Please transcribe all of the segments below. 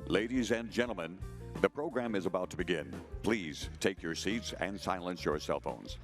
Ladies and gentlemen, the program is about to begin. Please take your seats and silence your cell phones.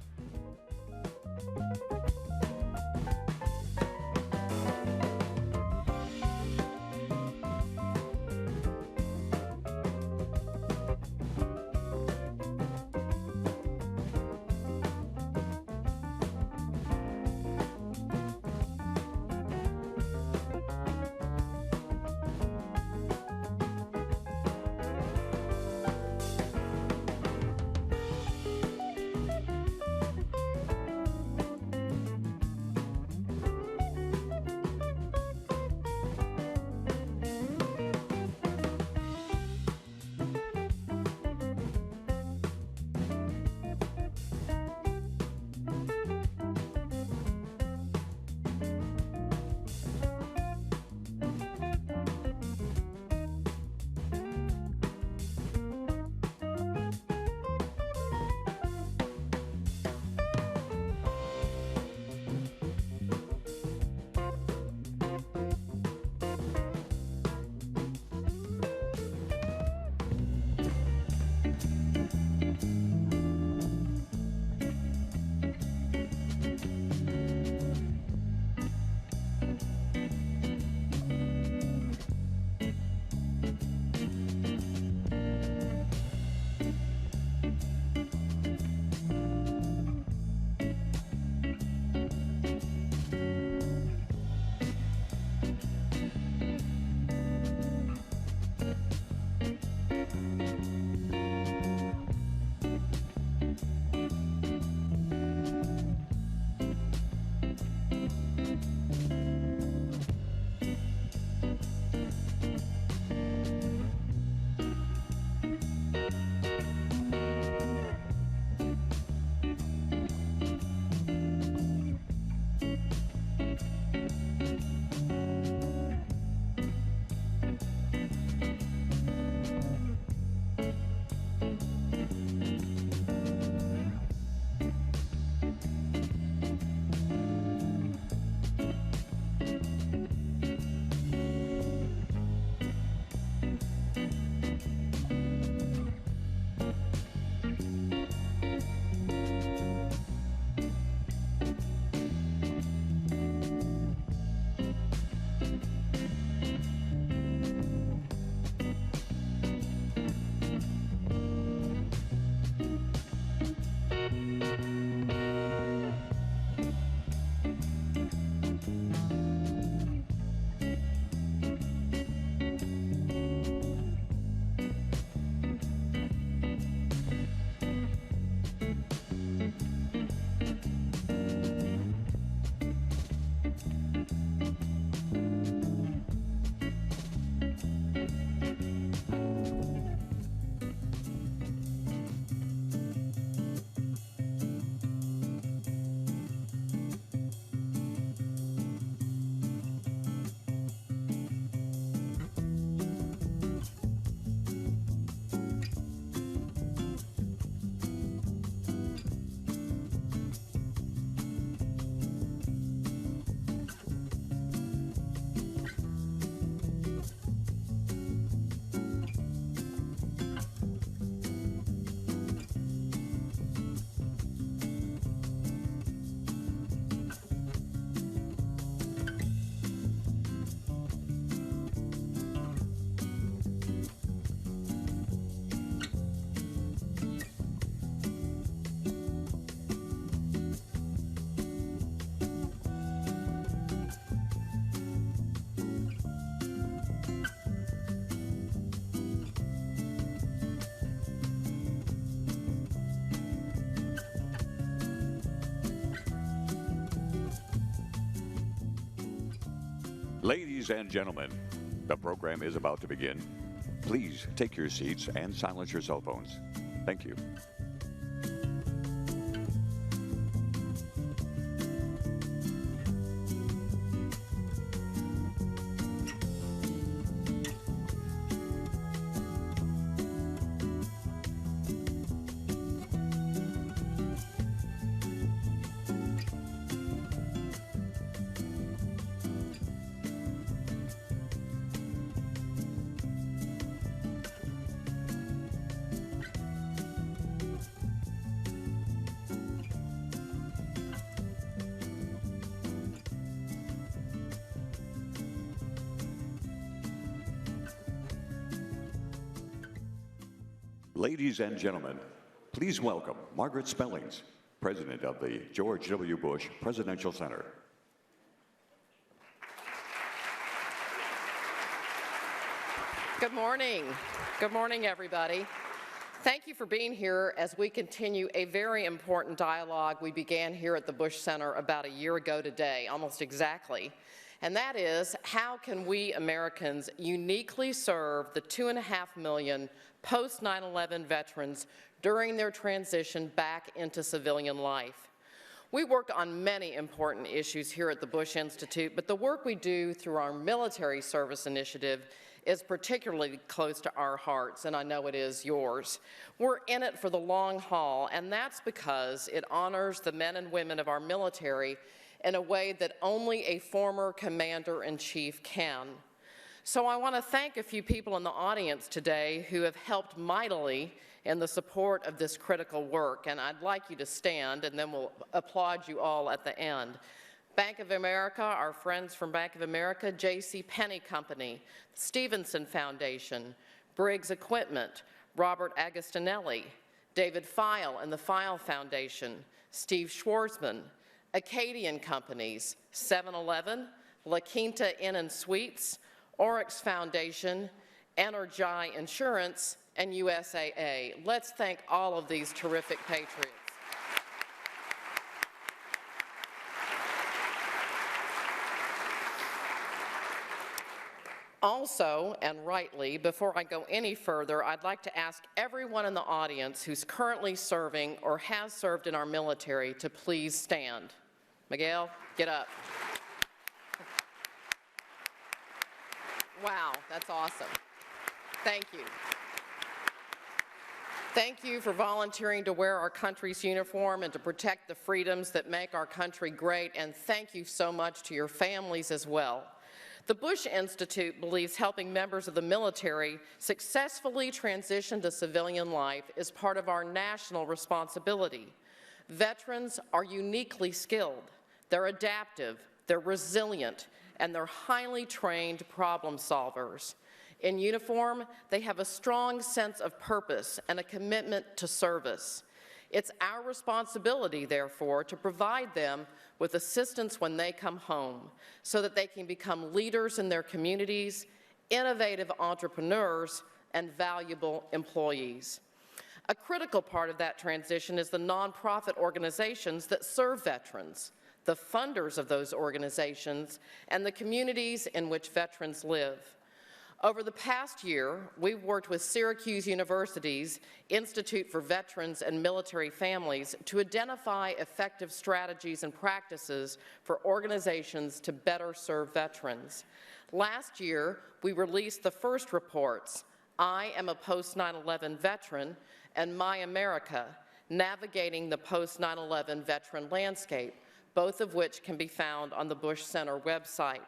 Ladies and gentlemen, the program is about to begin. Please take your seats and silence your cell phones. Thank you. Ladies and gentlemen, please welcome Margaret Spellings, President of the George W. Bush Presidential Center. Good morning. Good morning, everybody. Thank you for being here as we continue a very important dialogue we began here at the Bush Center about a year ago today, almost exactly. And that is, how can we Americans uniquely serve the 2.5 million post-9/11 veterans during their transition back into civilian life? We work on many important issues here at the Bush Institute, but the work we do through our military service initiative is particularly close to our hearts, and I know it is yours. We're in it for the long haul, and that's because it honors the men and women of our military in a way that only a former commander-in-chief can. So I want to thank a few people in the audience today who have helped mightily in the support of this critical work, and I'd like you to stand, and then we'll applaud you all at the end. Bank of America, our friends from Bank of America, J.C. Penney Company, Stevenson Foundation, Briggs Equipment, Robert Agostinelli, David File and the File Foundation, Steve Schwarzman, Acadian Companies, 7-Eleven, La Quinta Inn & Suites, Oryx Foundation, Energy Insurance, and USAA. Let's thank all of these terrific patriots. Also, and rightly, before I go any further, I'd like to ask everyone in the audience who's currently serving or has served in our military to please stand. Miguel, get up. Wow, that's awesome. Thank you. Thank you for volunteering to wear our country's uniform and to protect the freedoms that make our country great, and thank you so much to your families as well. The Bush Institute believes helping members of the military successfully transition to civilian life is part of our national responsibility. Veterans are uniquely skilled, they're adaptive, they're resilient, and they're highly trained problem solvers. In uniform, they have a strong sense of purpose and a commitment to service. It's our responsibility, therefore, to provide them with assistance when they come home so that they can become leaders in their communities, innovative entrepreneurs, and valuable employees. A critical part of that transition is the nonprofit organizations that serve veterans, the funders of those organizations, and the communities in which veterans live. Over the past year, we've worked with Syracuse University's Institute for Veterans and Military Families to identify effective strategies and practices for organizations to better serve veterans. Last year, we released the first reports, I Am a Post-9/11 Veteran and My America, Navigating the Post-9/11 Veteran Landscape, both of which can be found on the Bush Center website.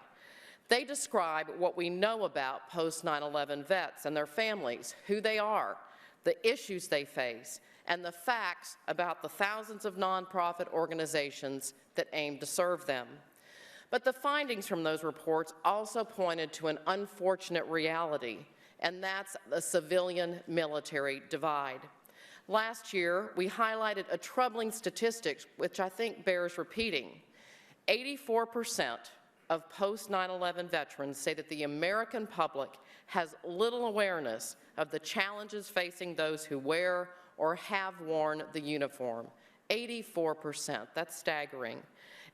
They describe what we know about post-9/11 vets and their families, who they are, the issues they face, and the facts about the thousands of nonprofit organizations that aim to serve them. But the findings from those reports also pointed to an unfortunate reality, and that's the civilian-military divide. Last year, we highlighted a troubling statistic which I think bears repeating. 84% of post-9/11 veterans say that the American public has little awareness of the challenges facing those who wear or have worn the uniform. 84%, that's staggering.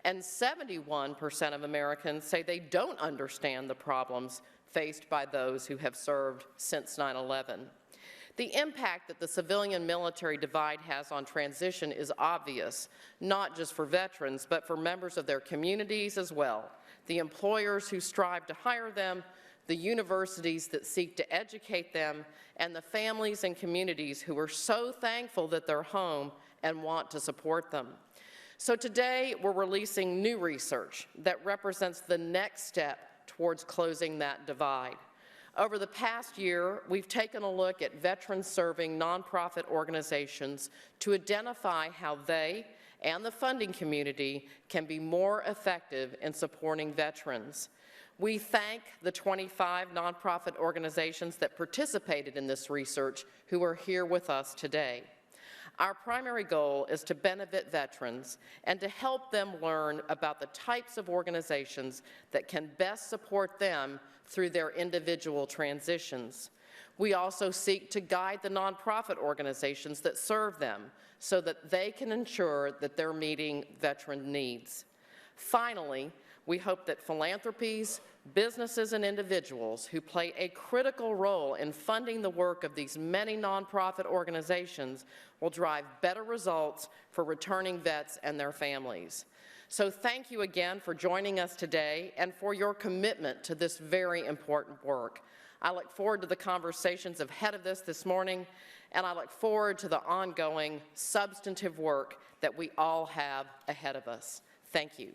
And 71% of Americans say they don't understand the problems faced by those who have served since 9/11. The impact that the civilian-military divide has on transition is obvious, not just for veterans, but for members of their communities as well, the employers who strive to hire them, the universities that seek to educate them, and the families and communities who are so thankful that they're home and want to support them. So today, we're releasing new research that represents the next step towards closing that divide. Over the past year, we've taken a look at veteran-serving nonprofit organizations to identify how they and the funding community can be more effective in supporting veterans. We thank the 25 nonprofit organizations that participated in this research who are here with us today. Our primary goal is to benefit veterans and to help them learn about the types of organizations that can best support them through their individual transitions. We also seek to guide the nonprofit organizations that serve them so that they can ensure that they're meeting veteran needs. Finally, we hope that philanthropies, businesses, and individuals who play a critical role in funding the work of these many nonprofit organizations will drive better results for returning vets and their families. So thank you again for joining us today and for your commitment to this very important work. I look forward to the conversations ahead of this morning, and I look forward to the ongoing substantive work that we all have ahead of us. Thank you.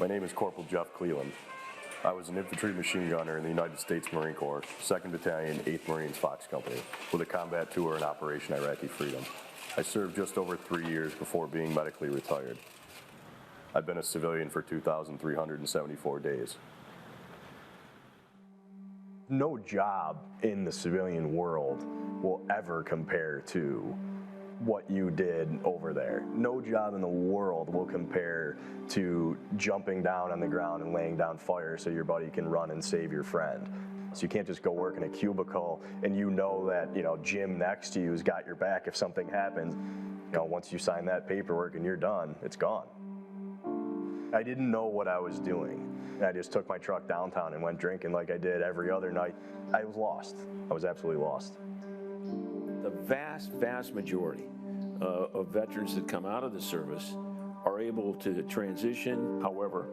My name is Corporal Jeff Cleland. I was an infantry machine gunner in the United States Marine Corps, 2nd Battalion, 8th Marines Fox Company, with a combat tour in Operation Iraqi Freedom. I served just over 3 years before being medically retired. I've been a civilian for 2,374 days. No job in the civilian world will ever compare to what you did over there. No job in the world will compare to jumping down on the ground and laying down fire so your buddy can run and save your friend. So you can't just go work in a cubicle and you know that, Jim next to you has got your back if something happens. Once you sign that paperwork and you're done, it's gone. I didn't know what I was doing. I just took my truck downtown and went drinking like I did every other night. I was lost. I was absolutely lost. The vast majority of veterans that come out of the service are able to transition. However,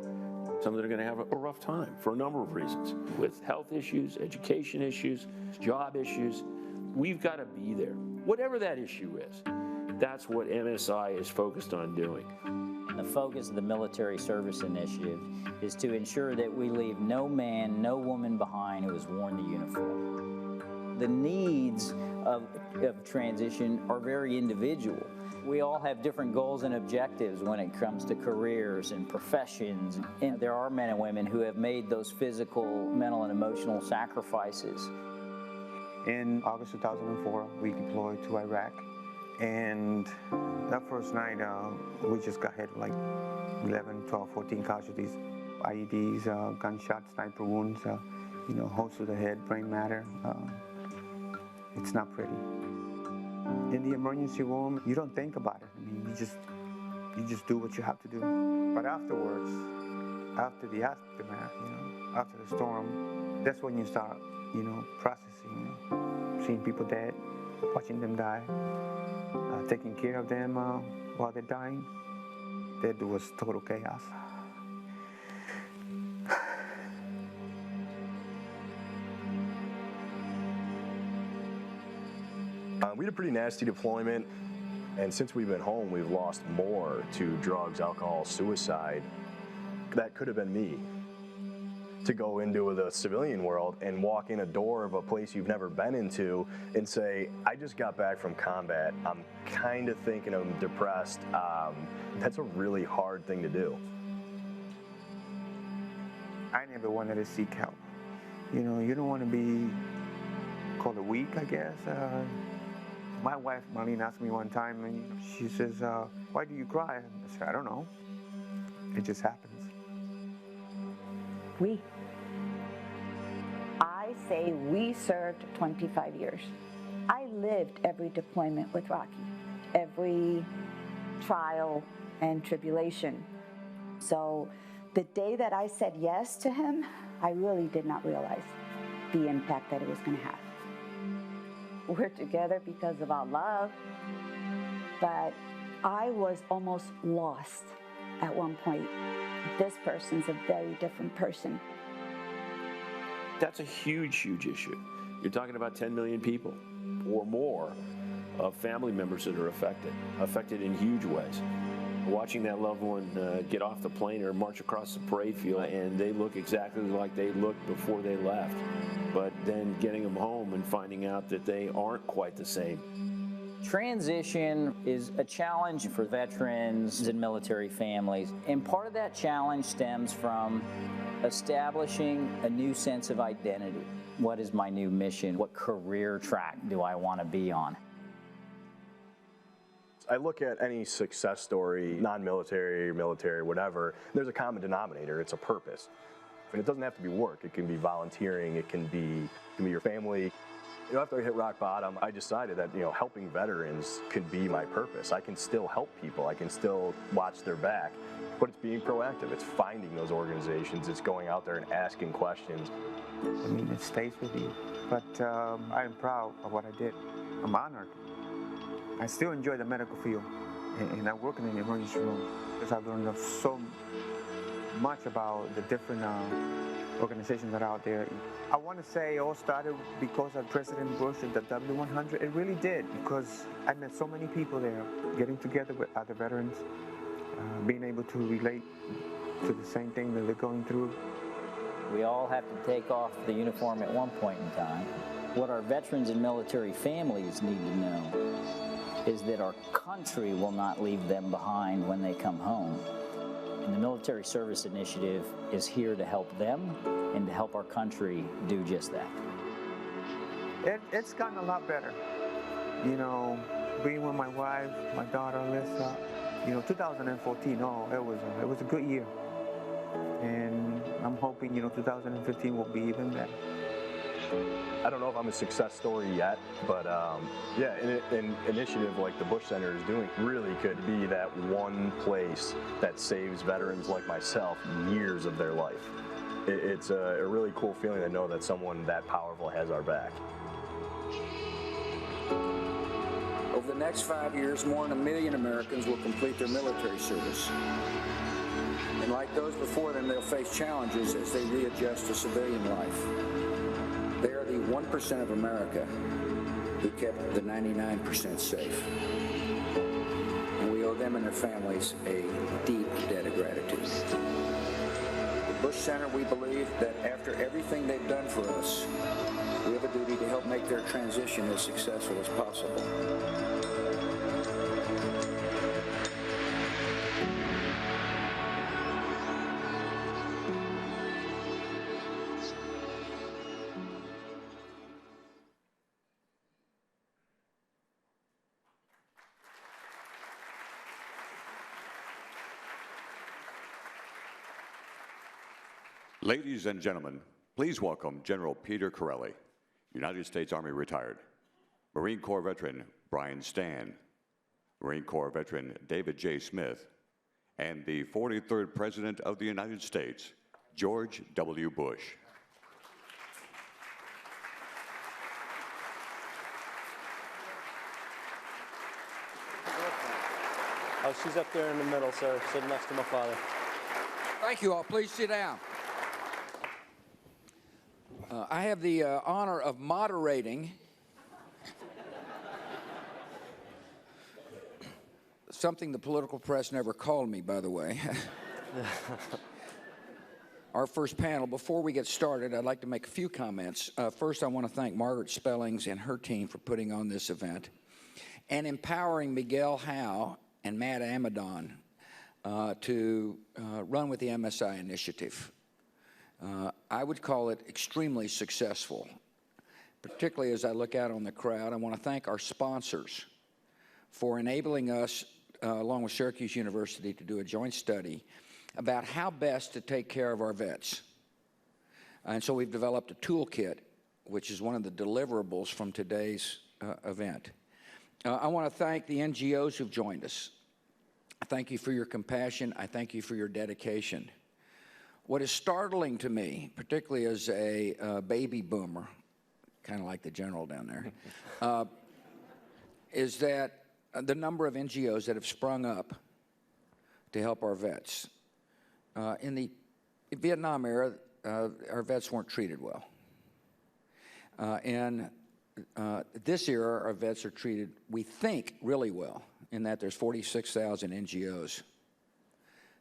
some that are going to have a rough time for a number of reasons, with health issues, education issues, job issues. We've got to be there. Whatever that issue is, that's what MSI is focused on doing. The focus of the Military Service Initiative is to ensure that we leave no man, no woman behind who has worn the uniform. The needs of transition are very individual. We all have different goals and objectives when it comes to careers and professions. And there are men and women who have made those physical, mental, and emotional sacrifices. In August 2004, we deployed to Iraq. And that first night, we just got hit like 11, 12, 14 casualties. IEDs, gunshots, sniper wounds, holes to the head, brain matter. It's not pretty. In the emergency room, you don't think about it. I mean, you just do what you have to do. But afterwards, after the aftermath, after the storm, that's when you start, processing, seeing people dead, watching them die, taking care of them while they're dying. That was total chaos. We had a pretty nasty deployment, and since we've been home, we've lost more to drugs, alcohol, suicide. That could have been me. To go into the civilian world and walk in a door of a place you've never been into and say, I just got back from combat, I'm kind of thinking I'm depressed, that's a really hard thing to do. I never wanted to seek help. You don't want to be called a weak, I guess. My wife, Marlene, asked me one time, and she says, why do you cry? I said, I don't know. It just happens. I say we served 25 years. I lived every deployment with Rocky, every trial and tribulation. So the day that I said yes to him, I really did not realize the impact that it was going to have. We're together because of our love, but I was almost lost at one point. This person's a very different person. That's a huge, huge issue. You're talking about 10 million people or more of family members that are affected in huge ways. Watching that loved one get off the plane or march across the parade field, and they look exactly like they looked before they left. But then getting them home and finding out that they aren't quite the same. Transition is a challenge for veterans and military families, and part of that challenge stems from establishing a new sense of identity. What is my new mission? What career track do I want to be on? I look at any success story, non-military, military, whatever, there's a common denominator, it's a purpose. And it doesn't have to be work, it can be volunteering, it can be your family. You know, after I hit rock bottom, I decided that, helping veterans could be my purpose. I can still help people, I can still watch their back, but it's being proactive, it's finding those organizations, it's going out there and asking questions. I mean, it stays with you, but I am proud of what I did. I'm honored. I still enjoy the medical field, and I work in the emergency room because I've learned so much about the different organizations that are out there. I want to say it all started because of President Bush and the W100. It really did, because I met so many people there, getting together with other veterans, being able to relate to the same thing that they're going through. We all have to take off the uniform at one point in time. What our veterans and military families need to know is that our country will not leave them behind when they come home. And the Military Service Initiative is here to help them and to help our country do just that. It's gotten a lot better. Being with my wife, my daughter, Alyssa, 2014, it was a good year. And I'm hoping, 2015 will be even better. I don't know if I'm a success story yet, but an initiative like the Bush Center is doing really could be that one place that saves veterans like myself years of their life. It's a really cool feeling to know that someone that powerful has our back. Over the next 5 years, more than 1 million Americans will complete their military service. And like those before them, they'll face challenges as they readjust to civilian life. They are the 1% of America who kept the 99% safe. And we owe them and their families a deep debt of gratitude. At Bush Center, we believe that after everything they've done for us, we have a duty to help make their transition as successful as possible. Ladies and gentlemen, please welcome General Peter Corelli, United States Army retired, Marine Corps veteran Brian Stan, Marine Corps veteran David J. Smith, and the 43rd President of the United States, George W. Bush. Oh, she's up there in the middle, sir, sitting next to my father. Thank you all. Please sit down. I have the honor of moderating something the political press never called me, by the way. Our first panel. Before we get started, I'd like to make a few comments. First, I want to thank Margaret Spellings and her team for putting on this event and empowering Miguel Howe and Matt Amadon to run with the MSI initiative. I would call it extremely successful, particularly as I look out on the crowd. I want to thank our sponsors for enabling us, along with Syracuse University, to do a joint study about how best to take care of our vets. And so we've developed a toolkit, which is one of the deliverables from today's event. I want to thank the NGOs who've joined us. I thank you for your compassion. I thank you for your dedication. What is startling to me, particularly as a baby boomer, kind of like the general down there, is that the number of NGOs that have sprung up to help our vets. In the Vietnam era, our vets weren't treated well. And this era, our vets are treated, we think, really well, in that there's 46,000 NGOs.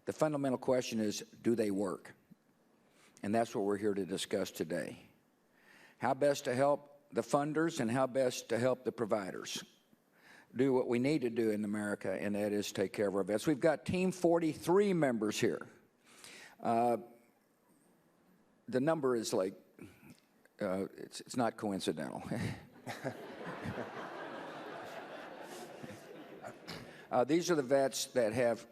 The fundamental question is, do they work? And that's what we're here to discuss today. How best to help the funders and how best to help the providers do what we need to do in America, and that is take care of our vets. We've got Team 43 members here. The number is like, it's not coincidental. These are the vets that have,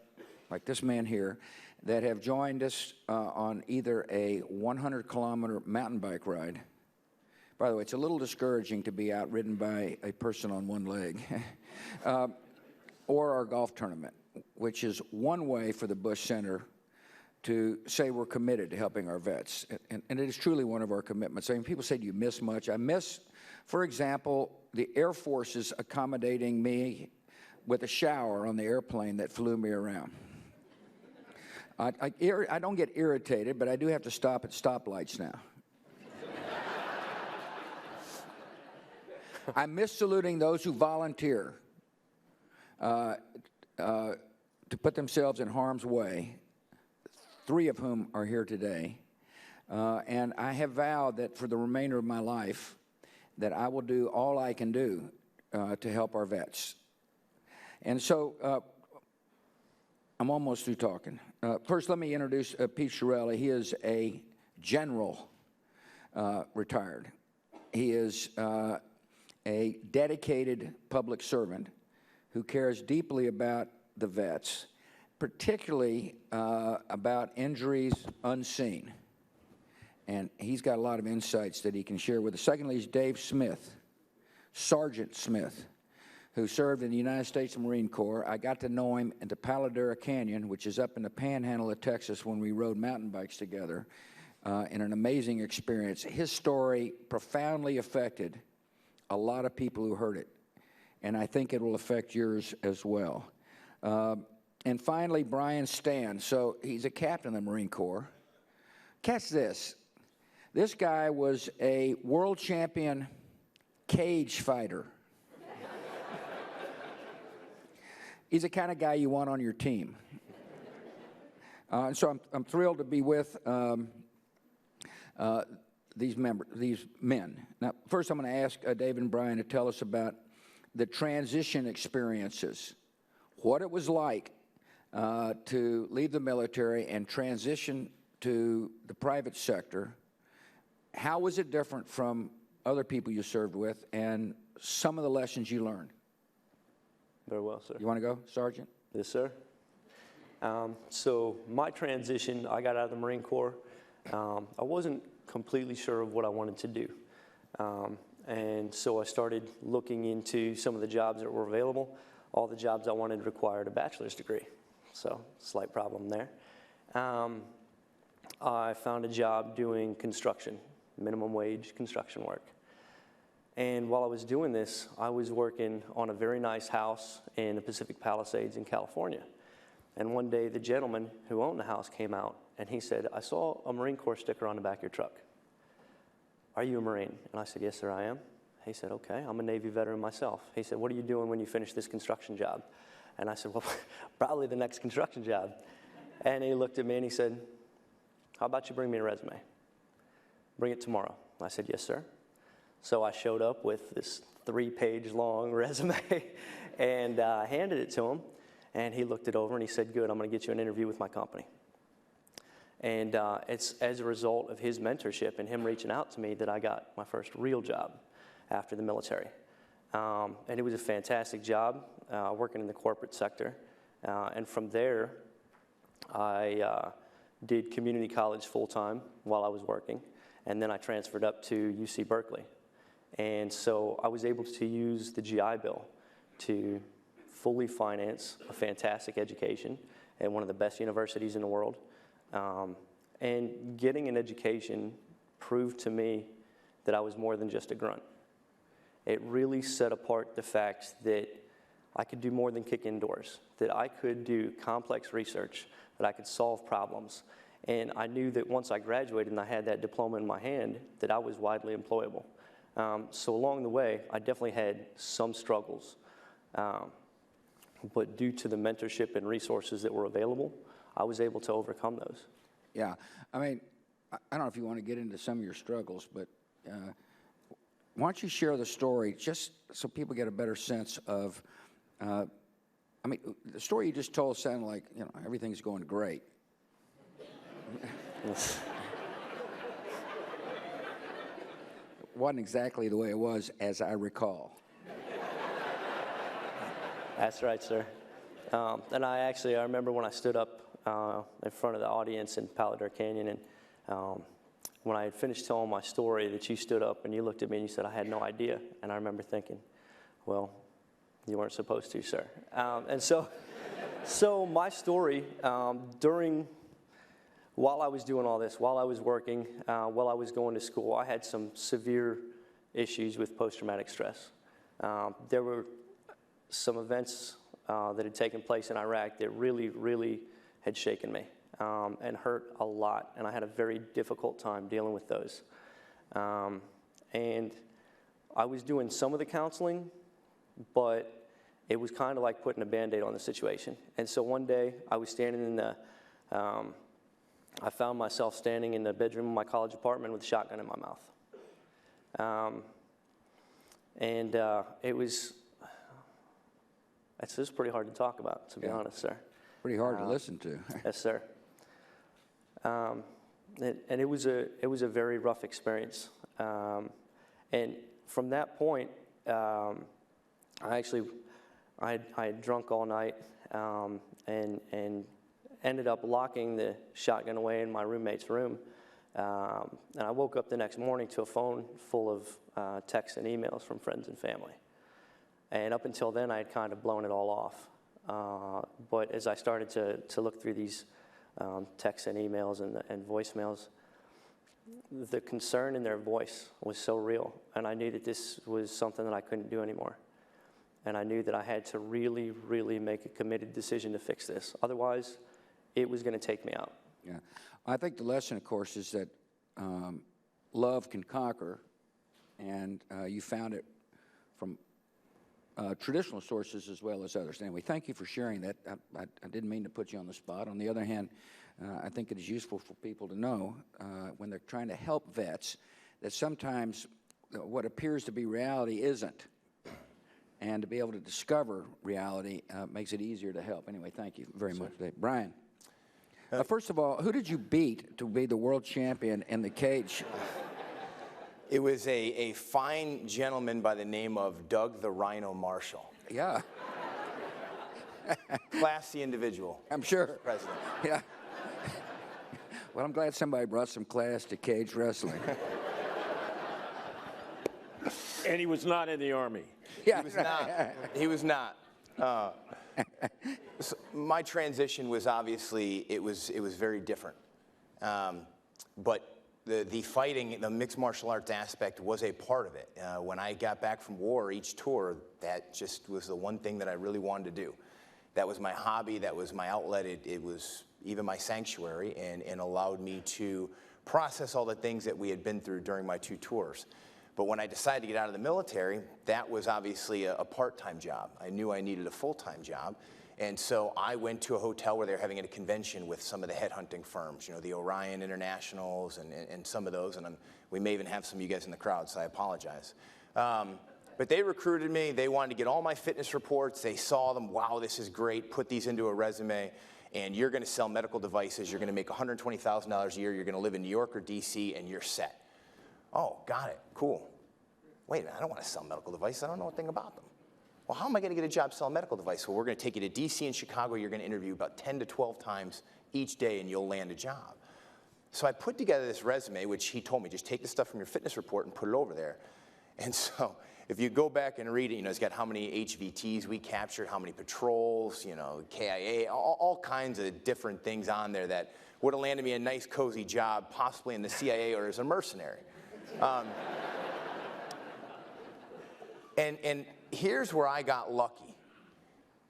like this man here, that have joined us on either a 100-kilometer mountain bike ride. By the way, it's a little discouraging to be outridden by a person on one leg. Or our golf tournament, which is one way for the Bush Center to say we're committed to helping our vets. And it is truly one of our commitments. I mean, people say, do you miss much? I miss, for example, the Air Force's accommodating me with a shower on the airplane that flew me around. I don't get irritated, but I do have to stop at stoplights now. I miss saluting those who volunteer to put themselves in harm's way, 3 of whom are here today. And I have vowed that for the remainder of my life that I will do all I can do to help our vets. And so I'm almost through talking. First, let me introduce Pete Shirelli. He is a general retired. He is a dedicated public servant who cares deeply about the vets, particularly about injuries unseen. And he's got a lot of insights that he can share with us. Secondly is Dave Smith, Sergeant Smith, who served in the United States Marine Corps. I got to know him in the Paladera Canyon, which is up in the panhandle of Texas, when we rode mountain bikes together, in an amazing experience. His story profoundly affected a lot of people who heard it, and I think it will affect yours as well. And finally, Brian Stan. So he's a captain of the Marine Corps. Catch this. This guy was a world champion cage fighter. He's the kind of guy you want on your team. And so I'm thrilled to be with these men. Now, first I'm going to ask David and Brian to tell us about the transition experiences, what it was like to leave the military and transition to the private sector. How was it different from other people you served with, and some of the lessons you learned? Very well, sir. You want to go, Sergeant? Yes, sir. So my transition, I got out of the Marine Corps. I wasn't completely sure of what I wanted to do. And so I started looking into some of the jobs that were available. All the jobs I wanted required a bachelor's degree. So, slight problem there. I found a job doing construction, minimum wage construction work. And while I was doing this, I was working on a very nice house in the Pacific Palisades in California. And one day, the gentleman who owned the house came out, and he said, I saw a Marine Corps sticker on the back of your truck. Are you a Marine? And I said, yes, sir, I am. He said, okay, I'm a Navy veteran myself. He said, what are you doing when you finish this construction job? And I said, well, probably the next construction job. And he looked at me and he said, how about you bring me a resume? Bring it tomorrow. I said, yes, sir. So I showed up with this 3-page long resume and handed it to him. And he looked it over and he said, good, I'm going to get you an interview with my company. And it's as a result of his mentorship and him reaching out to me that I got my first real job after the military. And it was a fantastic job working in the corporate sector. And from there, I did community college full-time while I was working. And then I transferred up to UC Berkeley. And so I was able to use the GI Bill to fully finance a fantastic education at one of the best universities in the world. And getting an education proved to me that I was more than just a grunt. It really set apart the fact that I could do more than kick indoors, that I could do complex research, that I could solve problems. And I knew that once I graduated and I had that diploma in my hand, that I was widely employable. So along the way, I definitely had some struggles. But due to the mentorship and resources that were available, I was able to overcome those. Yeah, I mean, I don't know if you want to get into some of your struggles, but why don't you share the story just so people get a better sense of, I mean, the story you just told sounded like, you know, everything's going great. Wasn't exactly the way it was, as I recall. That's right, sir. And I remember when I stood up in front of the audience in Palo Duro Canyon, and when I had finished telling my story, that you stood up and you looked at me and you said, "I had no idea." And I remember thinking, well, you weren't supposed to, sir. And so my story, while I was doing all this, while I was working, while I was going to school, I had some severe issues with post-traumatic stress. There were some events that had taken place in Iraq that really, really had shaken me and hurt a lot, and I had a very difficult time dealing with those. And I was doing some of the counseling, but it was kind of like putting a Band-Aid on the situation. And so one day, I was standing in the, I found myself standing in the bedroom of my college apartment with a shotgun in my mouth. It's just pretty hard to talk about, to be honest, sir. Pretty hard to listen to. Yes, sir. And it was a very rough experience. And from that point, I had drunk all night and ended up locking the shotgun away in my roommate's room. And I woke up the next morning to a phone full of texts and emails from friends and family. And up until then, I had kind of blown it all off. But as I started to look through these texts and emails and voicemails, the concern in their voice was so real. And I knew that this was something that I couldn't do anymore. And I knew that I had to really, really make a committed decision to fix this. Otherwise, it was going to take me out. Yeah. I think the lesson, of course, is that love can conquer, and you found it from traditional sources as well as others. Anyway, thank you for sharing that. I didn't mean to put you on the spot. On the other hand, I think it is useful for people to know when they're trying to help vets that sometimes what appears to be reality isn't. And to be able to discover reality makes it easier to help. Anyway, thank you very much, Dave. Brian, first of all, who did you beat to be the world champion in the cage? It was a fine gentleman by the name of Doug the Rhino Marshall. Yeah. Classy individual. I'm sure. President. Yeah. Well, I'm glad somebody brought some class to cage wrestling. And he was not in the Army. Yeah, he was not. He was not. So my transition was obviously, it was very different. But the fighting, the mixed martial arts aspect was a part of it. When I got back from war, each tour, that just was the one thing that I really wanted to do. That was my hobby, that was my outlet, it was even my sanctuary, and allowed me to process all the things that we had been through during my 2 tours. But when I decided to get out of the military, that was obviously a part-time job. I knew I needed a full-time job. And so I went to a hotel where they were having a convention with some of the headhunting firms, you know, the Orion Internationals and some of those. And we may even have some of you guys in the crowd, so I apologize. But they recruited me. They wanted to get all my fitness reports. They saw them. Wow, this is great. Put these into a resume. And you're going to sell medical devices. You're going to make $120,000 a year. You're going to live in New York or D.C., and you're set. Oh, got it. Cool. Wait a minute, I don't want to sell medical devices. I don't know a thing about them. Well, how am I going to get a job selling medical devices? Well, we're going to take you to D.C. and Chicago. You're going to interview about 10 to 12 times each day, and you'll land a job. So I put together this resume, which he told me, just take the stuff from your fitness report and put it over there. And so if you go back and read it, it's got how many HVTs we captured, how many patrols, KIA, all kinds of different things on there that would have landed me a nice, cozy job, possibly in the CIA or as a mercenary. And here's where I got lucky.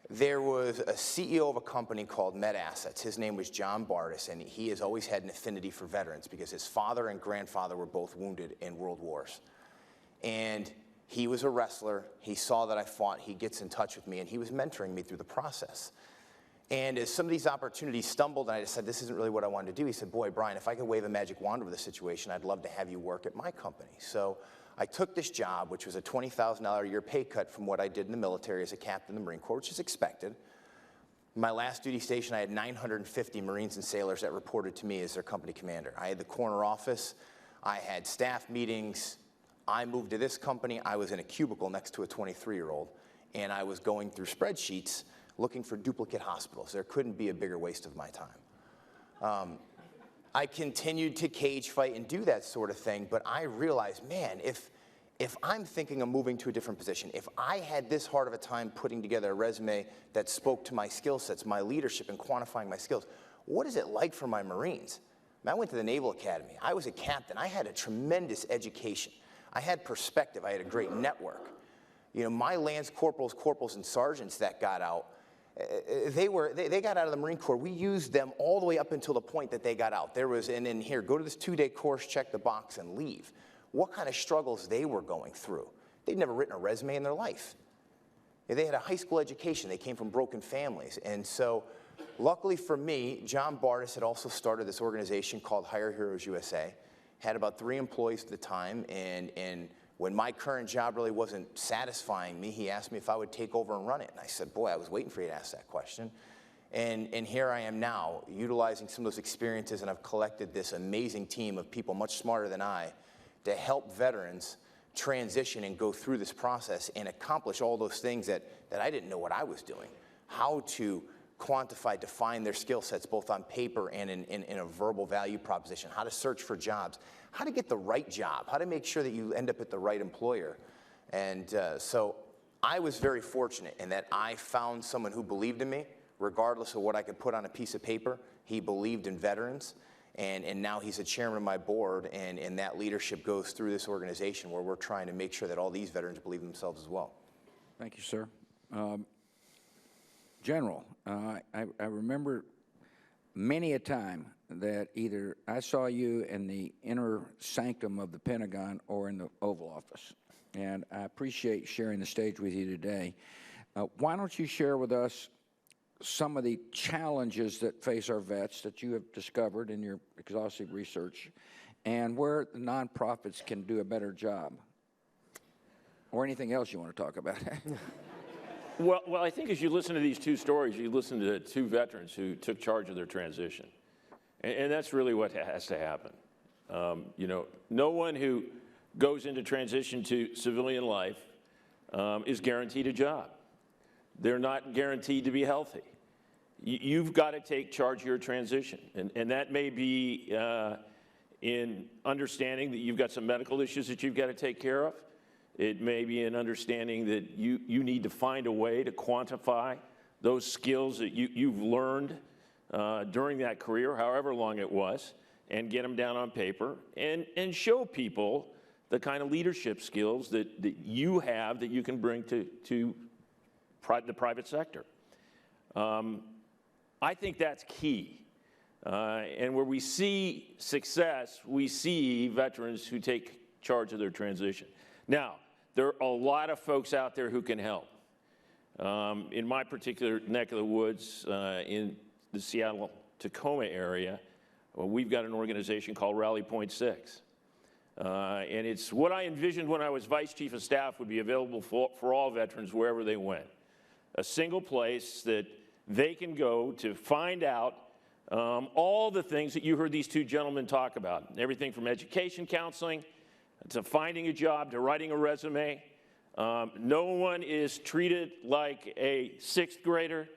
There was a CEO of a company called Med Assets. His name was John Bardis, and he has always had an affinity for veterans because his father and grandfather were both wounded in world wars. And he was a wrestler. He saw that I fought. He gets in touch with me, and he was mentoring me through the process. And as some of these opportunities stumbled, and I decided this isn't really what I wanted to do, he said, boy, Brian, if I could wave a magic wand over the situation, I'd love to have you work at my company. So I took this job, which was a $20,000 a year pay cut from what I did in the military as a captain in the Marine Corps, which is expected. My last duty station, I had 950 Marines and sailors that reported to me as their company commander. I had the corner office. I had staff meetings. I moved to this company. I was in a cubicle next to a 23-year-old, and I was going through spreadsheets looking for duplicate hospitals. There couldn't be a bigger waste of my time. I continued to cage fight and do that sort of thing, but I realized, man, if I'm thinking of moving to a different position, if I had this hard of a time putting together a resume that spoke to my skill sets, my leadership, and quantifying my skills, what is it like for my Marines? I went to the Naval Academy. I was a captain. I had a tremendous education. I had perspective. I had a great network. My lance corporals, and sergeants that got out, they got out of the Marine Corps. We used them all the way up until the point that they got out. There was, and in here, go to this 2-day course, check the box, and leave. What kind of struggles they were going through. They'd never written a resume in their life. They had a high school education. They came from broken families. And so, luckily for me, John Bardis had also started this organization called Hire Heroes USA. Had about 3 employees at the time, and when my current job really wasn't satisfying me, he asked me if I would take over and run it. And I said, boy, I was waiting for you to ask that question. And here I am now, utilizing some of those experiences, and I've collected this amazing team of people much smarter than I to help veterans transition and go through this process and accomplish all those things that I didn't know what I was doing. How to quantify, define their skill sets, both on paper and in a verbal value proposition, how to search for jobs, how to get the right job, how to make sure that you end up at the right employer. And so I was very fortunate in that I found someone who believed in me, regardless of what I could put on a piece of paper. He believed in veterans, and now he's a chairman of my board, and that leadership goes through this organization where we're trying to make sure that all these veterans believe in themselves as well. Thank you, sir. General, I remember many a time that either I saw you in the inner sanctum of the Pentagon or in the Oval Office, and I appreciate sharing the stage with you today. Why don't you share with us some of the challenges that face our vets that you have discovered in your exhaustive research, and where the nonprofits can do a better job, or anything else you want to talk about? Well, I think as you listen to these 2 stories, you listen to 2 veterans who took charge of their transition. And that's really what has to happen. No one who goes into transition to civilian life is guaranteed a job. They're not guaranteed to be healthy. You've got to take charge of your transition. And that may be in understanding that you've got some medical issues that you've got to take care of. It may be an understanding that you need to find a way to quantify those skills that you've learned during that career, however long it was, and get them down on paper and show people the kind of leadership skills that you have that you can bring to the private sector. I think that's key. And where we see success, we see veterans who take charge of their transition. Now, there are a lot of folks out there who can help. In my particular neck of the woods, in the Seattle-Tacoma area, we've got an organization called Rally Point 6. And it's what I envisioned when I was Vice Chief of Staff would be available for all veterans wherever they went. A single place that they can go to find out all the things that you heard these 2 gentlemen talk about. Everything from education counseling to finding a job, to writing a resume. No one is treated like a 6th grader.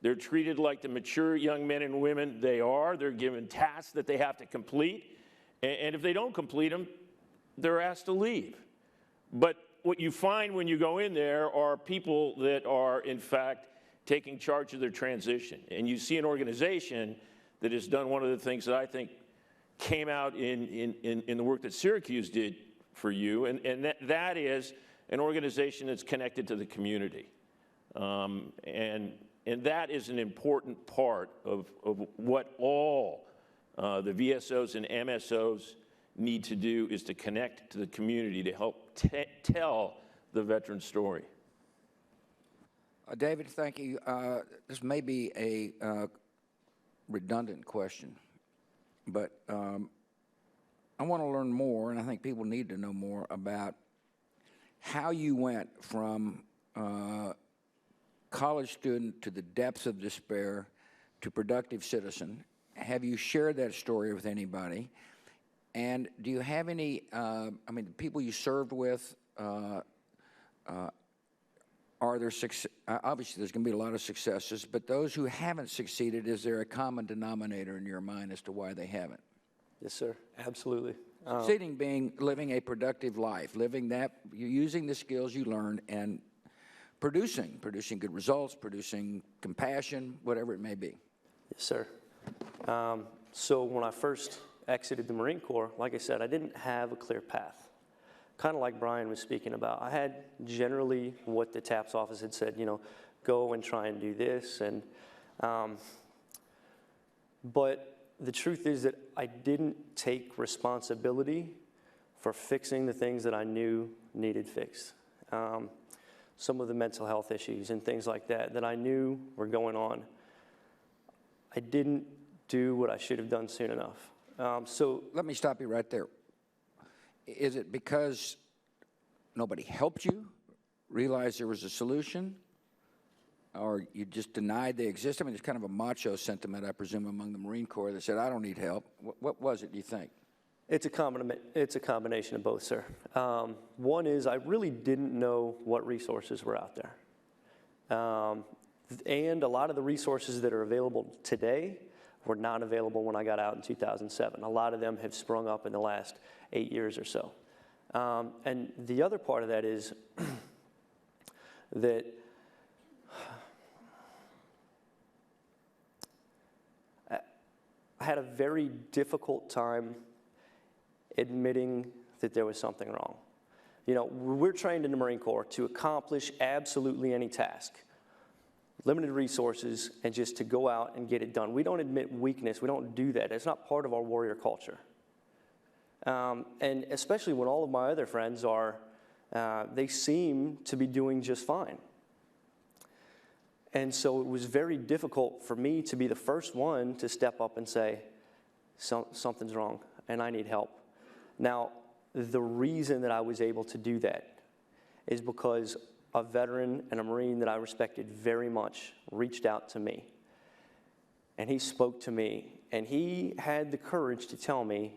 They're treated like the mature young men and women they are. They're given tasks that they have to complete. And if they don't complete them, they're asked to leave. But what you find when you go in there are people that are, in fact, taking charge of their transition. And you see an organization that has done one of the things that I think came out in the work that Syracuse did for you, and that is an organization that's connected to the community. And that is an important part of what all the VSOs and MSOs need to do, is to connect to the community to help tell the veteran story. David, thank you. This may be a redundant question, but I want to learn more, and I think people need to know more about how you went from college student to the depths of despair to productive citizen. Have you shared that story with anybody? And do you have any, I mean, the people you served with, are there obviously there's going to be a lot of successes, but those who haven't succeeded, is there a common denominator in your mind as to why they haven't? Yes, sir. Absolutely. Succeeding being living a productive life, living that, you're using the skills you learned and producing good results, producing compassion, whatever it may be. Yes, sir. So when I first exited the Marine Corps, like I said, I didn't have a clear path. Kind of like Brian was speaking about. I had generally what the TAPS office had said, you know, go and try and do this. And but the truth is that I didn't take responsibility for fixing the things that I knew needed fixed. Some of the mental health issues and things like that I knew were going on. I didn't do what I should have done soon enough. So let me stop you right there. Is it because nobody helped you realize there was a solution, or you just denied they exist? I mean, it's kind of a macho sentiment, I presume, among the Marine Corps that said, I don't need help. What was it, do you think? It's a combination of both, sir. One is I really didn't know what resources were out there. And a lot of the resources that are available today were not available when I got out in 2007. A lot of them have sprung up in the last 8 years or so. And the other part of that is that I had a very difficult time admitting that there was something wrong. You know, we're trained in the Marine Corps to accomplish absolutely any task. Limited resources, and just to go out and get it done. We don't admit weakness. We don't do that. It's not part of our warrior culture. And especially when all of my other friends are, they seem to be doing just fine. And so it was very difficult for me to be the first one to step up and say, something's wrong and I need help. Now, the reason that I was able to do that is because a veteran and a Marine that I respected very much reached out to me. And he spoke to me, and he had the courage to tell me,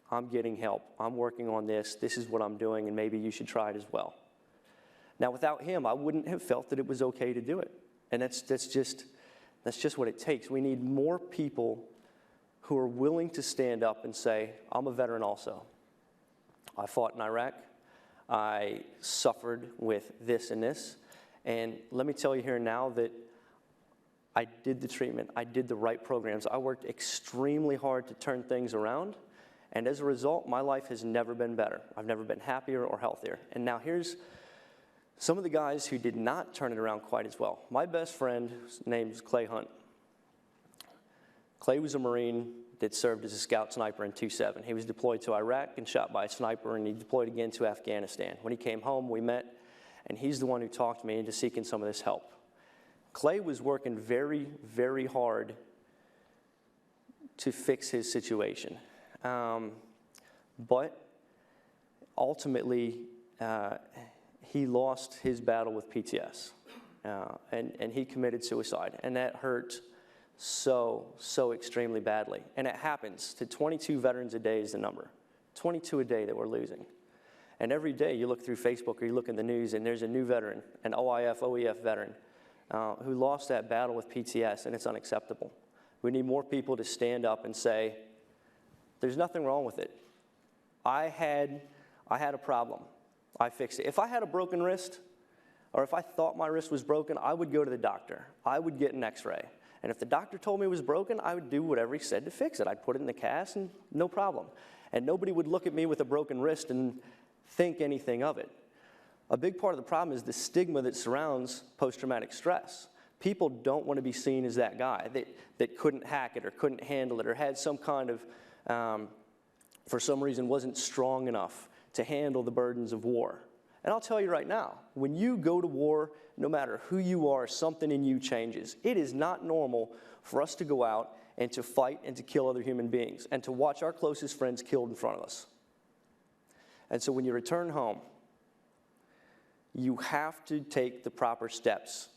I'm getting help, I'm working on this is what I'm doing, and maybe you should try it as well. Now, without him, I wouldn't have felt that it was okay to do it. And that's just what it takes. We need more people who are willing to stand up and say, I'm a veteran also. I fought in Iraq. I suffered with this and this. And let me tell you here now that I did the treatment. I did the right programs. I worked extremely hard to turn things around. And as a result, my life has never been better. I've never been happier or healthier. And now here's some of the guys who did not turn it around quite as well. My best friend, his name's Clay Hunt. Clay was a Marine that served as a scout sniper in 2-7. He was deployed to Iraq and shot by a sniper, and he deployed again to Afghanistan. When he came home, we met, and he's the one who talked me into seeking some of this help. Clay was working very, very hard to fix his situation. But ultimately, he lost his battle with PTS, and he committed suicide, and that hurt so extremely badly. And it happens to 22 veterans a day is the number. 22 a day that we're losing. And every day you look through Facebook or you look in the news and there's a new veteran, an OIF, OEF veteran, who lost that battle with PTS, and it's unacceptable. We need more people to stand up and say, there's nothing wrong with it. I had a problem. I fixed it. If I had a broken wrist, or if I thought my wrist was broken, I would go to the doctor. I would get an x-ray. And if the doctor told me it was broken, I would do whatever he said to fix it. I'd put it in the cast and no problem. And nobody would look at me with a broken wrist and think anything of it. A big part of the problem is the stigma that surrounds post-traumatic stress. People don't want to be seen as that guy that couldn't hack it or couldn't handle it or had some kind of, for some reason, wasn't strong enough to handle the burdens of war. And I'll tell you right now, when you go to war, no matter who you are, something in you changes. It is not normal for us to go out and to fight and to kill other human beings and to watch our closest friends killed in front of us. And so when you return home, you have to take the proper steps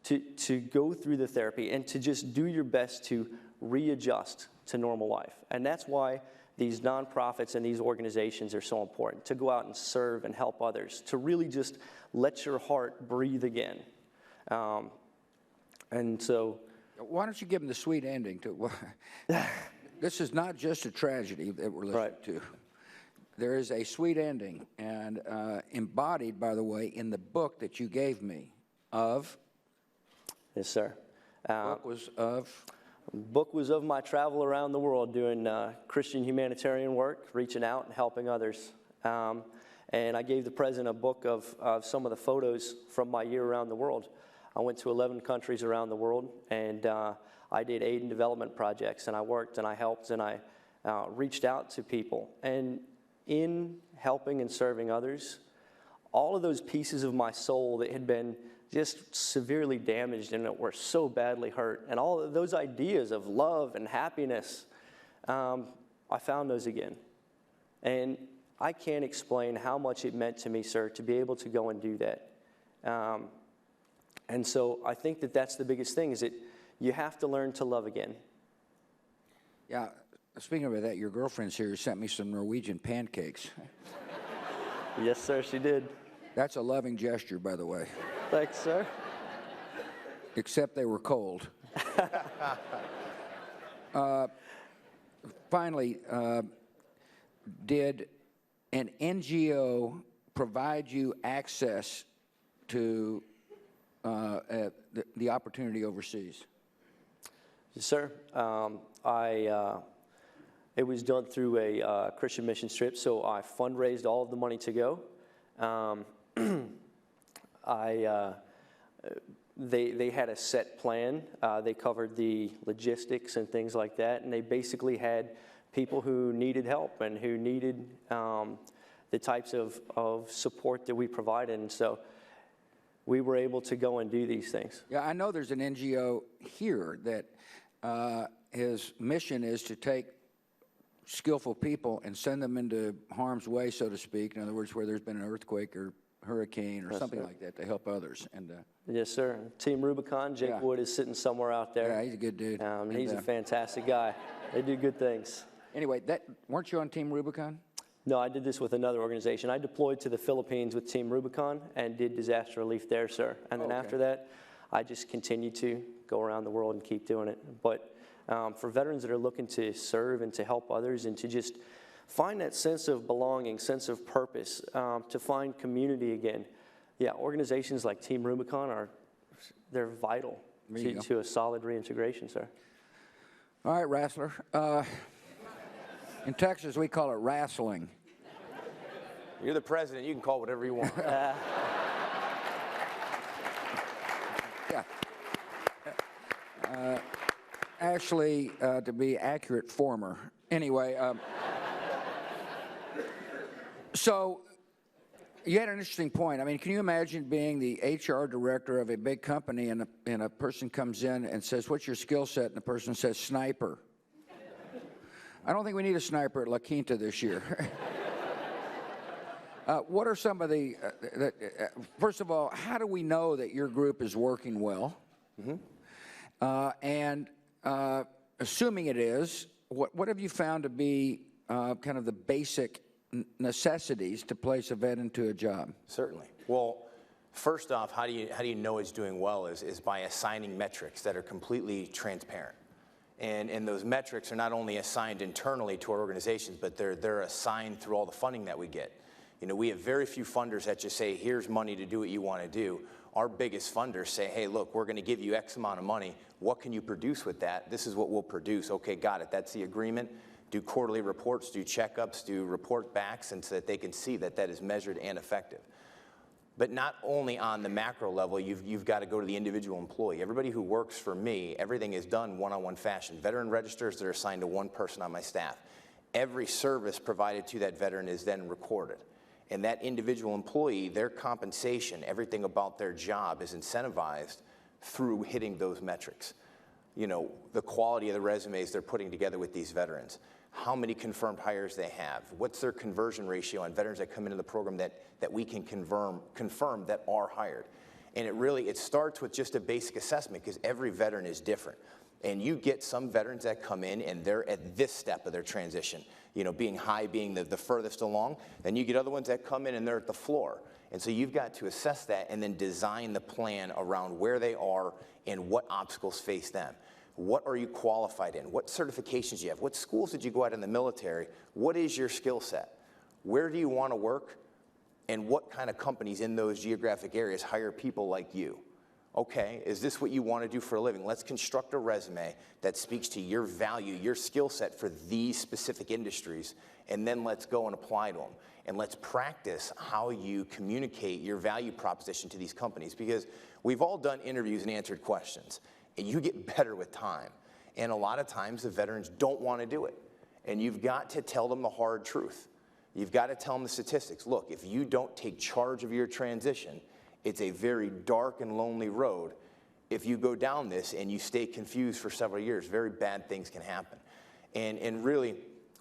to go through the therapy and to just do your best to readjust to normal life. And that's why these nonprofits and these organizations are so important, to go out and serve and help others, to really just let your heart breathe again. And so... Why don't you give them the sweet ending to this is not just a tragedy that we're listening to. There is a sweet ending, and embodied, by the way, in the book that you gave me of... Yes, sir. Book was of... Book was of my travel around the world doing Christian humanitarian work, reaching out and helping others. And I gave the president a book of some of the photos from my year around the world. I went to 11 countries around the world, and I did aid and development projects, and I worked and I helped and I reached out to people. And in helping and serving others, all of those pieces of my soul that had been just severely damaged and that were so badly hurt, and all of those ideas of love and happiness, I found those again. And I can't explain how much it meant to me, sir, to be able to go and do that. And so I think that that's the biggest thing, is that you have to learn to love again. Yeah, speaking of that, your girlfriend's here sent me some Norwegian pancakes. Yes, sir, she did. That's a loving gesture, by the way. Thanks, sir. Except they were cold. Finally, did an NGO provide you access to the opportunity overseas? Yes, sir. It was done through a Christian mission trip, so I fundraised all of the money to go. They had a set plan. They covered the logistics and things like that, and they basically had people who needed help and who needed the types of support that we provided, and so we were able to go and do these things. Yeah, I know there's an NGO here that his mission is to take skillful people and send them into harm's way, so to speak. In other words, where there's been an earthquake or hurricane or something like that, to help others. And yes, sir. Team Rubicon, Jake Wood is sitting somewhere out there. Yeah, he's a good dude. He's a fantastic guy. They do good things. Anyway, weren't you on Team Rubicon? No, I did this with another organization. I deployed to the Philippines with Team Rubicon and did disaster relief there, sir. And then after that, I just continued to go around the world and keep doing it. But for veterans that are looking to serve and to help others and to just find that sense of belonging, sense of purpose, to find community again, yeah, organizations like Team Rubicon they're vital to a solid reintegration, sir. All right, Wrestler. In Texas, we call it wrestling. You're the president. You can call it whatever you want. Yeah. Actually, to be accurate, former. Anyway, so you had an interesting point. I mean, can you imagine being the HR director of a big company and a person comes in and says, "What's your skill set?" And the person says, "Sniper." I don't think we need a sniper at La Quinta this year. What are some of the, first of all, how do we know that your group is working well? Mm-hmm. And assuming it is, what have you found to be kind of the basic necessities to place a vet into a job? Certainly. Well, first off, how do you know it's doing well is by assigning metrics that are completely transparent. And those metrics are not only assigned internally to our organizations, but they're assigned through all the funding that we get. You know, we have very few funders that just say, here's money to do what you want to do. Our biggest funders say, hey, look, we're going to give you X amount of money. What can you produce with that? This is what we'll produce. Okay, got it. That's the agreement. Do quarterly reports, do checkups, do report backs, and so that they can see that that is measured and effective. But not only on the macro level, you've got to go to the individual employee. Everybody who works for me, everything is done one-on-one fashion. Veteran registers that are assigned to one person on my staff. Every service provided to that veteran is then recorded. And that individual employee, their compensation, everything about their job is incentivized through hitting those metrics. You know, the quality of the resumes they're putting together with these veterans, how many confirmed hires they have, what's their conversion ratio on veterans that come into the program that we can confirm that are hired. And it starts with just a basic assessment, because every veteran is different. And you get some veterans that come in and they're at this step of their transition, you know, being high being the furthest along. Then you get other ones that come in and they're at the floor. And so you've got to assess that and then design the plan around where they are and what obstacles face them. What are you qualified in? What certifications do you have? What schools did you go out in the military? What is your skill set? Where do you want to work? And what kind of companies in those geographic areas hire people like you? Okay, is this what you want to do for a living? Let's construct a resume that speaks to your value, your skill set for these specific industries, and then let's go and apply to them. And let's practice how you communicate your value proposition to these companies, because we've all done interviews and answered questions, and you get better with time. And a lot of times the veterans don't want to do it. And you've got to tell them the hard truth. You've got to tell them the statistics. Look, if you don't take charge of your transition, it's a very dark and lonely road. If you go down this and you stay confused for several years, very bad things can happen. And really,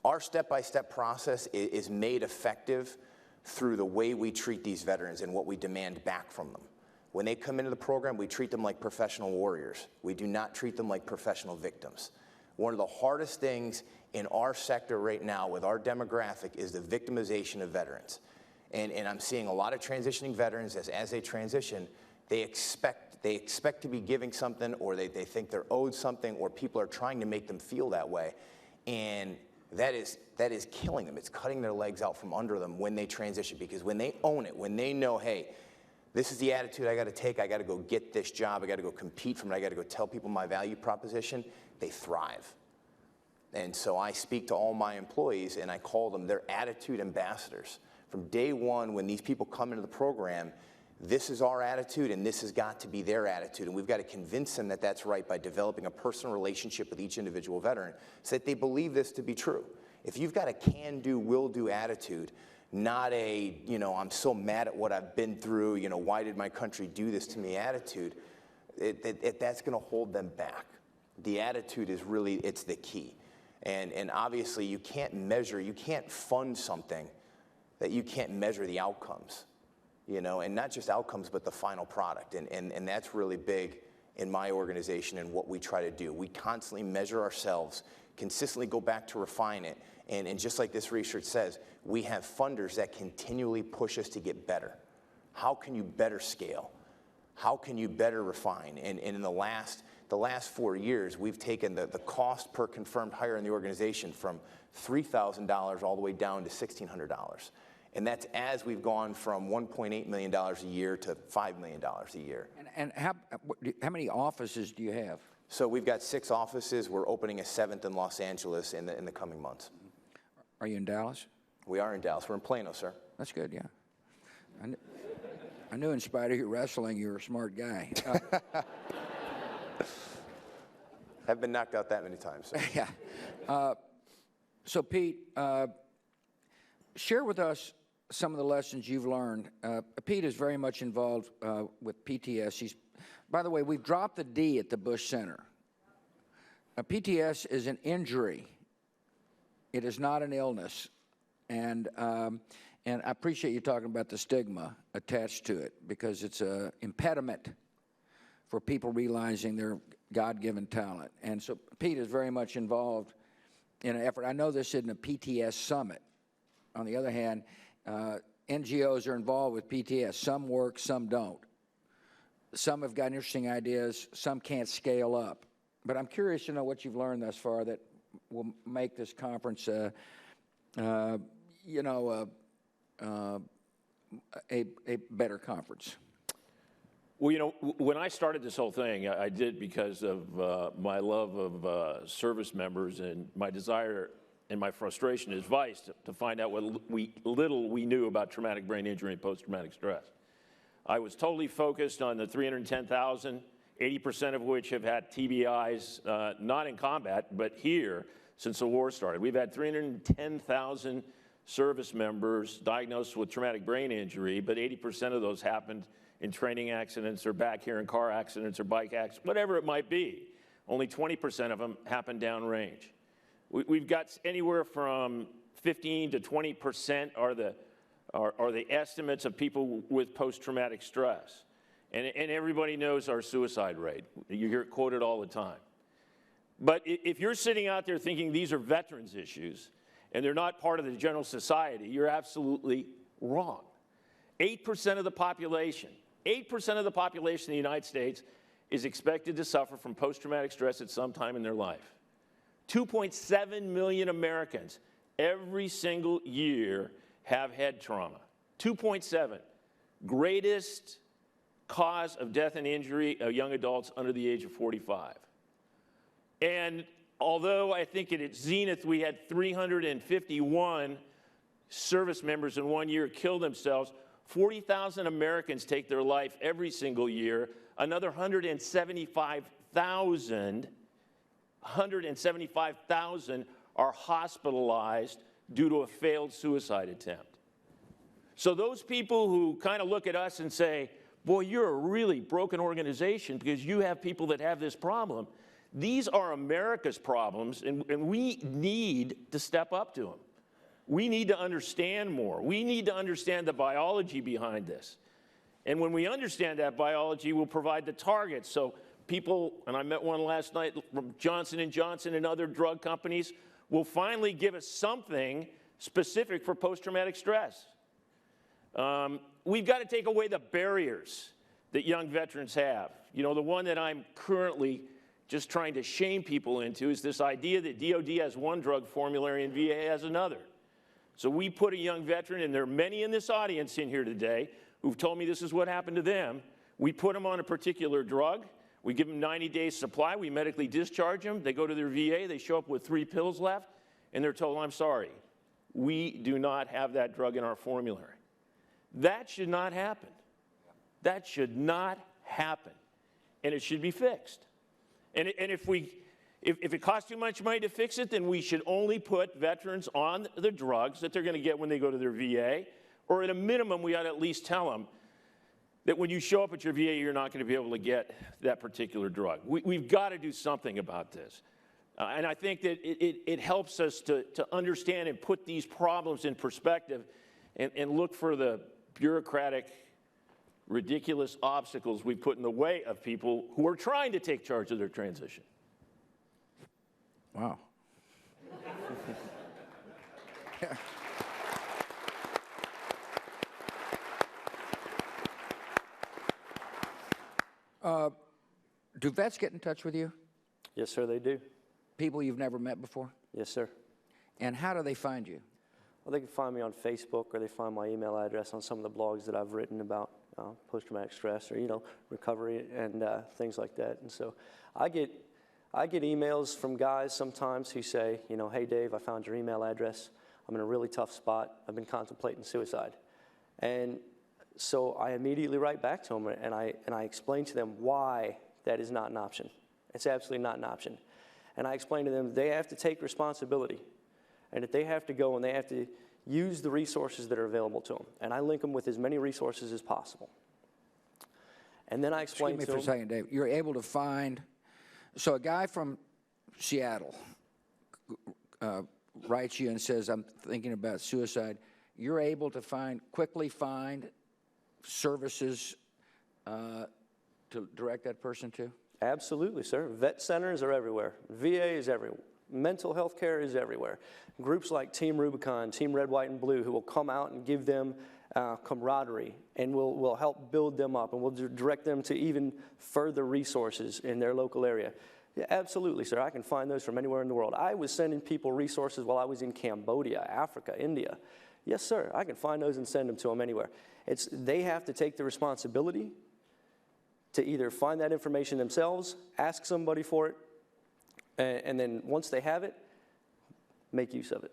our step-by-step process is made effective through the way we treat these veterans and what we demand back from them. When they come into the program, we treat them like professional warriors. We do not treat them like professional victims. One of the hardest things in our sector right now with our demographic is the victimization of veterans. And I'm seeing a lot of transitioning veterans as they transition, they expect to be giving something, or they think they're owed something, or people are trying to make them feel that way. And that is killing them. It's cutting their legs out from under them when they transition, because when they own it, when they know, hey, this is the attitude I got to take, I got to go get this job, I got to go compete from it, I got to go tell people my value proposition, they thrive. And so I speak to all my employees and I call them their attitude ambassadors. From day one, when these people come into the program, this is our attitude and this has got to be their attitude. And we've got to convince them that that's right by developing a personal relationship with each individual veteran so that they believe this to be true. If you've got a can-do, will-do attitude, not a, you know, I'm so mad at what I've been through, you know, why did my country do this to me attitude, that's going to hold them back. The attitude is really, it's the key. And obviously you can't measure, you can't fund something that you can't measure the outcomes, you know, and not just outcomes, but the final product. And that's really big in my organization and what we try to do. We constantly measure ourselves, consistently go back to refine it. And just like this research says, we have funders that continually push us to get better. How can you better scale? How can you better refine? And in the last 4 years, we've taken the cost per confirmed hire in the organization from $3,000 all the way down to $1,600. And that's as we've gone from $1.8 million a year to $5 million a year. And how many offices do you have? So we've got 6 offices. We're opening a 7th in Los Angeles in the coming months. Are you in Dallas? We are in Dallas. We're in Plano, sir. That's good, yeah. I knew in spite of your wrestling, you were a smart guy. I've been knocked out that many times. So. Yeah. So, Pete, share with us some of the lessons you've learned. Pete is very much involved with PTS. By the way, we've dropped the D at the Bush Center. PTS is an injury. It is not an illness. And I appreciate you talking about the stigma attached to it, because it's an impediment for people realizing their God-given talent. And so Pete is very much involved in an effort. I know this isn't a PTS summit. On the other hand, NGOs are involved with PTS. Some work, some don't. Some have got interesting ideas, some can't scale up. But I'm curious to know what you've learned thus far that will make this conference, a better conference? Well, you know, when I started this whole thing, I did because of my love of service members and my desire and my frustration as vice to find out what little we knew about traumatic brain injury and post-traumatic stress. I was totally focused on the 310,000, 80% of which have had TBIs, not in combat, but here since the war started. We've had 310,000 service members diagnosed with traumatic brain injury, but 80% of those happened in training accidents or back here in car accidents or bike accidents, whatever it might be. Only 20% of them happen downrange. We've got anywhere from 15 to 20% are the estimates of people with post-traumatic stress. And everybody knows our suicide rate. You hear it quoted all the time. But if you're sitting out there thinking these are veterans issues and they're not part of the general society, you're absolutely wrong. 8% of the population, 8% of the population in the United States is expected to suffer from post-traumatic stress at some time in their life. 2.7 million Americans every single year have head trauma. 2.7, greatest cause of death and injury of young adults under the age of 45. And although I think at its zenith we had 351 service members in 1 year kill themselves, 40,000 Americans take their life every single year. Another 175,000 are hospitalized due to a failed suicide attempt. So those people who kind of look at us and say, boy, you're a really broken organization because you have people that have this problem, these are America's problems, and we need to step up to them. We need to understand more. We need to understand the biology behind this. And when we understand that biology, we'll provide the targets. So people, and I met one last night from Johnson & Johnson and other drug companies, will finally give us something specific for post-traumatic stress. We've got to take away the barriers that young veterans have. You know, the one that I'm currently just trying to shame people into is this idea that DOD has one drug formulary and VA has another. So we put a young veteran, and there are many in this audience in here today who've told me this is what happened to them. We put them on a particular drug. We give them 90 days supply. We medically discharge them. They go to their VA. They show up with 3 pills left, and they're told, I'm sorry, we do not have that drug in our formulary. That should not happen. That should not happen, and it should be fixed. And if it costs too much money to fix it, then we should only put veterans on the drugs that they're going to get when they go to their VA, or at a minimum, we ought to at least tell them that when you show up at your VA, you're not going to be able to get that particular drug. We've got to do something about this. And I think that it helps us to understand and put these problems in perspective and look for the bureaucratic, ridiculous obstacles we put in the way of people who are trying to take charge of their transition. Wow. Do vets get in touch with you? Yes, sir, they do. People you've never met before? Yes, sir. And how do they find you? Well, they can find me on Facebook, or they find my email address on some of the blogs that I've written about post-traumatic stress, or, you know, recovery and things like that. And so I get emails from guys sometimes who say, you know, hey, Dave, I found your email address. I'm in a really tough spot. I've been contemplating suicide. And so I immediately write back to them, and I explain to them why that is not an option. It's absolutely not an option. And I explain to them they have to take responsibility, and that they have to go and they have to use the resources that are available to them. And I link them with as many resources as possible. And then I explain to them. Excuse me for a second, Dave. You're able to find, so a guy from Seattle writes you and says, I'm thinking about suicide. You're able to quickly find services to direct that person to? Absolutely, sir. Vet centers are everywhere. VA is everywhere. Mental health care is everywhere. Groups like Team Rubicon, Team Red, White, and Blue, who will come out and give them camaraderie, and will help build them up, and will direct them to even further resources in their local area. Yeah, absolutely, sir. I can find those from anywhere in the world. I was sending people resources while I was in Cambodia, Africa, India. Yes, sir. I can find those and send them to them anywhere. They have to take the responsibility to either find that information themselves, ask somebody for it, and then once they have it, make use of it.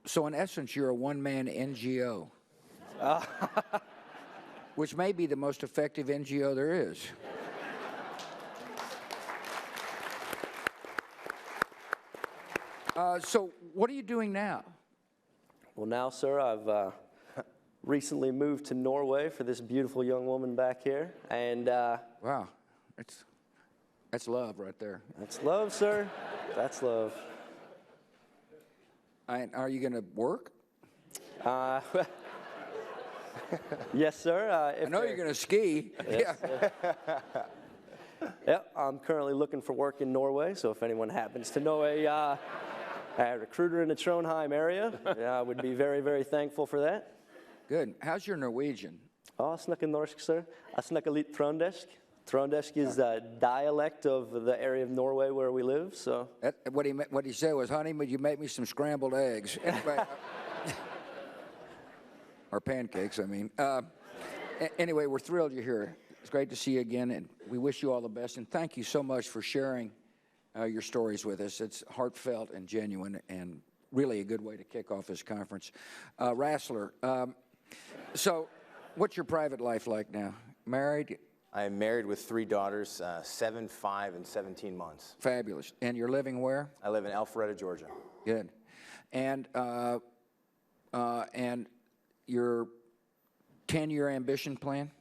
So in essence, you're a one-man NGO, which may be the most effective NGO there is. So what are you doing now? Well, now, sir, I've recently moved to Norway for this beautiful young woman back here, and Wow, that's love right there. that's love, sir. That's love. Are you going to work? Yes, sir. I know you're going to ski. Yes, Yep, I'm currently looking for work in Norway, so if anyone happens to know a recruiter in the Trondheim area, I would be very, very thankful for that. Good. How's your Norwegian? Jeg snakker norsk, sir. Jeg snakker litt trøndersk. Trøndersk is a dialect of the area of Norway where we live, so. What he said was, honey, would you make me some scrambled eggs? Anyway, or pancakes, I mean. Anyway, we're thrilled you're here. It's great to see you again, and we wish you all the best. And thank you so much for sharing your stories with us. It's heartfelt and genuine, and really a good way to kick off this conference. Rassler, so what's your private life like now? Married? I am married with 3 daughters, 7, 5, and 17 months. Fabulous. And you're living where? I live in Alpharetta, Georgia. Good. And your 10-year ambition plan?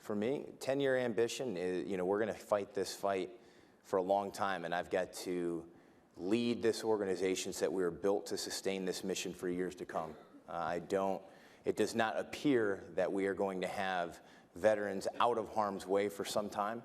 For me, 10-year ambition is, we're going to fight this fight for a long time, and I've got to lead this organization so that we are built to sustain this mission for years to come. It does not appear that we are going to have veterans out of harm's way for some time,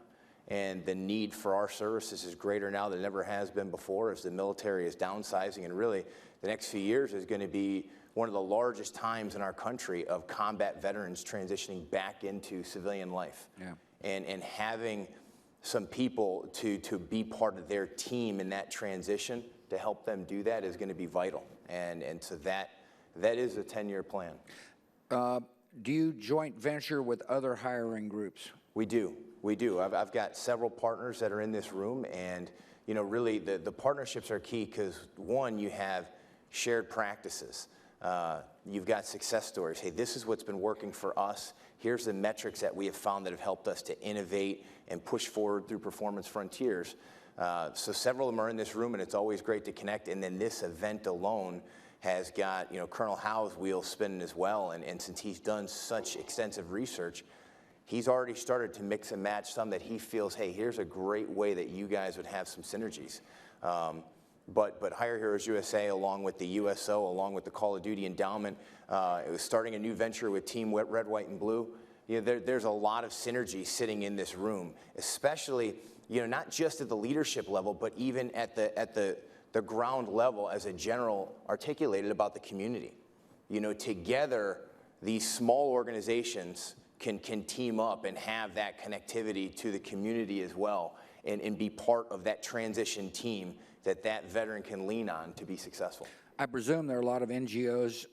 and the need for our services is greater now than it ever has been before as the military is downsizing, and really the next few years is going to be one of the largest times in our country of combat veterans transitioning back into civilian life. Yeah. And having some people to be part of their team in that transition to help them do that is going to be vital. And so that is a 10-year plan. Do you joint venture with other hiring groups? We do. I've got several partners that are in this room, and really the partnerships are key because, one, you have shared practices. You've got success stories. Hey, this is what's been working for us. Here's the metrics that we have found that have helped us to innovate and push forward through performance frontiers. So several of them are in this room, and it's always great to connect. And then this event alone has got Colonel Howe's wheels spinning as well. And since he's done such extensive research, he's already started to mix and match some that he feels, hey, here's a great way that you guys would have some synergies. But Hire Heroes USA, along with the USO, along with the Call of Duty Endowment, it was starting a new venture with Team Red, White, and Blue. There's a lot of synergy sitting in this room, especially not just at the leadership level, but even at the ground level as a general articulated about the community. Together, these small organizations can team up and have that connectivity to the community as well, and be part of that transition team that veteran can lean on to be successful. I presume there are a lot of NGOs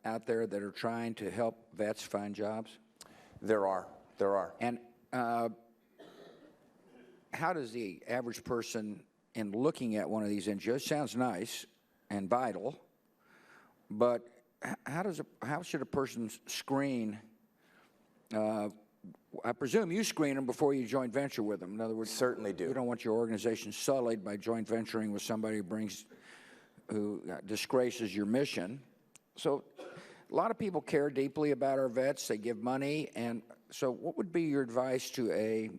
out there that are trying to help vets find jobs? There are. And how does the average person, in looking at one of these NGOs, sounds nice and vital, but how should a person screen? I presume you screen them before you joint venture with them. In other words, certainly do. You don't want your organization sullied by joint venturing with somebody who disgraces your mission. So a lot of people care deeply about our vets. They give money, and so what would be your advice to a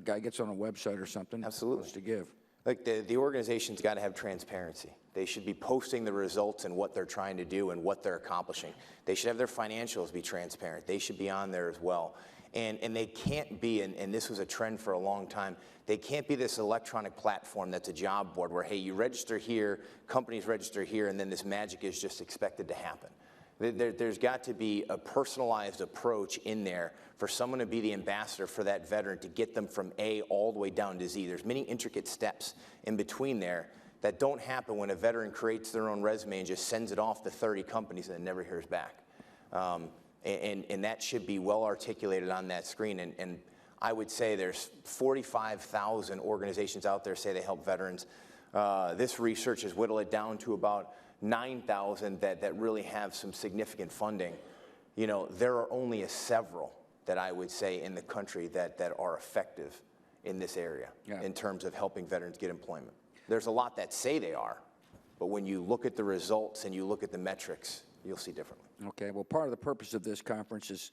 guy gets on a website or something? Absolutely. To give. Like the organization's got to have transparency. They should be posting the results and what they're trying to do and what they're accomplishing. They should have their financials be transparent. They should be on there as well. And they can't be, and this was a trend for a long time, they can't be this electronic platform that's a job board where, hey, you register here, companies register here, and then this magic is just expected to happen. There's got to be a personalized approach in there for someone to be the ambassador for that veteran to get them from A all the way down to Z. There's many intricate steps in between there that don't happen when a veteran creates their own resume and just sends it off to 30 companies and then never hears back. And that should be well articulated on that screen. And I would say there's 45,000 organizations out there say they help veterans. This research has whittled it down to about 9,000 that really have some significant funding. You know, there are only several that I would say in the country that are effective in this area in terms of helping veterans get employment. There's a lot that say they are, but when you look at the results and you look at the metrics, you'll see differently. Okay, well, part of the purpose of this conference is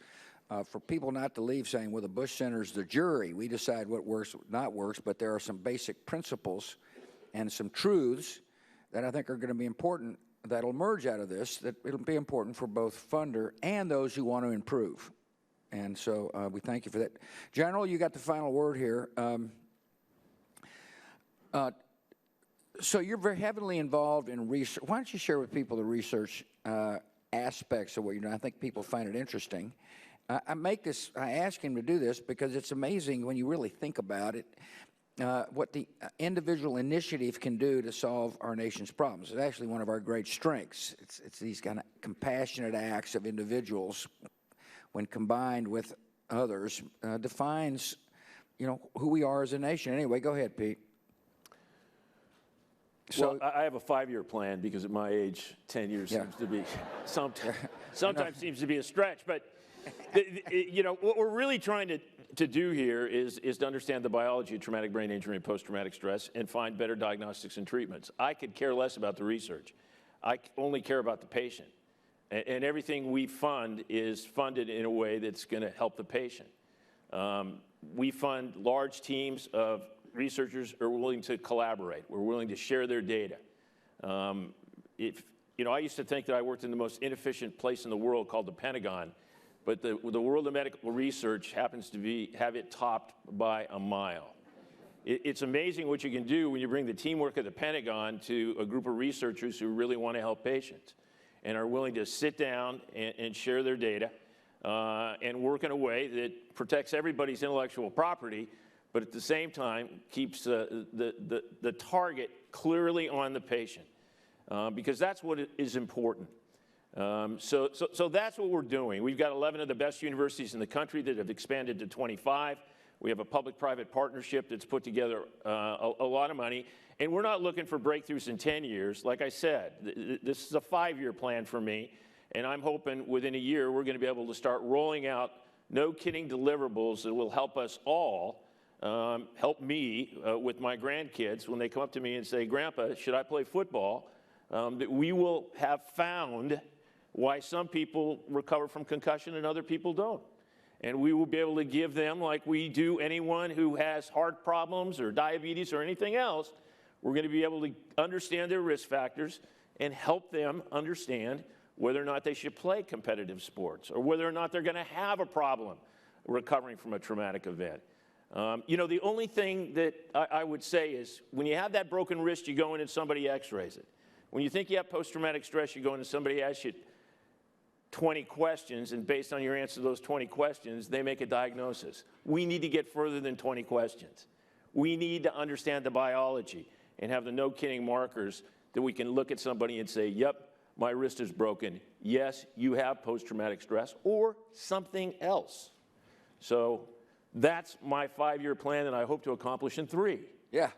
for people not to leave saying, well, the Bush Center's the jury. We decide what works, what not works, but there are some basic principles and some truths that I think are going to be important that'll emerge out of this, that it'll be important for both funder and those who want to improve. And so we thank you for that. General, you got the final word here. So you're very heavily involved in research. Why don't you share with people the research aspects of what you're doing? I think people find it interesting. I ask him to do this because it's amazing when you really think about it, what the individual initiative can do to solve our nation's problems. It's actually one of our great strengths. It's these kind of compassionate acts of individuals, when combined with others, defines, you know, who we are as a nation. Anyway, go ahead, Pete. So, well, I have a 5-year plan because at my age, 10 years seems to be sometimes seems to be a stretch. But you know, what we're really trying to do here is to understand the biology of traumatic brain injury and post-traumatic stress and find better diagnostics and treatments. I could care less about the research. I only care about the patient. And everything we fund is funded in a way that's going to help the patient. We fund large teams of researchers who are willing to collaborate. We're willing to share their data. You know, I used to think that I worked in the most inefficient place in the world called the Pentagon, but the world of medical research happens to have it topped by a mile. It's amazing what you can do when you bring the teamwork of the Pentagon to a group of researchers who really want to help patients and are willing to sit down and share their data and work in a way that protects everybody's intellectual property, but at the same time keeps the target clearly on the patient, because that's what is important. So that's what we're doing. We've got 11 of the best universities in the country that have expanded to 25. We have a public-private partnership that's put together a lot of money. And we're not looking for breakthroughs in 10 years. Like I said, this is a 5-year plan for me. And I'm hoping within a year we're going to be able to start rolling out no-kidding deliverables that will help us all, help me with my grandkids when they come up to me and say, Grandpa, should I play football? That we will have found why some people recover from concussion and other people don't. And we will be able to give them, like we do anyone who has heart problems or diabetes or anything else, we're going to be able to understand their risk factors and help them understand whether or not they should play competitive sports or whether or not they're going to have a problem recovering from a traumatic event. You know, the only thing that I would say is when you have that broken wrist, you go in and somebody x-rays it. When you think you have post-traumatic stress, you go in and somebody asks you 20 questions, and based on your answer to those 20 questions, they make a diagnosis. We need to get further than 20 questions. We need to understand the biology and have the no-kidding markers that we can look at somebody and say, yep, my wrist is broken. Yes, you have post-traumatic stress or something else. So that's my 5-year plan, and I hope to accomplish in 3. Yeah,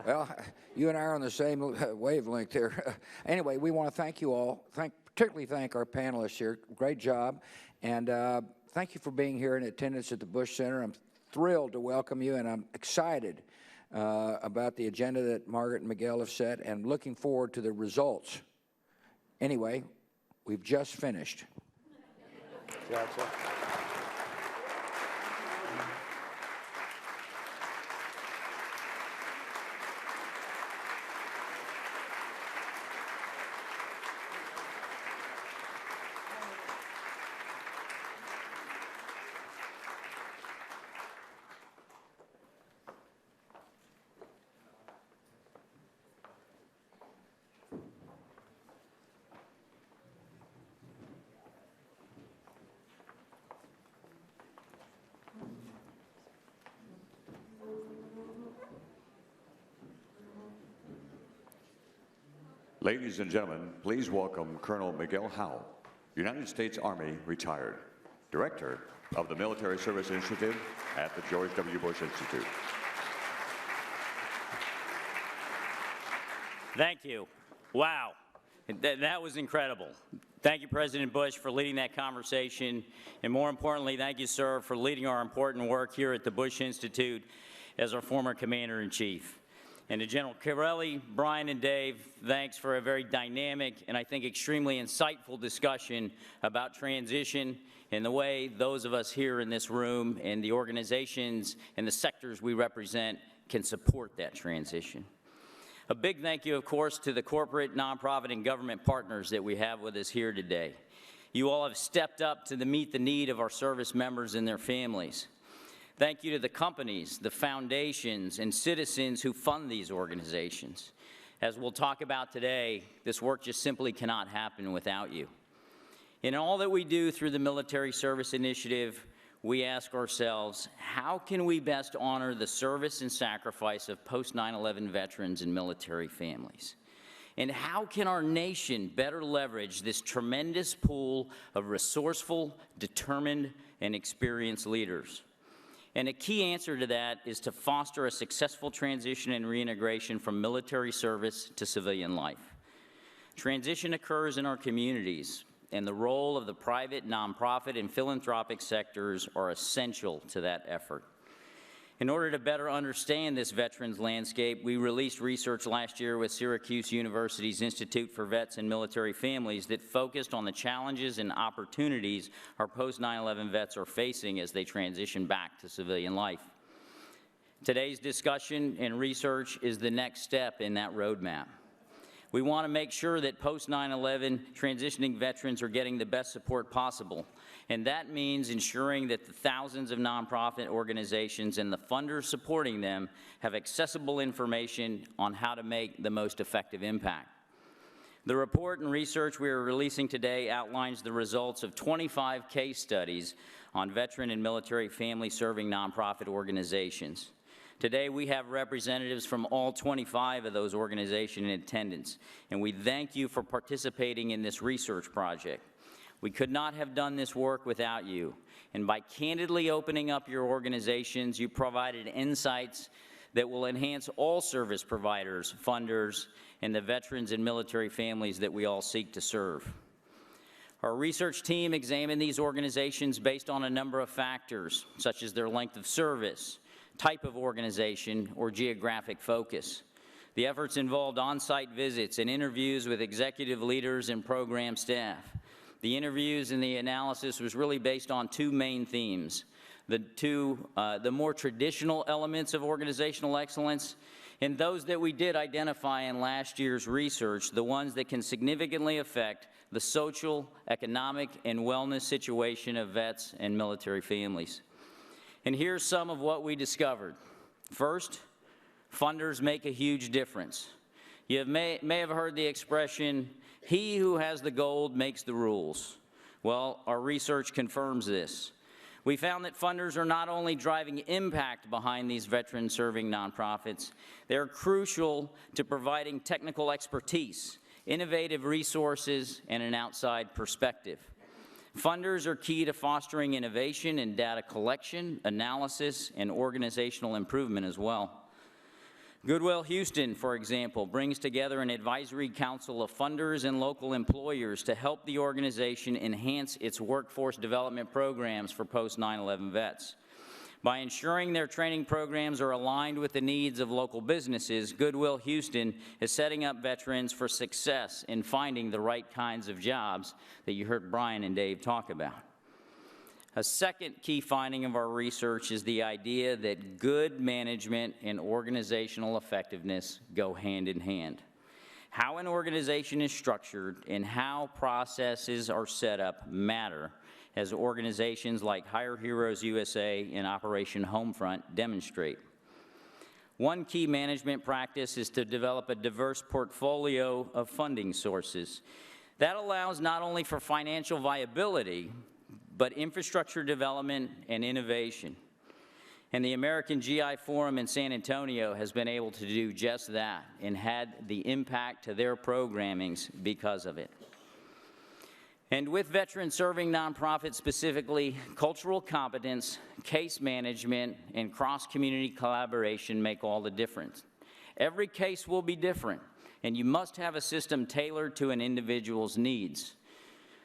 well, you and I are on the same wavelength here. Anyway, we want to thank you all, particularly thank our panelists here. Great job, and thank you for being here in attendance at the Bush Center. I'm thrilled to welcome you, and I'm excited about the agenda that Margaret and Miguel have set, and looking forward to the results. Anyway, we've just finished. Gotcha. Ladies and gentlemen, please welcome Colonel Miguel Howe, United States Army retired, Director of the Military Service Initiative at the George W. Bush Institute. Thank you. Wow, that was incredible. Thank you, President Bush, for leading that conversation, and more importantly, thank you, sir, for leading our important work here at the Bush Institute as our former Commander-in-Chief. And to General Corelli, Brian, and Dave, thanks for a very dynamic and I think extremely insightful discussion about transition and the way those of us here in this room and the organizations and the sectors we represent can support that transition. A big thank you, of course, to the corporate, nonprofit, and government partners that we have with us here today. You all have stepped up to meet the need of our service members and their families. Thank you to the companies, the foundations, and citizens who fund these organizations. As we'll talk about today, this work just simply cannot happen without you. In all that we do through the Military Service Initiative, we ask ourselves, how can we best honor the service and sacrifice of post-9/11 veterans and military families? And how can our nation better leverage this tremendous pool of resourceful, determined, and experienced leaders? And a key answer to that is to foster a successful transition and reintegration from military service to civilian life. Transition occurs in our communities, and the role of the private, nonprofit, and philanthropic sectors are essential to that effort. In order to better understand this veterans landscape, we released research last year with Syracuse University's Institute for Vets and Military Families that focused on the challenges and opportunities our post-9/11 vets are facing as they transition back to civilian life. Today's discussion and research is the next step in that roadmap. We want to make sure that post-9/11 transitioning veterans are getting the best support possible, and that means ensuring that the thousands of nonprofit organizations and the funders supporting them have accessible information on how to make the most effective impact. The report and research we are releasing today outlines the results of 25 case studies on veteran and military family serving nonprofit organizations. Today, we have representatives from all 25 of those organizations in attendance, and we thank you for participating in this research project. We could not have done this work without you, and by candidly opening up your organizations, you provided insights that will enhance all service providers, funders, and the veterans and military families that we all seek to serve. Our research team examined these organizations based on a number of factors, such as their length of service, type of organization, or geographic focus. The efforts involved on-site visits and interviews with executive leaders and program staff. The interviews and the analysis was really based on two main themes. The more traditional elements of organizational excellence, and those that we did identify in last year's research, the ones that can significantly affect the social, economic, and wellness situation of vets and military families. And here's some of what we discovered. First, funders make a huge difference. You may have heard the expression, "He who has the gold makes the rules." Well, our research confirms this. We found that funders are not only driving impact behind these veteran-serving nonprofits, they're crucial to providing technical expertise, innovative resources, and an outside perspective. Funders are key to fostering innovation in data collection, analysis, and organizational improvement as well. Goodwill Houston, for example, brings together an advisory council of funders and local employers to help the organization enhance its workforce development programs for post-9/11 vets. By ensuring their training programs are aligned with the needs of local businesses, Goodwill Houston is setting up veterans for success in finding the right kinds of jobs that you heard Brian and Dave talk about. A second key finding of our research is the idea that good management and organizational effectiveness go hand in hand. How an organization is structured and how processes are set up matter, as organizations like Hire Heroes USA and Operation Homefront demonstrate. One key management practice is to develop a diverse portfolio of funding sources. That allows not only for financial viability, but infrastructure development and innovation. And the American GI Forum in San Antonio has been able to do just that and had the impact to their programmings because of it. And with veterans serving nonprofits specifically, cultural competence, case management, and cross-community collaboration make all the difference. Every case will be different, and you must have a system tailored to an individual's needs.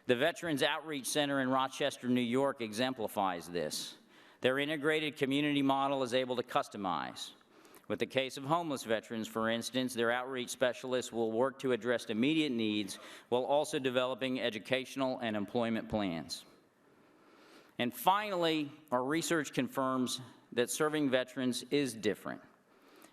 The Veterans Outreach Center in Rochester, New York exemplifies this. Their integrated community model is able to customize. With the case of homeless veterans, for instance, their outreach specialists will work to address immediate needs while also developing educational and employment plans. And finally, our research confirms that serving veterans is different.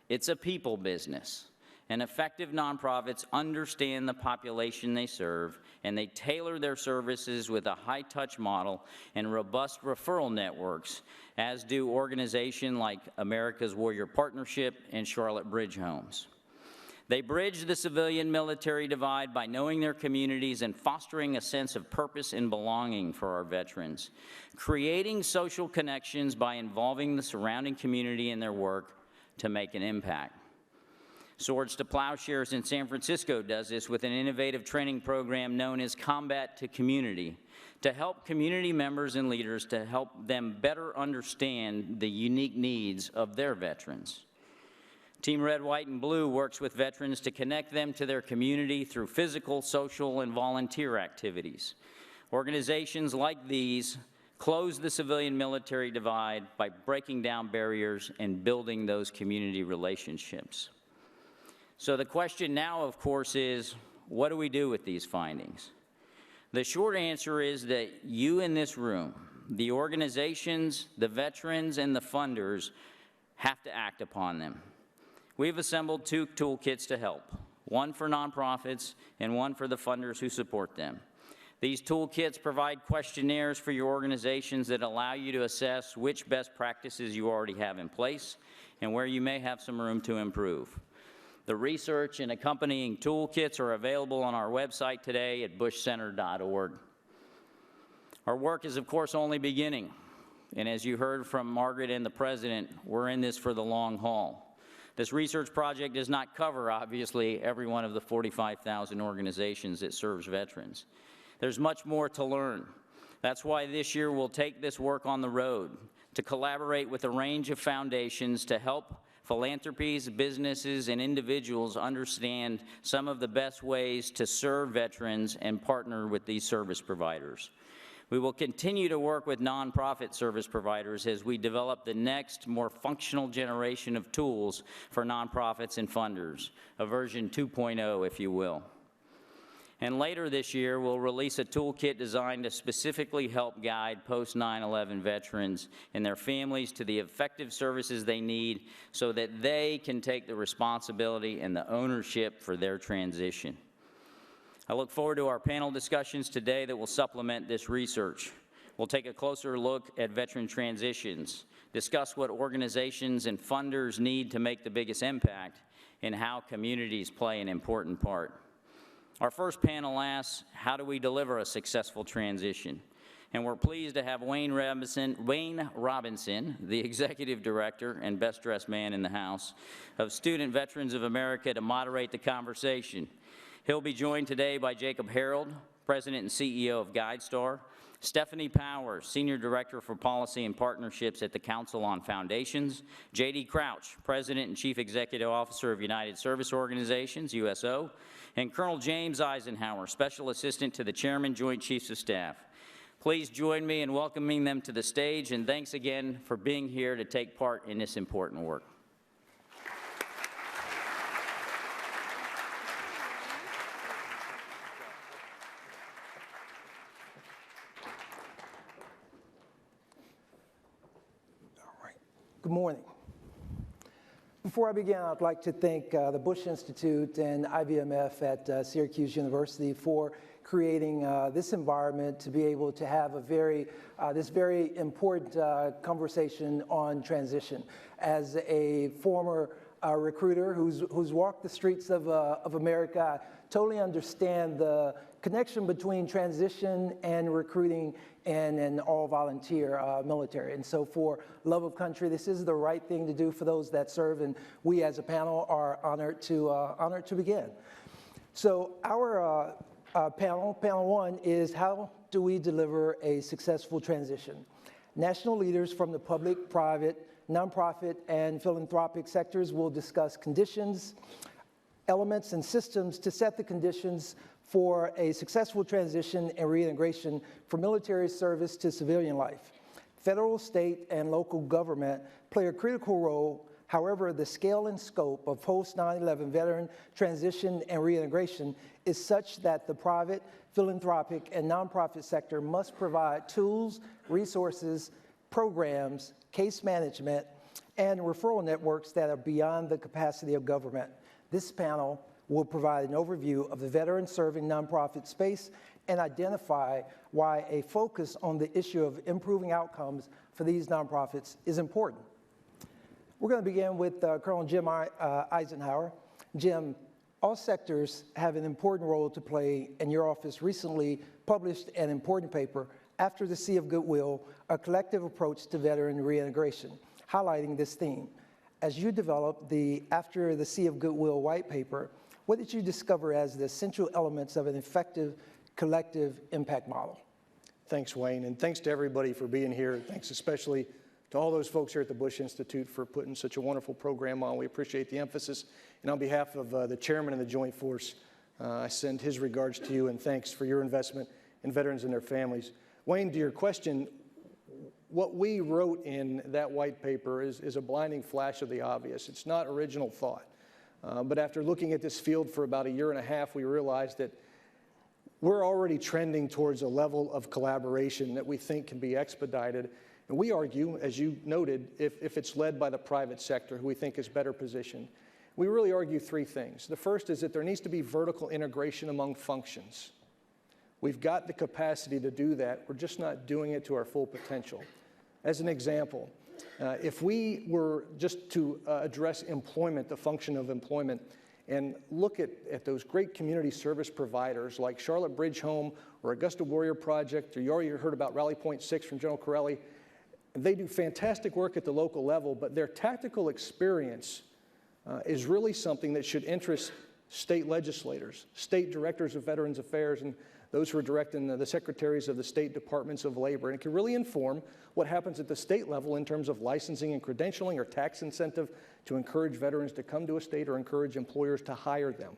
It's a people business. And effective nonprofits understand the population they serve, and they tailor their services with a high-touch model and robust referral networks, as do organizations like America's Warrior Partnership and Charlotte Bridge Homes. They bridge the civilian-military divide by knowing their communities and fostering a sense of purpose and belonging for our veterans, creating social connections by involving the surrounding community in their work to make an impact. Swords to Plowshares in San Francisco does this with an innovative training program known as Combat to Community, to help community members and leaders to help them better understand the unique needs of their veterans. Team Red, White, and Blue works with veterans to connect them to their community through physical, social, and volunteer activities. Organizations like these close the civilian-military divide by breaking down barriers and building those community relationships. So the question now, of course, is, what do we do with these findings? The short answer is that you in this room, the organizations, the veterans, and the funders have to act upon them. We've assembled 2 toolkits to help, one for nonprofits and one for the funders who support them. These toolkits provide questionnaires for your organizations that allow you to assess which best practices you already have in place and where you may have some room to improve. The research and accompanying toolkits are available on our website today at bushcenter.org. Our work is, of course, only beginning. And as you heard from Margaret and the President, we're in this for the long haul. This research project does not cover, obviously, every one of the 45,000 organizations that serves veterans. There's much more to learn. That's why this year we'll take this work on the road to collaborate with a range of foundations to help philanthropies, businesses, and individuals understand some of the best ways to serve veterans and partner with these service providers. We will continue to work with nonprofit service providers as we develop the next, more functional generation of tools for nonprofits and funders, a version 2.0, if you will. And later this year, we'll release a toolkit designed to specifically help guide post-9/11 veterans and their families to the effective services they need so that they can take the responsibility and the ownership for their transition. I look forward to our panel discussions today that will supplement this research. We'll take a closer look at veteran transitions, discuss what organizations and funders need to make the biggest impact, and how communities play an important part. Our first panel asks, how do we deliver a successful transition? And we're pleased to have Wayne Robinson, the Executive Director and best-dressed man in the House, of Student Veterans of America to moderate the conversation. He'll be joined today by Jacob Harold, President and CEO of GuideStar, Stephanie Powers, Senior Director for Policy and Partnerships at the Council on Foundations, J.D. Crouch, President and Chief Executive Officer of United Service Organizations, USO, and Colonel James Eisenhower, Special Assistant to the Chairman, Joint Chiefs of Staff. Please join me in welcoming them to the stage, and thanks again for being here to take part in this important work. Good morning. Before I begin, I'd like to thank the Bush Institute and IVMF at Syracuse University for creating this environment to be able to have this very important conversation on transition. As a former recruiter who's walked the streets of America, totally understand the connection between transition and recruiting and an all-volunteer military. And so for love of country, this is the right thing to do for those that serve, and we as a panel are honored to begin. So our panel one is how do we deliver a successful transition? National leaders from the public, private, nonprofit, and philanthropic sectors will discuss conditions, elements, and systems to set the conditions for a successful transition and reintegration from military service to civilian life. Federal, state, and local government play a critical role. However, the scale and scope of post-9/11 veteran transition and reintegration is such that the private, philanthropic, and nonprofit sector must provide tools, resources, programs, case management, and referral networks that are beyond the capacity of government. This panel will provide an overview of the veteran-serving nonprofit space and identify why a focus on the issue of improving outcomes for these nonprofits is important. We're going to begin with Colonel Jim Eisenhower. Jim, all sectors have an important role to play, and your office recently published an important paper, After the Sea of Goodwill, a collective approach to veteran reintegration, highlighting this theme. As you developed the After the Sea of Goodwill white paper, what did you discover as the essential elements of an effective collective impact model? Thanks, Wayne, and thanks to everybody for being here. Thanks especially to all those folks here at the Bush Institute for putting such a wonderful program on. We appreciate the emphasis. And on behalf of the chairman of the Joint Force, I send his regards to you and thanks for your investment in veterans and their families. Wayne, to your question, what we wrote in that white paper is a blinding flash of the obvious. It's not original thought. But after looking at this field for about a year and a half, we realized that we're already trending towards a level of collaboration that we think can be expedited. And we argue, as you noted, if it's led by the private sector, who we think is better positioned. We really argue three things. The first is that there needs to be vertical integration among functions. We've got the capacity to do that. We're just not doing it to our full potential. As an example, if we were just to address employment, the function of employment, and look at those great community service providers like Charlotte Bridge Home or Augusta Warrior Project, or you already heard about Rally Point 6 from General Corelli, they do fantastic work at the local level, but their tactical experience is really something that should interest state legislators, state directors of Veterans Affairs, and those who are directing the secretaries of the state departments of labor. And it can really inform what happens at the state level in terms of licensing and credentialing or tax incentive to encourage veterans to come to a state or encourage employers to hire them.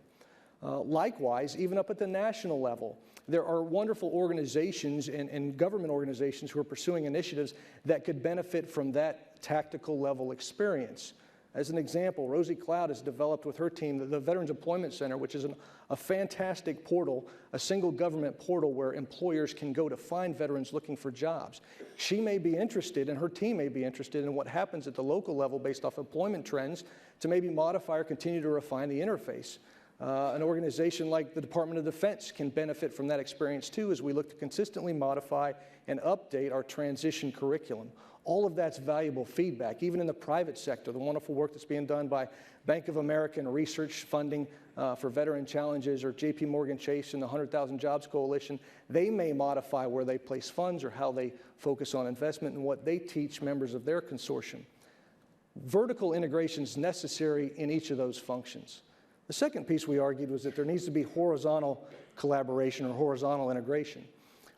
Likewise, even up at the national level, there are wonderful organizations and government organizations who are pursuing initiatives that could benefit from that tactical level experience. As an example, Rosie Cloud has developed with her team the Veterans Employment Center, which is a fantastic portal, a single government portal where employers can go to find veterans looking for jobs. She may be interested, and her team may be interested in what happens at the local level based off employment trends to maybe modify or continue to refine the interface. An organization like the Department of Defense can benefit from that experience too as we look to consistently modify and update our transition curriculum. All of that's valuable feedback, even in the private sector, the wonderful work that's being done by Bank of America and research funding for Veteran Challenges, or JP Morgan Chase and the 100,000 Jobs Coalition. They may modify where they place funds or how they focus on investment and what they teach members of their consortium. Vertical integration is necessary in each of those functions. The second piece we argued was that there needs to be horizontal collaboration or horizontal integration,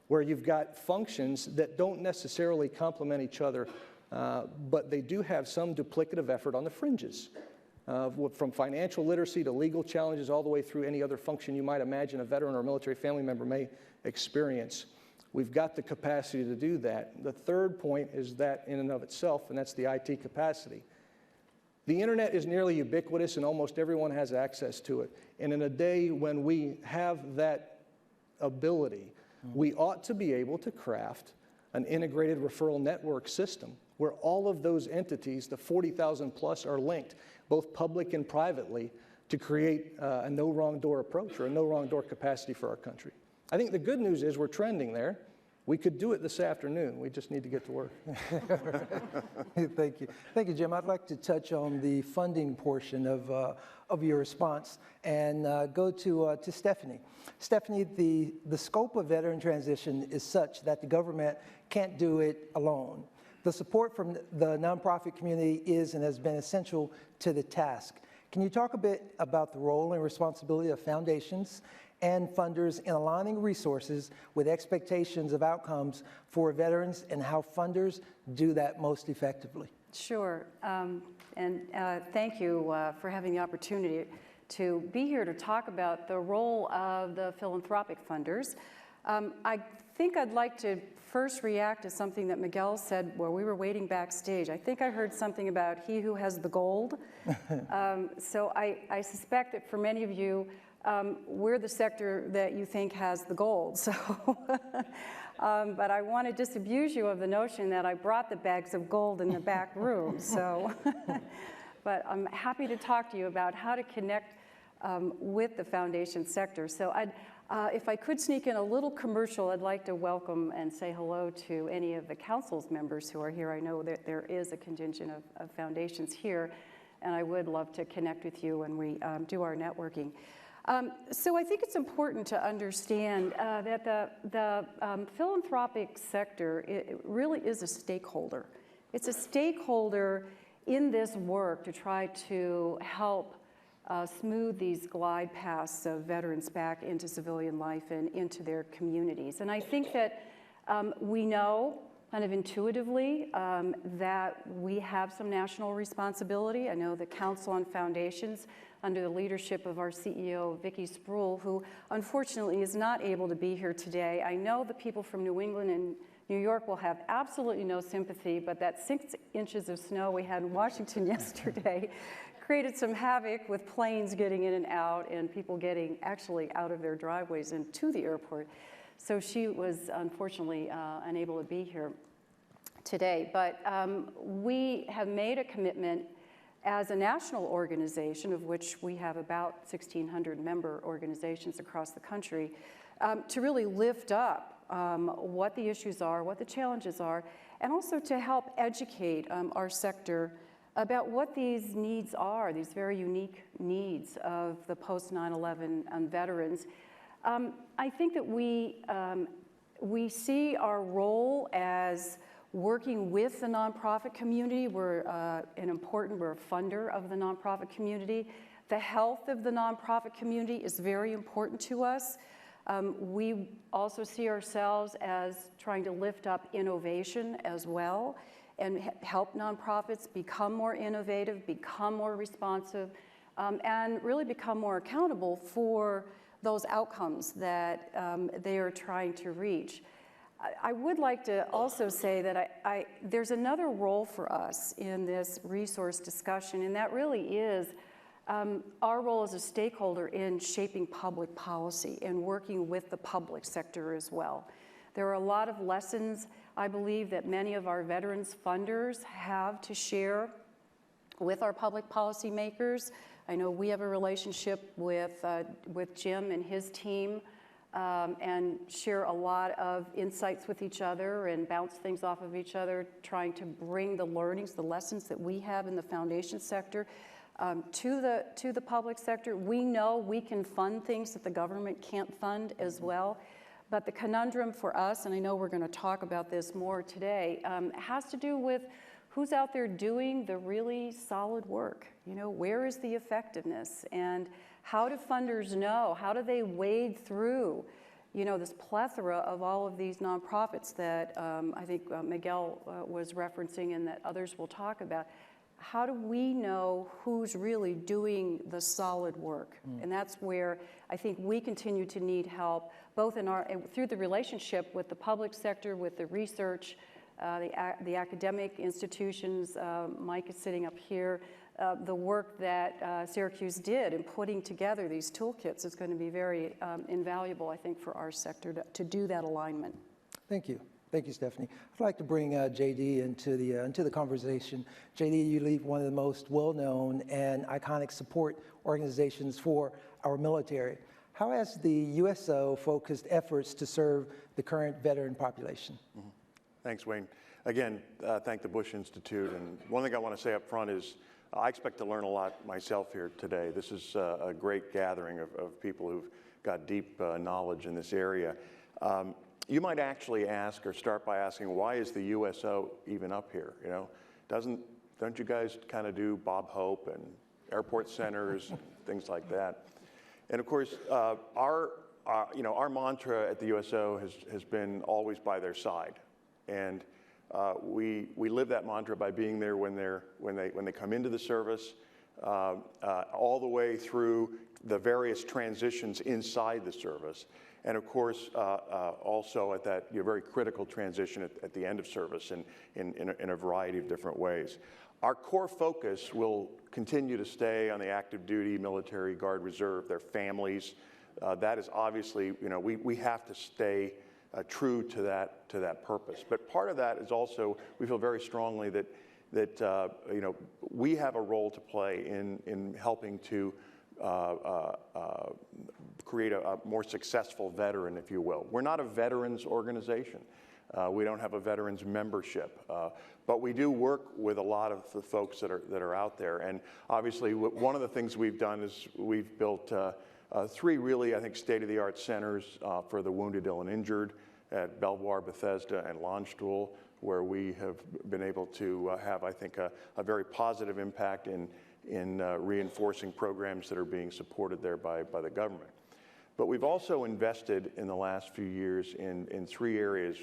where you've got functions that don't necessarily complement each other, but they do have some duplicative effort on the fringes, from financial literacy to legal challenges all the way through any other function you might imagine a veteran or a military family member may experience. We've got the capacity to do that. The third point is that in and of itself, and that's the IT capacity. The internet is nearly ubiquitous and almost everyone has access to it. And in a day when we have that ability, we ought to be able to craft an integrated referral network system where all of those entities, the 40,000 plus, are linked, both public and privately, to create a no wrong door approach or a no wrong door capacity for our country. I think the good news is we're trending there. We could do it this afternoon. We just need to get to work. Thank you. Thank you, Jim. I'd like to touch on the funding portion of your response and go to Stephanie. Stephanie, the scope of veteran transition is such that the government can't do it alone. The support from the nonprofit community is and has been essential to the task. Can you talk a bit about the role and responsibility of foundations and funders in aligning resources with expectations of outcomes for veterans and how funders do that most effectively? Sure, thank you for having the opportunity to be here to talk about the role of the philanthropic funders. I think I'd like to first react to something that Miguel said while we were waiting backstage. I think I heard something about he who has the gold. So I suspect that for many of you, we're the sector that you think has the gold. So, but I want to disabuse you of the notion that I brought the bags of gold in the back room. So, but I'm happy to talk to you about how to connect with the foundation sector. So if I could sneak in a little commercial, I'd like to welcome and say hello to any of the council's members who are here. I know that there is a contingent of foundations here, and I would love to connect with you when we do our networking. So I think it's important to understand that the philanthropic sector it really is a stakeholder. It's a stakeholder in this work to try to help smooth these glide paths of veterans back into civilian life and into their communities. And I think that we know kind of intuitively that we have some national responsibility. I know the Council on Foundations, under the leadership of our CEO, Vicki Spruill, who unfortunately is not able to be here today. I know the people from New England and New York will have absolutely no sympathy, but that 6 inches of snow we had in Washington yesterday created some havoc with planes getting in and out and people getting actually out of their driveways and to the airport. So she was unfortunately unable to be here today. But we have made a commitment as a national organization, of which we have about 1,600 member organizations across the country, to really lift up what the issues are, what the challenges are, and also to help educate our sector about what these needs are, these very unique needs of the post-9/11 veterans. I think that we see our role as working with the nonprofit community. We're a funder of the nonprofit community. The health of the nonprofit community is very important to us. We also see ourselves as trying to lift up innovation as well and help nonprofits become more innovative, become more responsive, and really become more accountable for those outcomes that they are trying to reach. I would like to also say that there's another role for us in this resource discussion, and that really is our role as a stakeholder in shaping public policy and working with the public sector as well. There are a lot of lessons, I believe, that many of our veterans funders have to share with our public policy makers. I know we have a relationship with Jim and his team and share a lot of insights with each other and bounce things off of each other, trying to bring the learnings, the lessons that we have in the foundation sector to the public sector. We know we can fund things that the government can't fund as well. But the conundrum for us, and I know we're going to talk about this more today, has to do with who's out there doing the really solid work. You know, where is the effectiveness? And how do funders know? How do they wade through, you know, this plethora of all of these nonprofits that I think Miguel was referencing and that others will talk about? How do we know who's really doing the solid work? And that's where I think we continue to need help, both in through the relationship with the public sector, with the research, the academic institutions. Mike is sitting up here. The work that Syracuse did in putting together these toolkits is going to be very invaluable, I think, for our sector to do that alignment. Thank you. Thank you, Stephanie. I'd like to bring JD into the conversation. JD, you lead one of the most well-known and iconic support organizations for our military. how has the USO focused efforts to serve the current veteran population? Thanks, Wayne. Again, thank the Bush Institute. And one thing I want to say up front is I expect to learn a lot myself here today. This is a great gathering of people who've got deep knowledge in this area. You might actually ask or start by asking, why is the USO even up here? You know, don't you guys kind of do Bob Hope and airport centers and things like that? And of course, our mantra at the USO has been always by their side. And we live that mantra by being there when they come into the service, all the way through the various transitions inside the service, and of course also at that very critical transition at the end of service in a variety of different ways. Our core focus will continue to stay on the active duty, military, Guard, Reserve, their families. That is obviously, we have to stay true to that purpose. But part of that is also, we feel very strongly that we have a role to play in helping to create a more successful veteran, if you will. We're not a veterans organization. We don't have a veterans membership, but we do work with a lot of the folks that are out there. And obviously, one of the things we've done is we've built 3 really, I think, state-of-the-art centers for the wounded, ill, and injured at Belvoir, Bethesda, and Landstuhl, where we have been able to have, I think, a very positive impact in reinforcing programs that are being supported there by the government. But we've also invested in the last few years in 3 areas,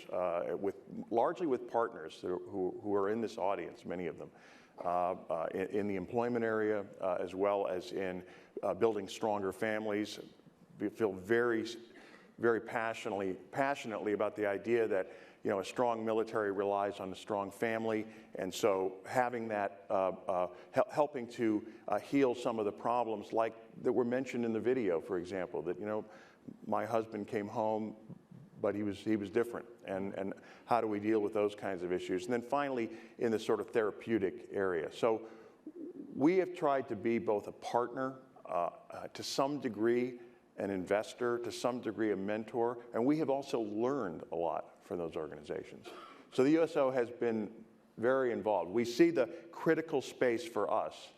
largely with partners who are in this audience, many of them, in the employment area, as well as in building stronger families. We feel very passionately about the idea that a strong military relies on a strong family, and so having that, helping to heal some of the problems like that were mentioned in the video, for example, that my husband came home, but he was different, and how do we deal with those kinds of issues? And then finally, in the sort of therapeutic area. So we have tried to be both a partner, to some degree, an investor, to some degree a mentor, and we have also learned a lot from those organizations. So the USO has been very involved. We see the critical space for us,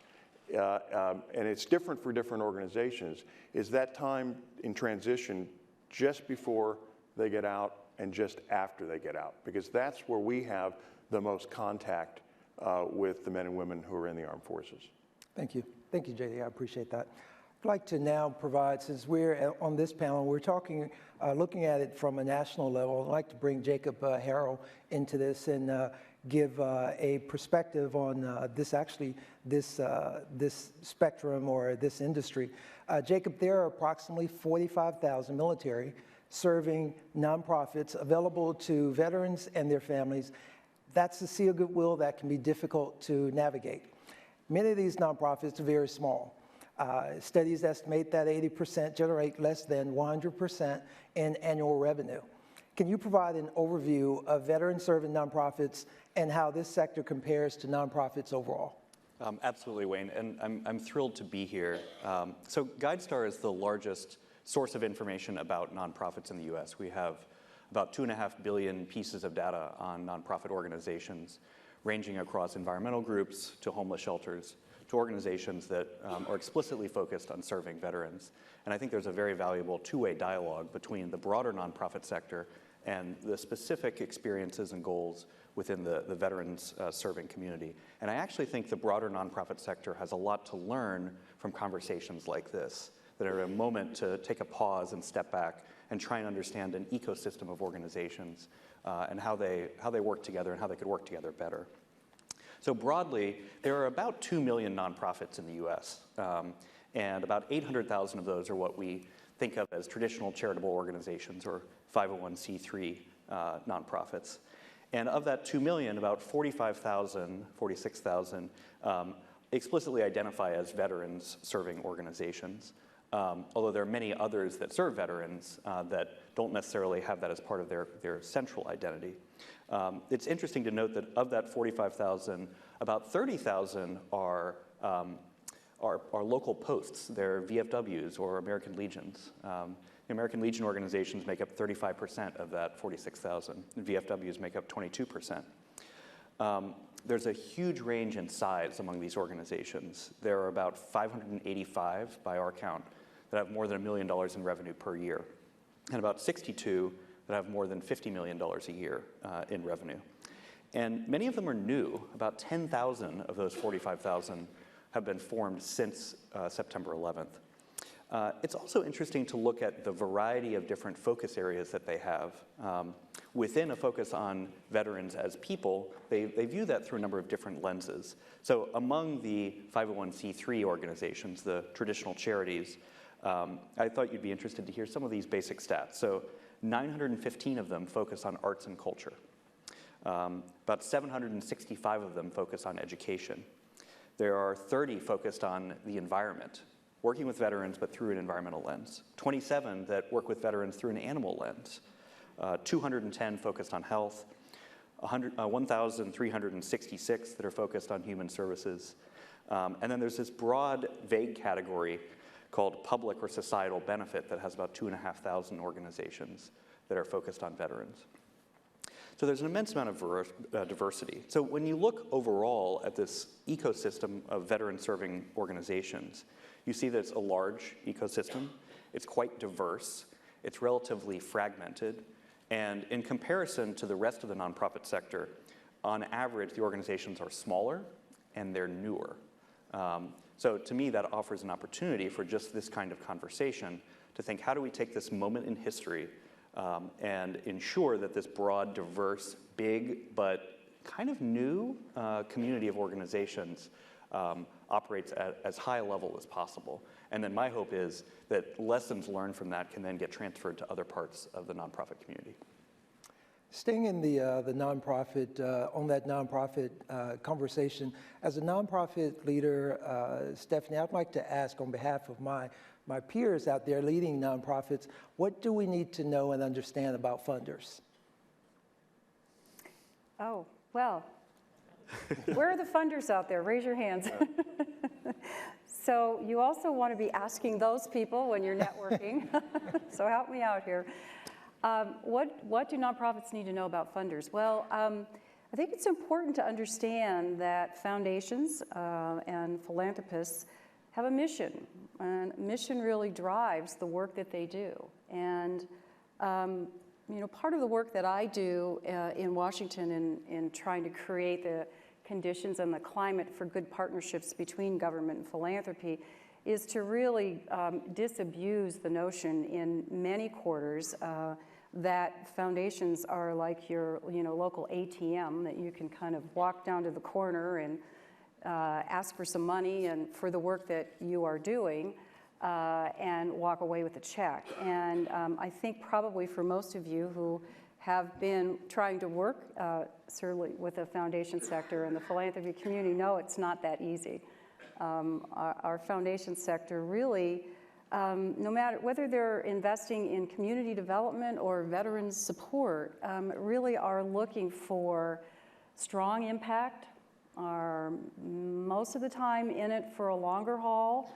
and it's different for different organizations, is that time in transition just before they get out and just after they get out, because that's where we have the most contact with the men and women who are in the armed forces. Thank you. Thank you, JD. I appreciate that. I'd like to now provide, since we're on this panel, we're talking, looking at it from a national level. I'd like to bring Jacob Harrell into this and give a perspective on this spectrum or this industry. Jacob, there are approximately 45,000 military serving nonprofits available to veterans and their families. That's a sea of goodwill that can be difficult to navigate. Many of these nonprofits are very small. Studies estimate that 80% generate less than 100% in annual revenue. Can you provide an overview of veteran-serving nonprofits and how this sector compares to nonprofits overall? Absolutely, Wayne, and I'm thrilled to be here. So GuideStar is the largest source of information about nonprofits in the U.S. We have about 2.5 billion pieces of data on nonprofit organizations, ranging across environmental groups to homeless shelters, to organizations that are explicitly focused on serving veterans. And I think there's a very valuable two-way dialogue between the broader nonprofit sector and the specific experiences and goals within the veterans serving community. And I actually think the broader nonprofit sector has a lot to learn from conversations like this, that are a moment to take a pause and step back and try and understand an ecosystem of organizations and how they work together and how they could work together better. So broadly, there are about 2 million nonprofits in the U.S., and about 800,000 of those are what we think of as traditional charitable organizations or 501c3 nonprofits. And of that 2 million, about 45,000, 46,000 explicitly identify as veterans serving organizations, although there are many others that serve veterans that don't necessarily have that as part of their central identity. It's interesting to note that of that 45,000, about 30,000 are are local posts. They're VFWs or American Legions. The American Legion organizations make up 35% of that 46,000. VFWs make up 22%. There's a huge range in size among these organizations. There are about 585 by our count that have more than $1 million in revenue per year, and about 62 that have more than $50 million a year in revenue. And many of them are new. About 10,000 of those 45,000 have been formed since September 11th. It's also interesting to look at the variety of different focus areas that they have. Within a focus on veterans as people, they view that through a number of different lenses. So among the 501c3 organizations, the traditional charities, I thought you'd be interested to hear some of these basic stats. So 915 of them focus on arts and culture. About 765 of them focus on education. There are 30 focused on the environment, working with veterans but through an environmental lens. 27 that work with veterans through an animal lens. 210 focused on health. 1,366 that are focused on human services. And then there's this broad, vague category called public or societal benefit that has about 2,500 organizations that are focused on veterans. So there's an immense amount of diversity. So when you look overall at this ecosystem of veteran-serving organizations, you see that it's a large ecosystem. It's quite diverse. It's relatively fragmented. And in comparison to the rest of the nonprofit sector, on average, the organizations are smaller and they're newer. So to me, that offers an opportunity for just this kind of conversation to think, how do we take this moment in history and ensure that this broad, diverse, big, but kind of new community of organizations operates at as high a level as possible. And then my hope is that lessons learned from that can then get transferred to other parts of the nonprofit community. Staying in the nonprofit, on that nonprofit conversation, as a nonprofit leader, Stephanie, I'd like to ask on behalf of my peers out there leading nonprofits, what do we need to know and understand about funders? Oh, well, where are the funders out there? Raise your hands. So you also want to be asking those people when you're networking. So help me out here. What do nonprofits need to know about funders? Well, I think it's important to understand that foundations and philanthropists have a mission, and mission really drives the work that they do. And you know, part of the work that I do in Washington in trying to create the conditions and the climate for good partnerships between government and philanthropy is to really disabuse the notion in many quarters that foundations are like your local ATM, that you can kind of walk down to the corner and ask for some money and for the work that you are doing and walk away with a check. And I think probably for most of you who have been trying to work certainly with the foundation sector and the philanthropy community know it's not that easy. Our foundation sector really, no matter whether they're investing in community development or veterans support, really are looking for strong impact, are most of the time in it for a longer haul.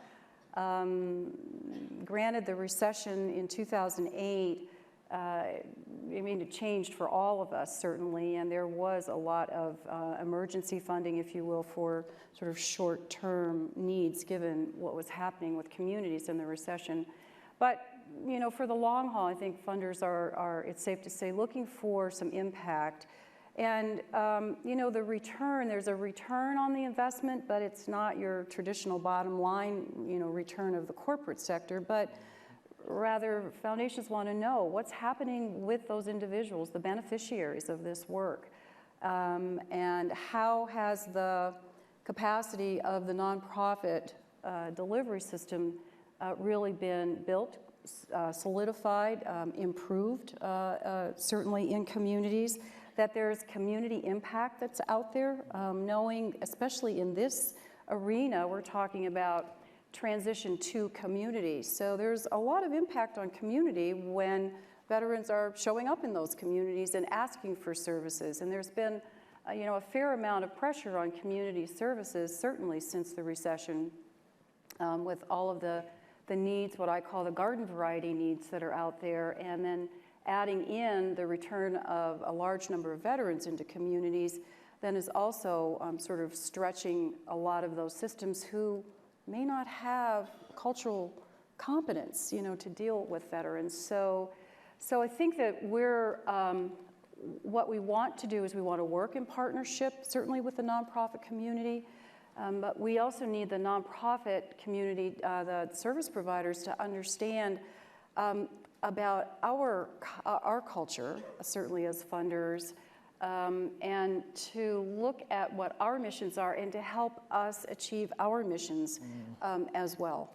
Granted, the recession in 2008, I mean, it changed for all of us, certainly, and there was a lot of emergency funding, if you will, for sort of short-term needs, given what was happening with communities in the recession. But, you know, for the long haul, I think funders are it's safe to say, looking for some impact. And, you know, the return, there's a return on the investment, but it's not your traditional bottom line, you know, return of the corporate sector, but rather, foundations want to know what's happening with those individuals, the beneficiaries of this work, and how has the capacity of the nonprofit delivery system really been built, solidified, improved, certainly in communities, that there's community impact that's out there, knowing, especially in this arena, we're talking about transition to community. So there's a lot of impact on community when veterans are showing up in those communities and asking for services. And there's been, you know, a fair amount of pressure on community services, certainly since the recession. with all of the needs, what I call the garden variety needs that are out there, and then adding in the return of a large number of veterans into communities, then is also sort of stretching a lot of those systems who may not have cultural competence, to deal with veterans. So I think that what we want to do is we want to work in partnership, certainly with the nonprofit community, but we also need the nonprofit community, the service providers, to understand about our culture, certainly as funders, and to look at what our missions are and to help us achieve our missions as well.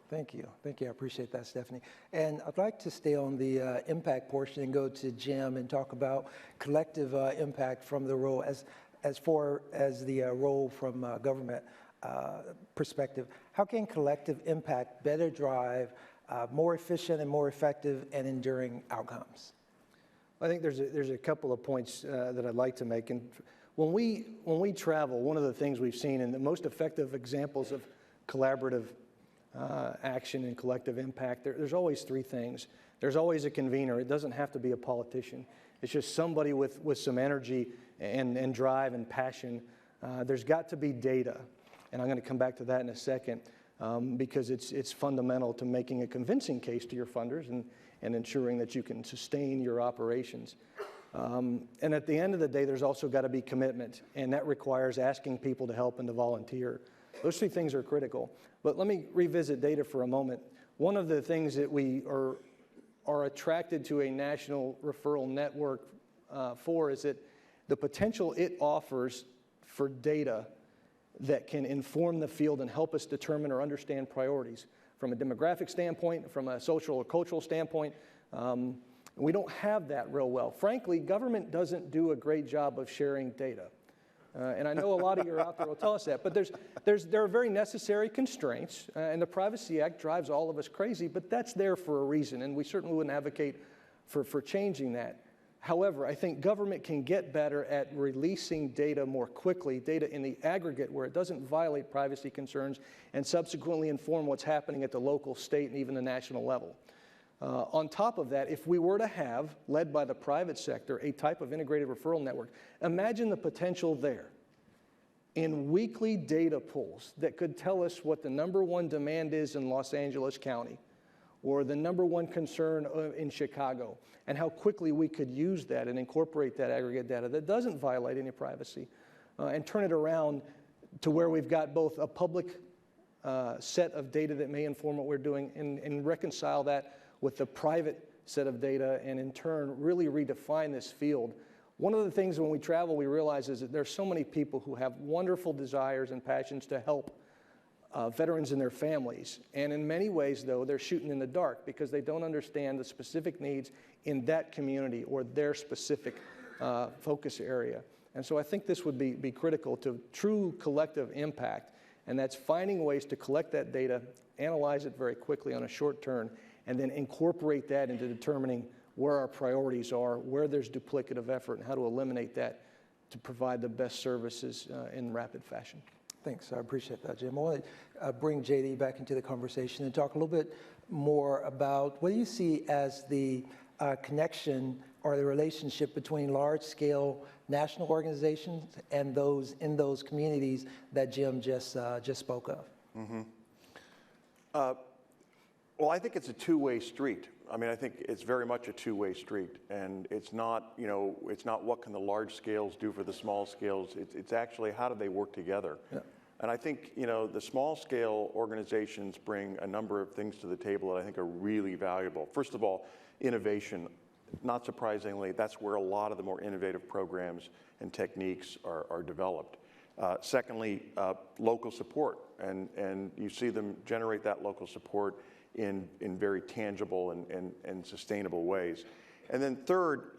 Thank you. Thank you. I appreciate that, Stephanie. And I'd like to stay on the impact portion and go to Jim and talk about collective impact from the role as far as the role from government perspective. How can collective impact better drive more efficient and more effective and enduring outcomes? I think there's a couple of points that I'd like to make. And when we travel, one of the things we've seen, and the most effective examples of collaborative action and collective impact, there's always three things. There's always a convener. It doesn't have to be a politician. It's just somebody with some energy and drive and passion. There's got to be data, and I'm going to come back to that in a second, because it's fundamental to making a convincing case to your funders and ensuring that you can sustain your operations. And at the end of the day, there's also got to be commitment, and that requires asking people to help and to volunteer. Those three things are critical. But let me revisit data for a moment. One of the things that we are attracted to a national referral network for is that the potential it offers for data that can inform the field and help us determine or understand priorities from a demographic standpoint, from a social or cultural standpoint. We don't have that real well. Frankly, government doesn't do a great job of sharing data. And I know a lot of you out there will tell us that, but there are very necessary constraints, and the Privacy Act drives all of us crazy, but that's there for a reason, and we certainly wouldn't advocate for changing that. However, I think government can get better at releasing data more quickly, data in the aggregate where it doesn't violate privacy concerns and subsequently inform what's happening at the local, state, and even the national level. On top of that, if we were to have, led by the private sector, a type of integrated referral network, imagine the potential there in weekly data pools that could tell us what the #1 demand is in Los Angeles County or the #1 concern in Chicago, and how quickly we could use that and incorporate that aggregate data that doesn't violate any privacy and turn it around to where we've got both a public set of data that may inform what we're doing and reconcile that with the private set of data, and in turn really redefine this field. One of the things when we travel we realize is that there's so many people who have wonderful desires and passions to help veterans and their families. And in many ways, though, they're shooting in the dark because they don't understand the specific needs in that community or their specific focus area. And so I think this would be critical to true collective impact, and that's finding ways to collect that data, analyze it very quickly on a short turn, and then incorporate that into determining where our priorities are, where there's duplicative effort, and how to eliminate that to provide the best services in rapid fashion. Thanks. I appreciate that, Jim. I want to bring JD back into the conversation and talk a little bit more about what do you see as the connection or the relationship between large-scale national organizations and those in those communities that Jim just spoke of? Mm-hmm. Well, I think it's a two-way street. I mean, I think it's very much a two-way street, and it's not, it's not what can the large scales do for the small scales. It's actually how do they work together. Yeah. And I think, the small scale organizations bring a number of things to the table that I think are really valuable. First of all, innovation. Not surprisingly, that's where a lot of the more innovative programs and techniques are developed. Secondly, local support, and you see them generate that local support in very tangible and sustainable ways. And then third,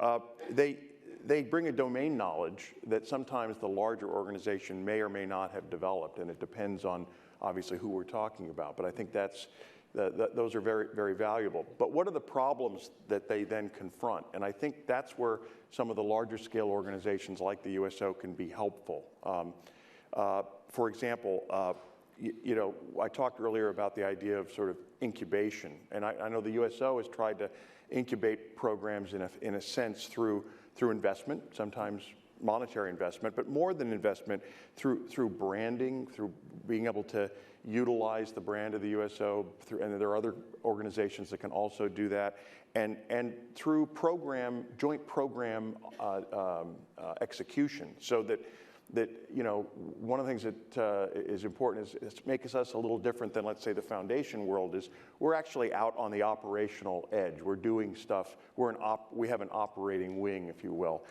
they bring a domain knowledge that sometimes the larger organization may or may not have developed, and it depends on obviously who we're talking about. But I think those are very, very valuable. But what are the problems that they then confront? And I think that's where some of the larger scale organizations like the USO can be helpful. For example, you know, I talked earlier about the idea of sort of incubation, and I know the USO has tried to incubate programs in a sense through investment, sometimes monetary investment, but more than investment, through branding, through being able to utilize the brand of the USO, and there are other organizations that can also do that, and through joint program execution, so that you know, one of the things that is important is makes us a little different than, let's say, the foundation world is we're actually out on the operational edge. We're doing stuff. We have an operating wing, if you will.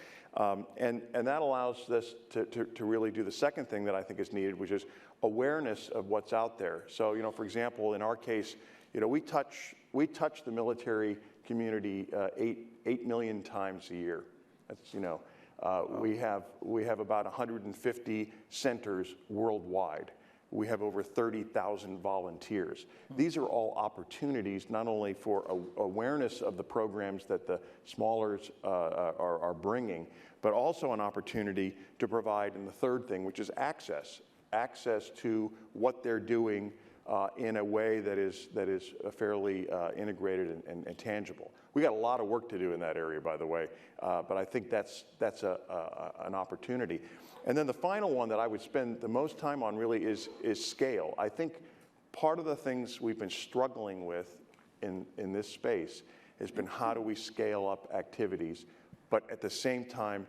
And that allows us to really do the second thing that I think is needed, which is awareness of what's out there. So, you know, for example, in our case, you know, we touch the military community 8 million times a year. That's, you know, we have about 150 centers worldwide. We have over 30,000 volunteers. These are all opportunities not only for awareness of the programs that the smallers are bringing, but also an opportunity to provide, and the third thing, which is access to what they're doing in a way that is fairly integrated and tangible. We got a lot of work to do in that area, by the way, but I think that's an opportunity. And then the final one that I would spend the most time on really is scale. I think part of the things we've been struggling with in this space has been how do we scale up activities, but at the same time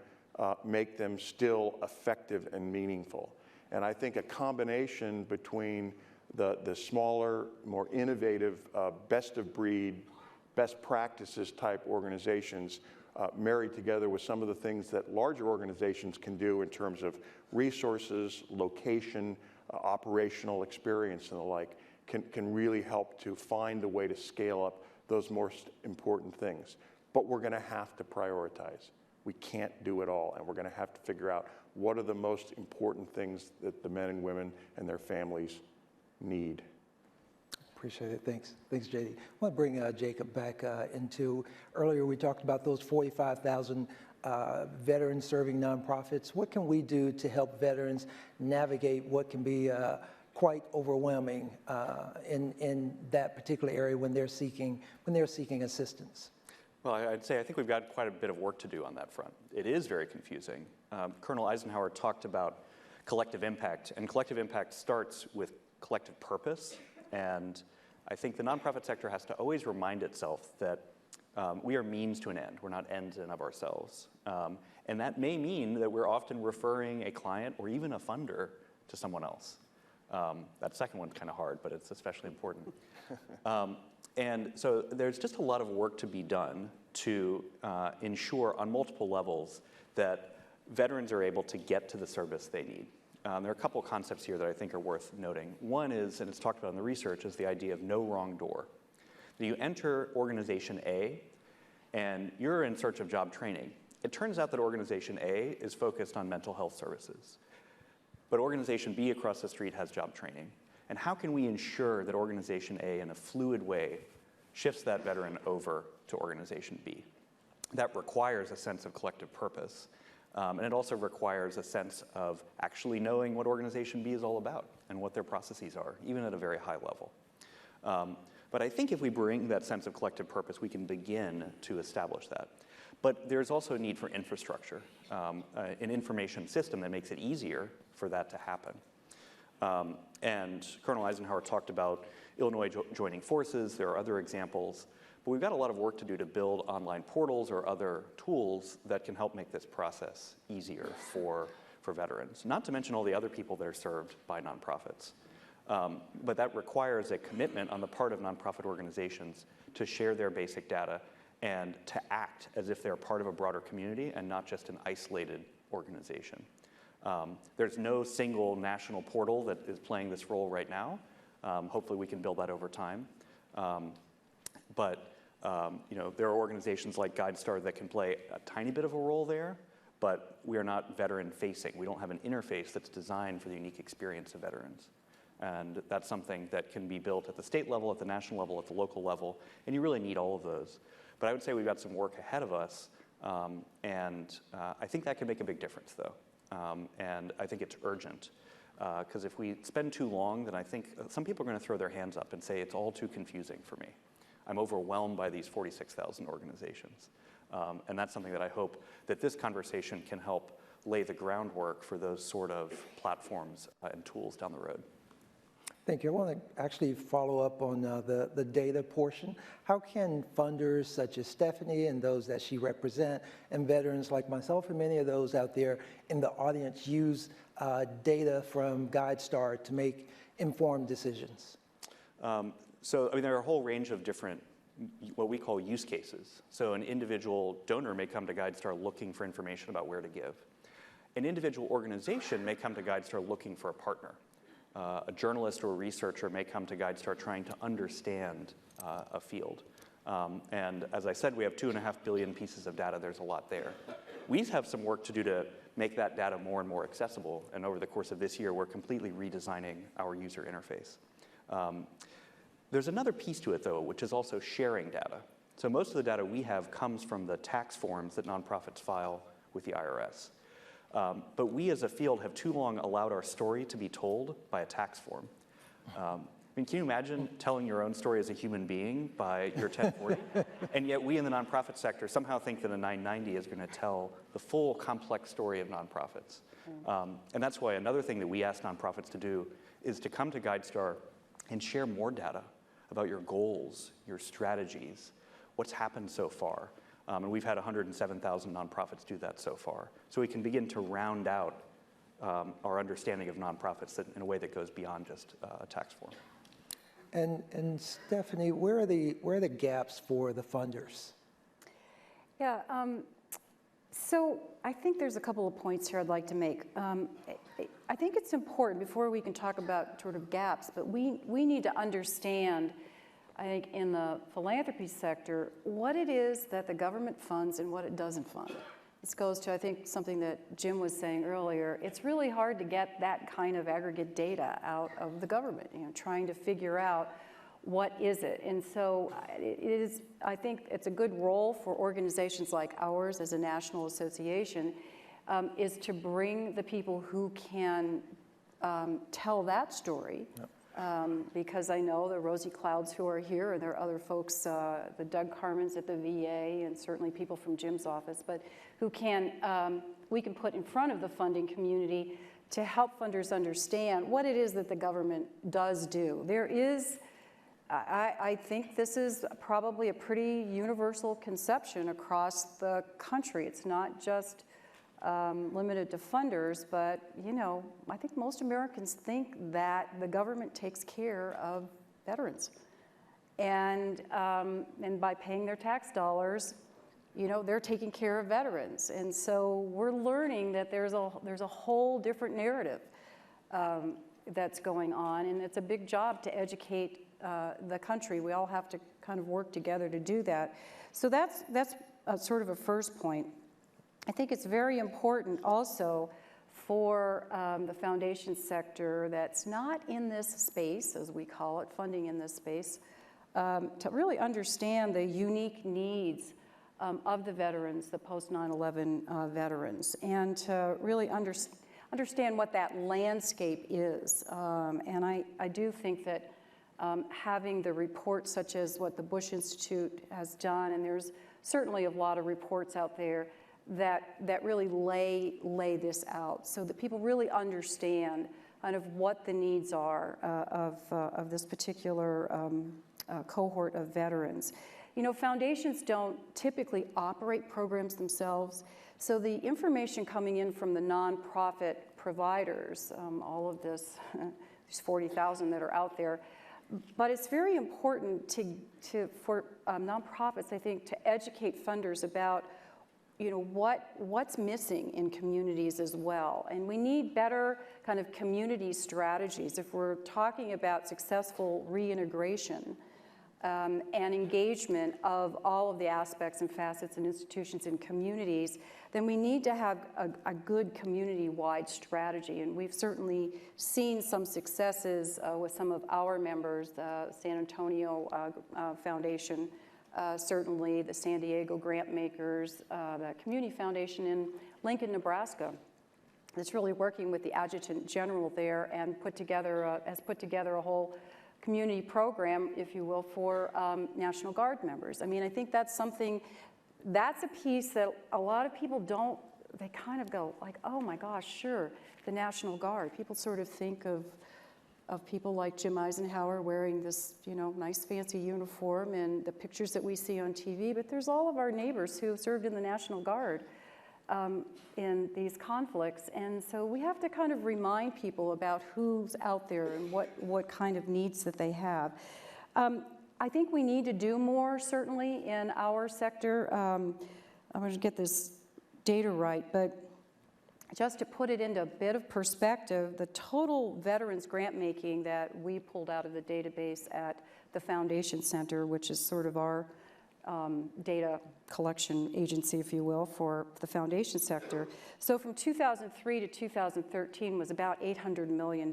make them still effective and meaningful. And I think a combination between the smaller, more innovative, best of breed, best practices type organizations married together with some of the things that larger organizations can do in terms of resources, location, operational experience and the like, can really help to find a way to scale up those most important things. But we're going to have to prioritize. We can't do it all, and we're going to have to figure out what are the most important things that the men and women and their families need. Appreciate it. Thanks. Thanks, JD. I want to bring Jacob back into, earlier we talked about those 45,000 veterans serving nonprofits. What can we do to help veterans navigate what can be quite overwhelming in that particular area when they're seeking assistance? Well, I'd say I think we've got quite a bit of work to do on that front. It is very confusing. Colonel Eisenhower talked about collective impact, and collective impact starts with collective purpose. And I think the nonprofit sector has to always remind itself that we are means to an end. We're not ends in of ourselves. And that may mean that we're often referring a client or even a funder to someone else. That second one's kind of hard, but it's especially important. And so there's just a lot of work to be done to ensure on multiple levels that veterans are able to get to the service they need. There are a couple of concepts here that I think are worth noting. One is, and it's talked about in the research, is the idea of no wrong door. You enter organization A, and you're in search of job training. It turns out that organization A is focused on mental health services, but organization B across the street has job training. And how can we ensure that organization A, in a fluid way, shifts that veteran over to organization B? That requires a sense of collective purpose. And it also requires a sense of actually knowing what organization B is all about and what their processes are, even at a very high level. But I think if we bring that sense of collective purpose, we can begin to establish that. But there's also a need for infrastructure, an information system that makes it easier for that to happen. And Colonel Eisenhower talked about Illinois joining forces. There are other examples. But we've got a lot of work to do to build online portals or other tools that can help make this process easier for veterans, not to mention all the other people that are served by nonprofits. But that requires a commitment on the part of nonprofit organizations to share their basic data and to act as if they're part of a broader community and not just an isolated organization. There's no single national portal that is playing this role right now. Hopefully we can build that over time. But you know, there are organizations like GuideStar that can play a tiny bit of a role there, but we are not veteran-facing. We don't have an interface that's designed for the unique experience of veterans. And that's something that can be built at the state level, at the national level, at the local level, and you really need all of those. But I would say we've got some work ahead of us, and I think that can make a big difference, though. And I think it's urgent. Because if we spend too long, then I think some people are going to throw their hands up and say it's all too confusing for me. I'm overwhelmed by these 46,000 organizations. And that's something that I hope that this conversation can help lay the groundwork for those sort of platforms and tools down the road. Thank you. I want to actually follow up on the data portion. How can funders such as Stephanie and those that she represents, and veterans like myself and many of those out there in the audience, use data from GuideStar to make informed decisions? So, I mean, there are a whole range of different, what we call use cases. So an individual donor may come to GuideStar looking for information about where to give. An individual organization may come to GuideStar looking for a partner. A journalist or a researcher may come to GuideStar trying to understand a field. And as I said, we have 2.5 billion pieces of data. There's a lot there. We have some work to do to make that data more and more accessible. And over the course of this year, we're completely redesigning our user interface. There's another piece to it, though, which is also sharing data. So most of the data we have comes from the tax forms that nonprofits file with the IRS. But we as a field have too long allowed our story to be told by a tax form. I mean, can you imagine telling your own story as a human being by your 1040? And yet we in the nonprofit sector somehow think that a 990 is going to tell the full complex story of nonprofits. And that's why another thing that we ask nonprofits to do is to come to GuideStar and share more data about your goals, your strategies, what's happened so far. And we've had 107,000 nonprofits do that so far. So we can begin to round out our understanding of nonprofits in a way that goes beyond just a tax form. And Stephanie, where are the gaps for the funders? Yeah, so I think there's a couple of points here I'd like to make. I think it's important, before we can talk about sort of gaps, but we need to understand, I think, in the philanthropy sector, what it is that the government funds and what it doesn't fund. This goes to, I think, something that Jim was saying earlier. It's really hard to get that kind of aggregate data out of the government, trying to figure out what is it. And so it is, I think it's a good role for organizations like ours as a national association, is to bring the people who can tell that story. Yep. Because I know the Rosie Clouds who are here, and there are other folks, the Doug Carmens at the VA, and certainly people from Jim's office, but who we can put in front of the funding community to help funders understand what it is that the government does do. There is, I think this is probably a pretty universal conception across the country. It's not just limited to funders, but I think most Americans think that the government takes care of veterans, and by paying their tax dollars, they're taking care of veterans. And so we're learning that there's a whole different narrative that's going on, and it's a big job to educate the country. We all have to kind of work together to do that. So that's sort of a first point. I think it's very important also for the foundation sector that's not in this space, as we call it, funding in this space, to really understand the unique needs of the veterans, the post-9/11 veterans, and to really understand what that landscape is. And I do think that having the reports such as what the Bush Institute has done, and there's certainly a lot of reports out there that really lay this out so that people really understand kind of what the needs are of this particular cohort of veterans. Foundations don't typically operate programs themselves, so the information coming in from the nonprofit providers, all of this, there's 40,000 that are out there, but it's very important for nonprofits, I think, to educate funders about what's missing in communities as well. And we need better kind of community strategies. If we're talking about successful reintegration and engagement of all of the aspects and facets and institutions and communities, then we need to have a good community-wide strategy. And we've certainly seen some successes with some of our members, the San Antonio Foundation, certainly the San Diego Grant Makers, the Community Foundation in Lincoln, Nebraska. that's really working with the Adjutant General there and has put together a whole community program, if you will, for National Guard members. I mean, I think that's something, that's a piece that a lot of people don't, they kind of go like, oh my gosh, sure, the National Guard. People sort of think of people like Jim Eisenhower wearing this, you know, nice fancy uniform and the pictures that we see on TV, but there's all of our neighbors who have served in the National Guard in these conflicts. And so we have to kind of remind people about who's out there and what kind of needs that they have. I think we need to do more, certainly, in our sector. I'm going to get this data right, but just to put it into a bit of perspective, the total veterans grant making that we pulled out of the database at the Foundation Center, which is sort of our data collection agency, if you will, for the foundation sector. So from 2003 to 2013 was about $800 million,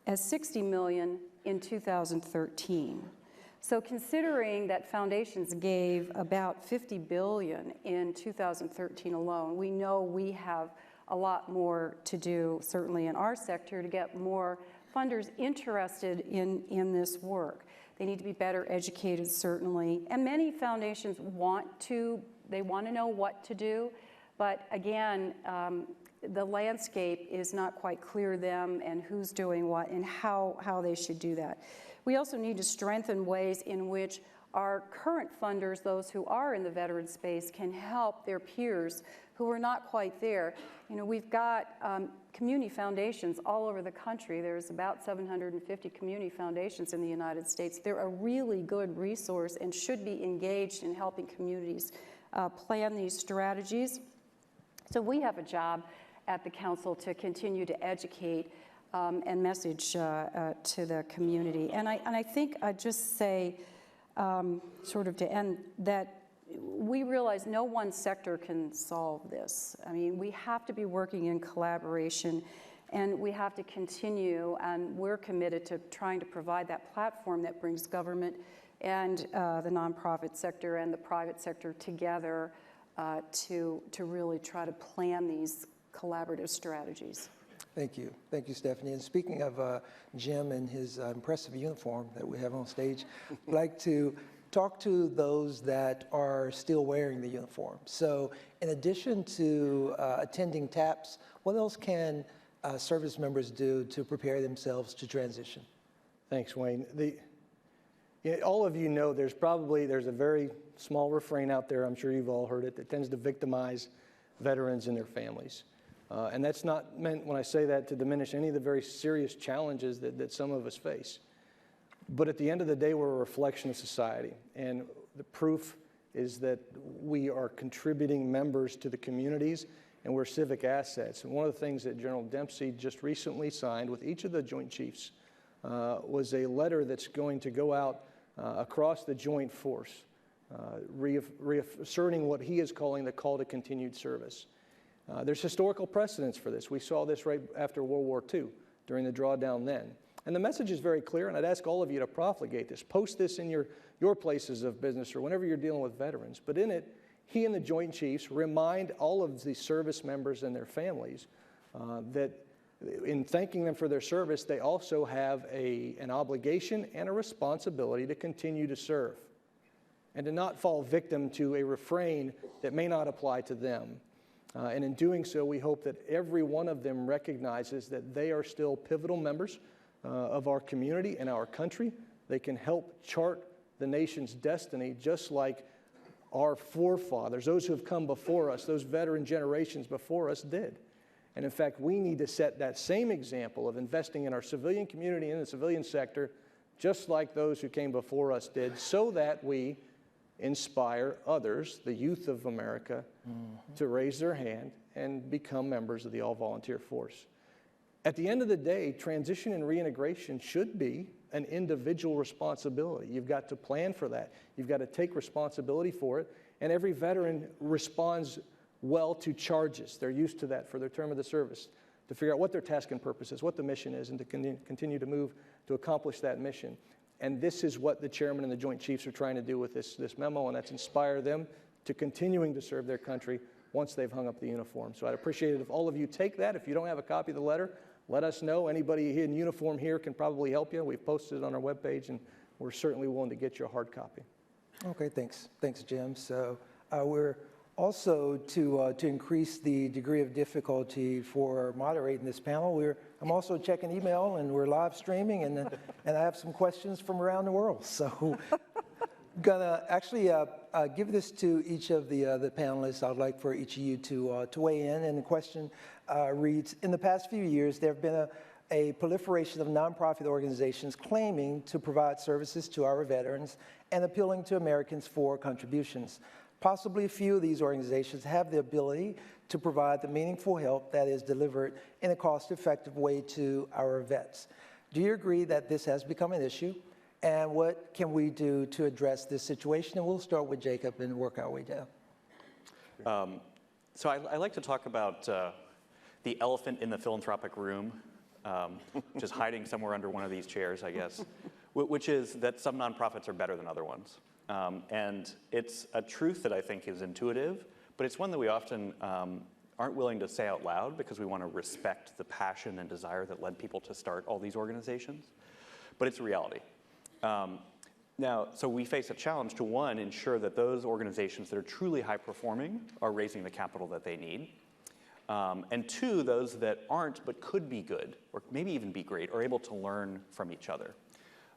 as $60 million in 2013. So considering that foundations gave about $50 billion in 2013 alone, we know we have a lot more to do, certainly in our sector, to get more funders interested in this work. They need to be better educated, certainly. And many foundations want to know what to do, but again, the landscape is not quite clear to them and who's doing what and how they should do that. We also need to strengthen ways in which our current funders, those who are in the veteran space, can help their peers who are not quite there. You know, we've got community foundations all over the country. There's about 750 community foundations in the United States. They're a really good resource and should be engaged in helping communities plan these strategies. So we have a job at the Council to continue to educate and message to the community. And I think I'd just say, sort of to end, that we realize no one sector can solve this. I mean, we have to be working in collaboration, and we have to continue, and we're committed to trying to provide that platform that brings government and the nonprofit sector and the private sector together to really try to plan these collaborative strategies. Thank you. Thank you, Stephanie. And speaking of Jim and his impressive uniform that we have on stage, I'd like to talk to those that are still wearing the uniform. So in addition to attending TAPS, what else can service members do to prepare themselves to transition? Thanks, Wayne. All of you know there's a very small refrain out there, I'm sure you've all heard it, that tends to victimize veterans and their families. And that's not meant, when I say that, to diminish any of the very serious challenges that some of us face. But at the end of the day, we're a reflection of society. And the proof is that we are contributing members to the communities, and we're civic assets. And one of the things that General Dempsey just recently signed with each of the Joint Chiefs was a letter that's going to go out across the Joint Force, reasserting what he is calling the call to continued service. There's historical precedence for this. We saw this right after World War II, during the drawdown then. And the message is very clear, and I'd ask all of you to profligate this. Post this in your places of business or whenever you're dealing with veterans. But in it, he and the Joint Chiefs remind all of the service members and their families that in thanking them for their service, they also have an obligation and a responsibility to continue to serve and to not fall victim to a refrain that may not apply to them. And in doing so, we hope that every one of them recognizes that they are still pivotal members of our community and our country. They can help chart the nation's destiny just like our forefathers, those who have come before us, those veteran generations before us did. And in fact, we need to set that same example of investing in our civilian community and the civilian sector just like those who came before us did, so that we inspire others, the youth of America, to raise their hand and become members of the all-volunteer force. At the end of the day, transition and reintegration should be an individual responsibility. You've got to plan for that. You've got to take responsibility for it. And every veteran responds well to charges. They're used to that for their term of the service, to figure out what their task and purpose is, what the mission is, and to continue to move to accomplish that mission. And this is what the chairman and the Joint Chiefs are trying to do with this memo, and that's inspire them to continuing to serve their country once they've hung up the uniform. So I'd appreciate it if all of you take that. If you don't have a copy of the letter, let us know. Anybody in uniform here can probably help you. We've posted it on our webpage, and we're certainly willing to get you a hard copy. Okay, thanks. Thanks, Jim. So we're also to increase the degree of difficulty for moderating this panel. I'm also checking email, and we're live streaming, and I have some questions from around the world. So gonna actually give this to each of the panelists. I'd like for each of you to weigh in. And the question reads: in the past few years, there have been a proliferation of nonprofit organizations claiming to provide services to our veterans and appealing to Americans for contributions. Possibly a few of these organizations have the ability to provide the meaningful help that is delivered in a cost-effective way to our vets. Do you agree that this has become an issue? And what can we do to address this situation? And we'll start with Jacob and work our way down. So I like to talk about the elephant in the philanthropic room, which is hiding somewhere under one of these chairs, I guess, which is that some nonprofits are better than other ones. And it's a truth that I think is intuitive, but it's one that we often aren't willing to say out loud because we want to respect the passion and desire that led people to start all these organizations. But it's a reality. Now, so we face a challenge to, one, ensure that those organizations that are truly high-performing are raising the capital that they need. And two, those that aren't but could be good, or maybe even be great, are able to learn from each other.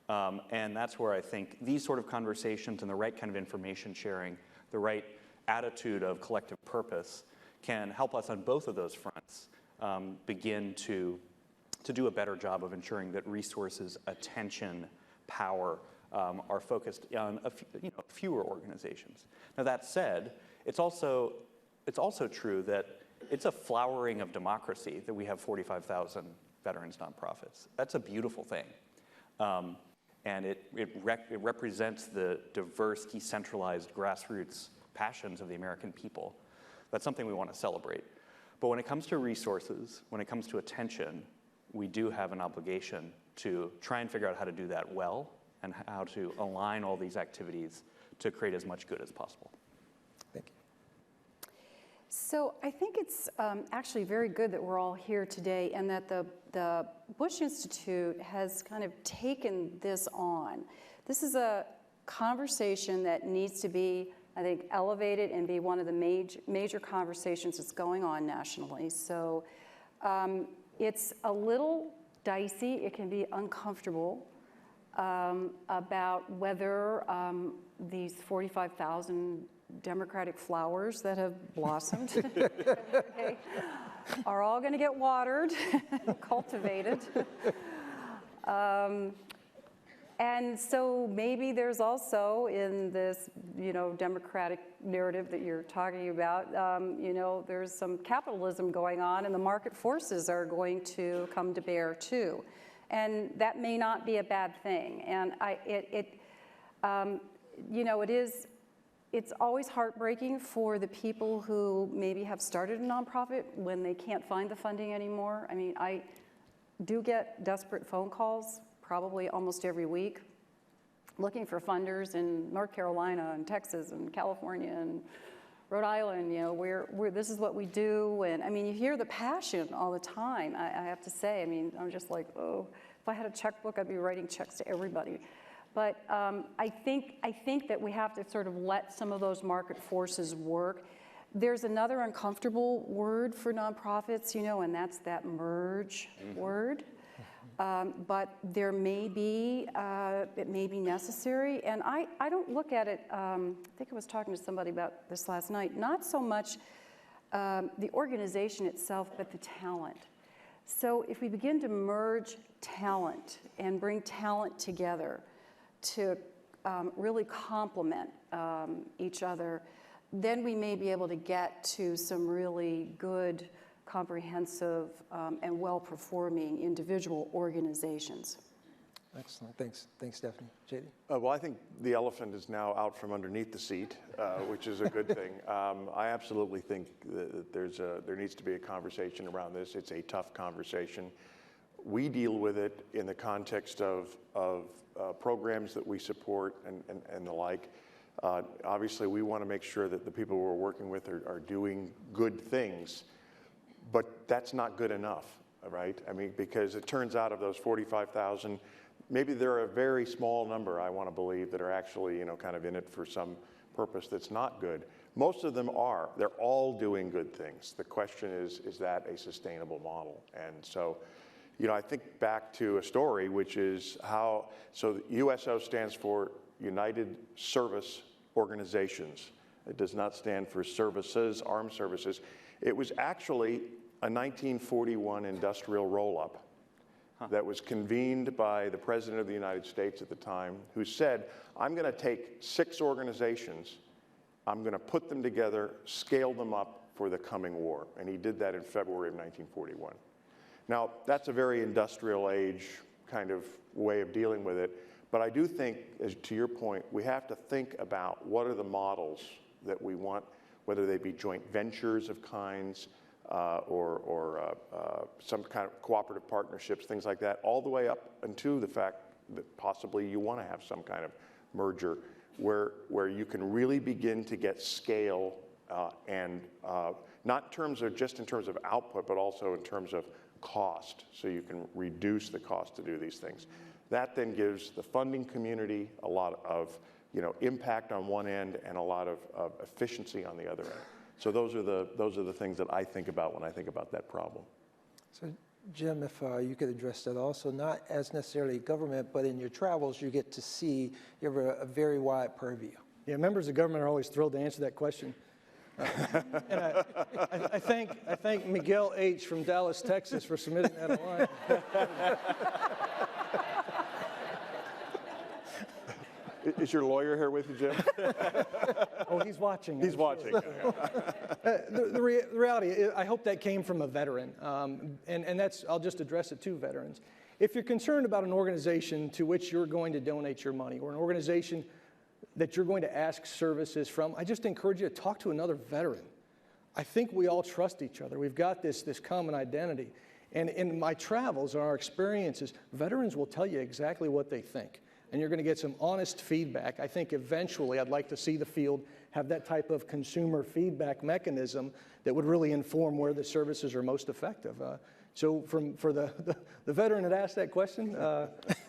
And that's where I think these sort of conversations and the right kind of information sharing, the right attitude of collective purpose can help us on both of those fronts begin to do a better job of ensuring that resources, attention, power are focused on fewer organizations. Now that said, it's also true that it's a flowering of democracy that we have 45,000 veterans nonprofits. That's a beautiful thing. And it represents the diverse, decentralized, grassroots passions of the American people. That's something we want to celebrate. But when it comes to resources, when it comes to attention, we do have an obligation to try and figure out how to do that well and how to align all these activities to create as much good as possible. Thank you. So I think it's actually very good that we're all here today and that the Bush Institute has kind of taken this on. This is a conversation that needs to be, I think, elevated and be one of the major conversations that's going on nationally. So it's a little dicey. It can be uncomfortable about whether these 45,000 democratic flowers that have blossomed okay, are all going to get watered, cultivated. And so maybe there's also in this, democratic narrative that you're talking about, there's some capitalism going on, and the market forces are going to come to bear too, and that may not be a bad thing. And it's always heartbreaking for the people who maybe have started a nonprofit when they can't find the funding anymore. I mean, I do get desperate phone calls probably almost every week looking for funders in North Carolina and Texas and California and Rhode Island, this is what we do. And I mean, you hear the passion all the time, I have to say. I mean, I'm just like, oh, if I had a checkbook, I'd be writing checks to everybody. But I think that we have to sort of let some of those market forces work. There's another uncomfortable word for nonprofits, and that's that merge word. But there may be, it may be necessary. And I don't look at it, I think I was talking to somebody about this last night, not so much the organization itself, but the talent. So if we begin to merge talent and bring talent together to really complement each other, then we may be able to get to some really good, comprehensive, and well-performing individual organizations. Excellent. Thanks, Stephanie. JD? Well, I think the elephant is now out from underneath the seat, which is a good thing. I absolutely think that there needs to be a conversation around this. It's a tough conversation. We deal with it in the context of programs that we support and the like. Obviously, we want to make sure that the people we're working with are doing good things, but that's not good enough, right? I mean, because it turns out of those 45,000, maybe there are a very small number, I want to believe, that are actually, kind of in it for some purpose that's not good. Most of them are. They're all doing good things. The question is that a sustainable model? And so, I think back to a story, which is so the USO stands for United Service Organizations. It does not stand for services, armed services. It was actually a 1941 industrial roll-up that was convened by the President of the United States at the time, who said, I'm going to take 6 organizations, I'm going to put them together, scale them up for the coming war. And he did that in February of 1941. Now, that's a very industrial age kind of way of dealing with it. But I do think, to your point, we have to think about what are the models that we want, whether they be joint ventures of kinds or some kind of cooperative partnerships, things like that, all the way up into the fact that possibly you want to have some kind of merger where you can really begin to get scale and not just in terms of output, but also in terms of cost, so you can reduce the cost to do these things. That then gives the funding community a lot of impact on one end and a lot of efficiency on the other end. So those are the things that I think about when I think about that problem. So Jim, if you could address that also, not as necessarily government, but in your travels, you get to see, you have a very wide purview. Yeah, members of government are always thrilled to answer that question. And I thank Miguel H. from Dallas, Texas for submitting that online. Is your lawyer here with you, Jim? Oh, he's watching. He's watching. The reality is, I hope that came from a veteran, and I'll just address it to veterans. If you're concerned about an organization to which you're going to donate your money, or an organization that you're going to ask services from, I just encourage you to talk to another veteran. I think we all trust each other. We've got this common identity. And in my travels and our experiences, veterans will tell you exactly what they think. And you're going to get some honest feedback. I think eventually I'd like to see the field have that type of consumer feedback mechanism that would really inform where the services are most effective. So for the veteran that asked that question,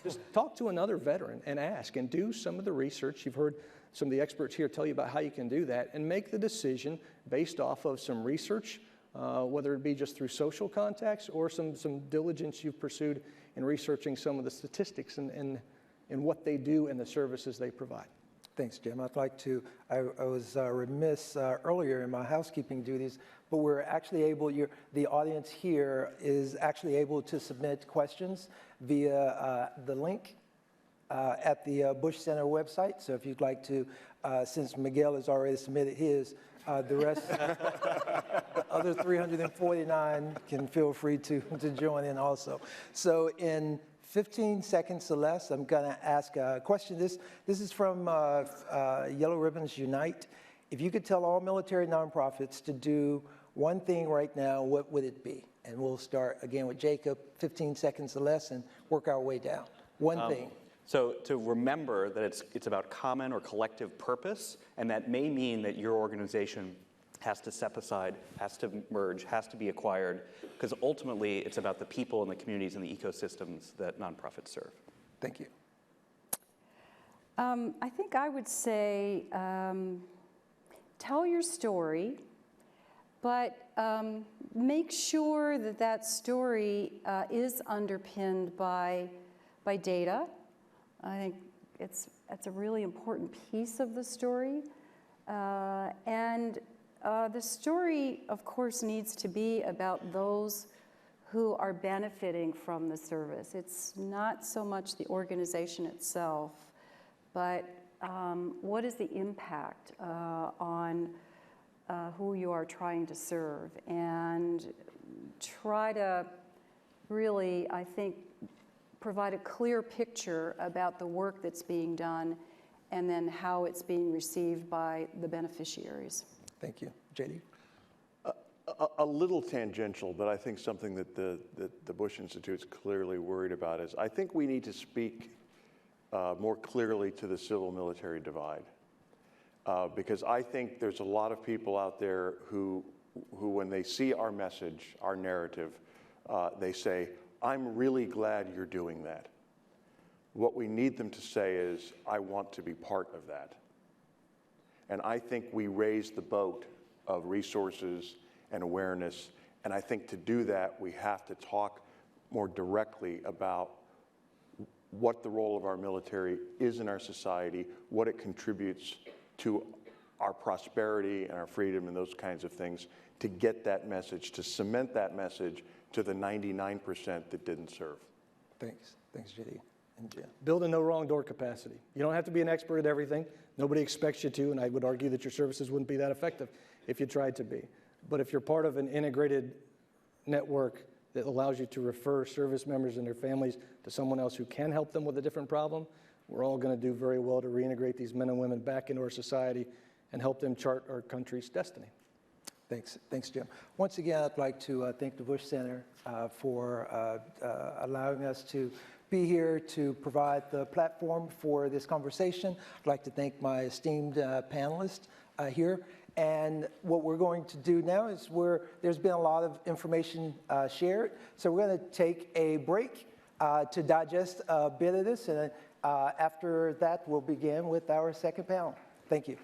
just talk to another veteran and ask, and do some of the research. You've heard some of the experts here tell you about how you can do that, and make the decision based off of some research, whether it be just through social contacts or some diligence you've pursued in researching some of the statistics and what they do and the services they provide. Thanks, Jim. I'd like to, I was remiss earlier in my housekeeping duties, but we're actually able, the audience here is actually able to submit questions via the link at the Bush Center website. So if you'd like to, since Miguel has already submitted his, the rest, the other 349 can feel free to join in also. So in 15 seconds or less, I'm going to ask a question. This is from Yellow Ribbons Unite. If you could tell all military nonprofits to do one thing right now, what would it be? And we'll start again with Jacob, 15 seconds or less, and work our way down. One thing. So to remember that it's about common or collective purpose, and that may mean that your organization has to step aside, has to merge, has to be acquired, because ultimately it's about the people and the communities and the ecosystems that nonprofits serve. Thank you. I think I would say tell your story, but make sure that that story is underpinned by data. I think that's a really important piece of the story. And the story, of course, needs to be about those who are benefiting from the service. It's not so much the organization itself, but what is the impact on who you are trying to serve, and try to really, I think, provide a clear picture about the work that's being done and then how it's being received by the beneficiaries. Thank you. JD? A little tangential, but I think something that the Bush Institute's clearly worried about is I think we need to speak more clearly to the civil-military divide. because I think there's a lot of people out there who when they see our message, our narrative, they say, I'm really glad you're doing that. What we need them to say is, I want to be part of that. And I think we raise the boat of resources and awareness. And I think to do that, we have to talk more directly about what the role of our military is in our society, what it contributes to our prosperity and our freedom and those kinds of things, to get that message, to cement that message to the 99% that didn't serve. Thanks, JD. And Jim. Build a no wrong door capacity. You don't have to be an expert at everything. Nobody expects you to, and I would argue that your services wouldn't be that effective if you tried to be. But if you're part of an integrated network that allows you to refer service members and their families to someone else who can help them with a different problem, we're all going to do very well to reintegrate these men and women back into our society and help them chart our country's destiny. Thanks, Jim. Once again, I'd like to thank the Bush Center for allowing us to be here to provide the platform for this conversation. I'd like to thank my esteemed panelists here. And what we're going to do now is there's been a lot of information shared, so we're going to take a break to digest a bit of this, and after that, we'll begin with our second panel. Thank you.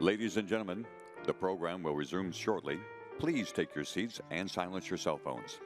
Ladies and gentlemen, the program will resume shortly. Please take your seats and silence your cell phones.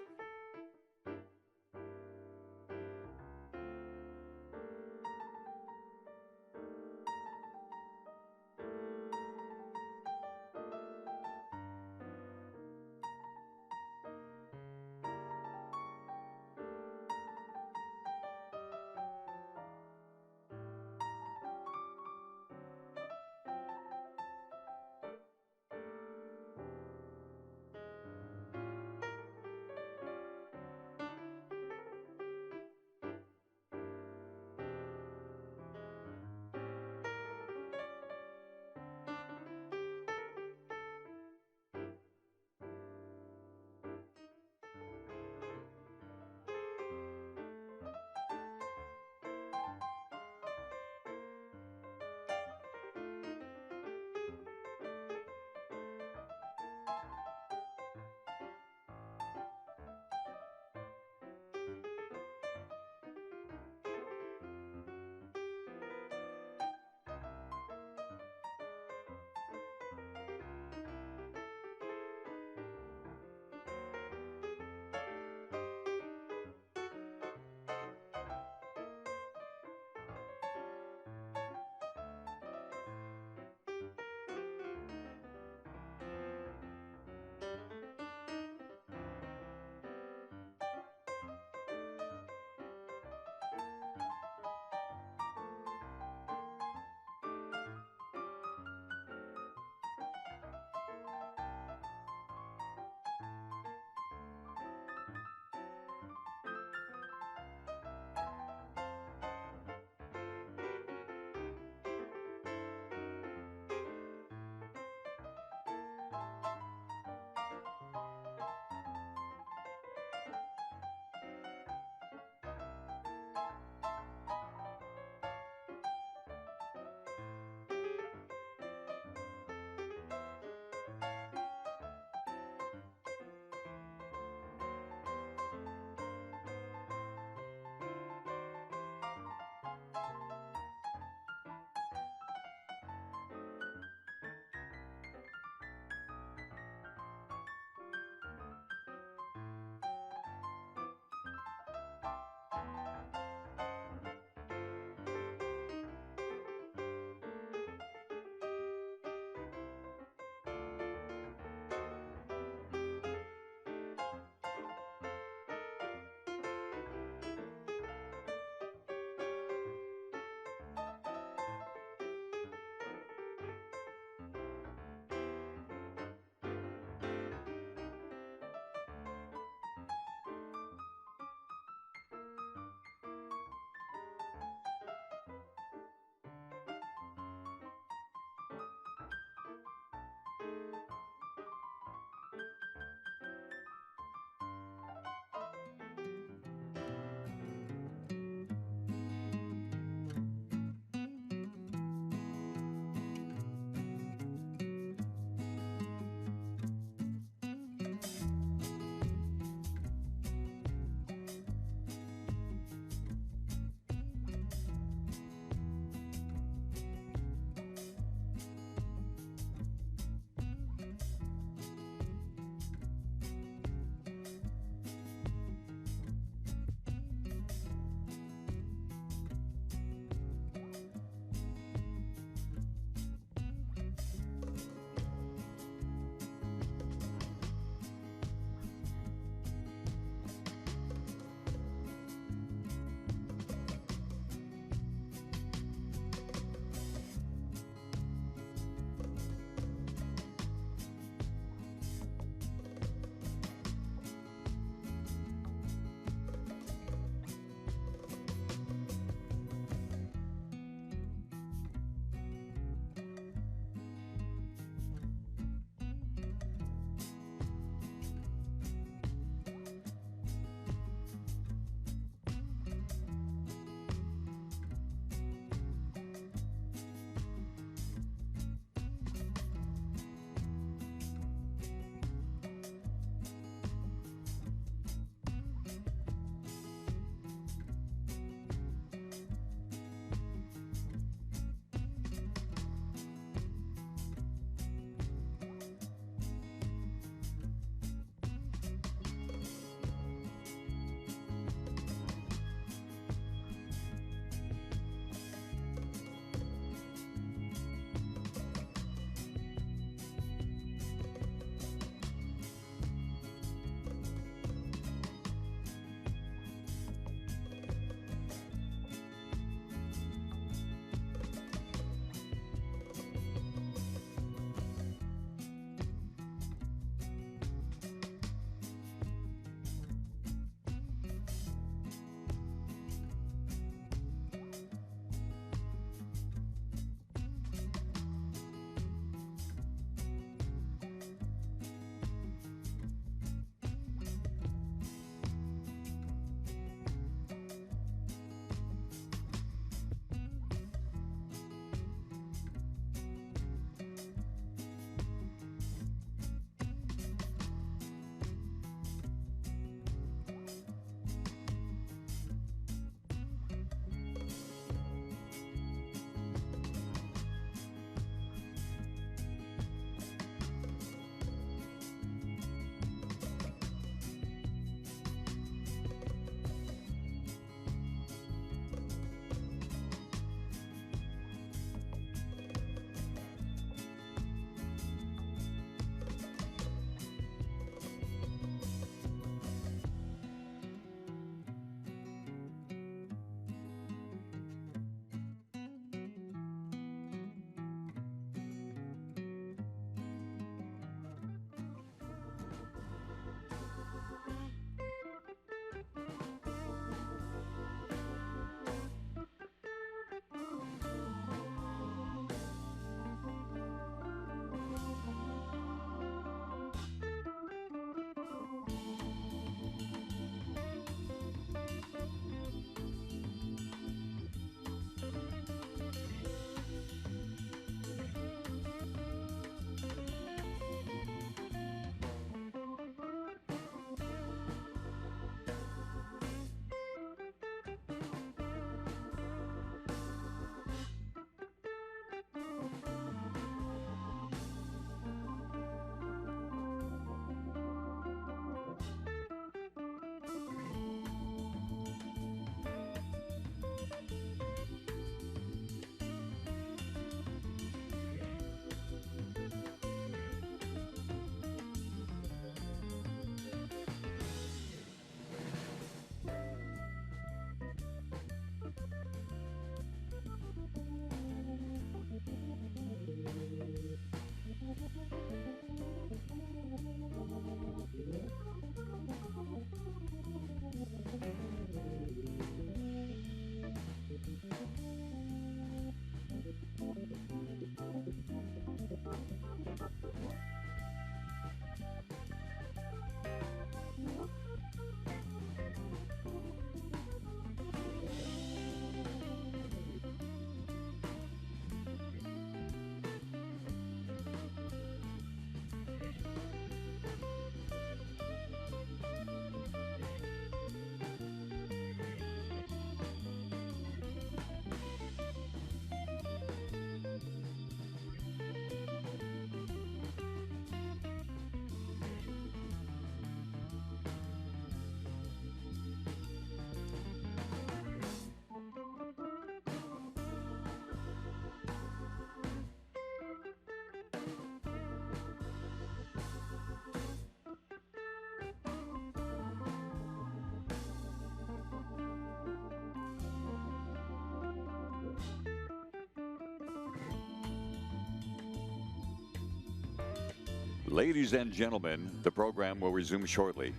Ladies and gentlemen, the program will resume shortly.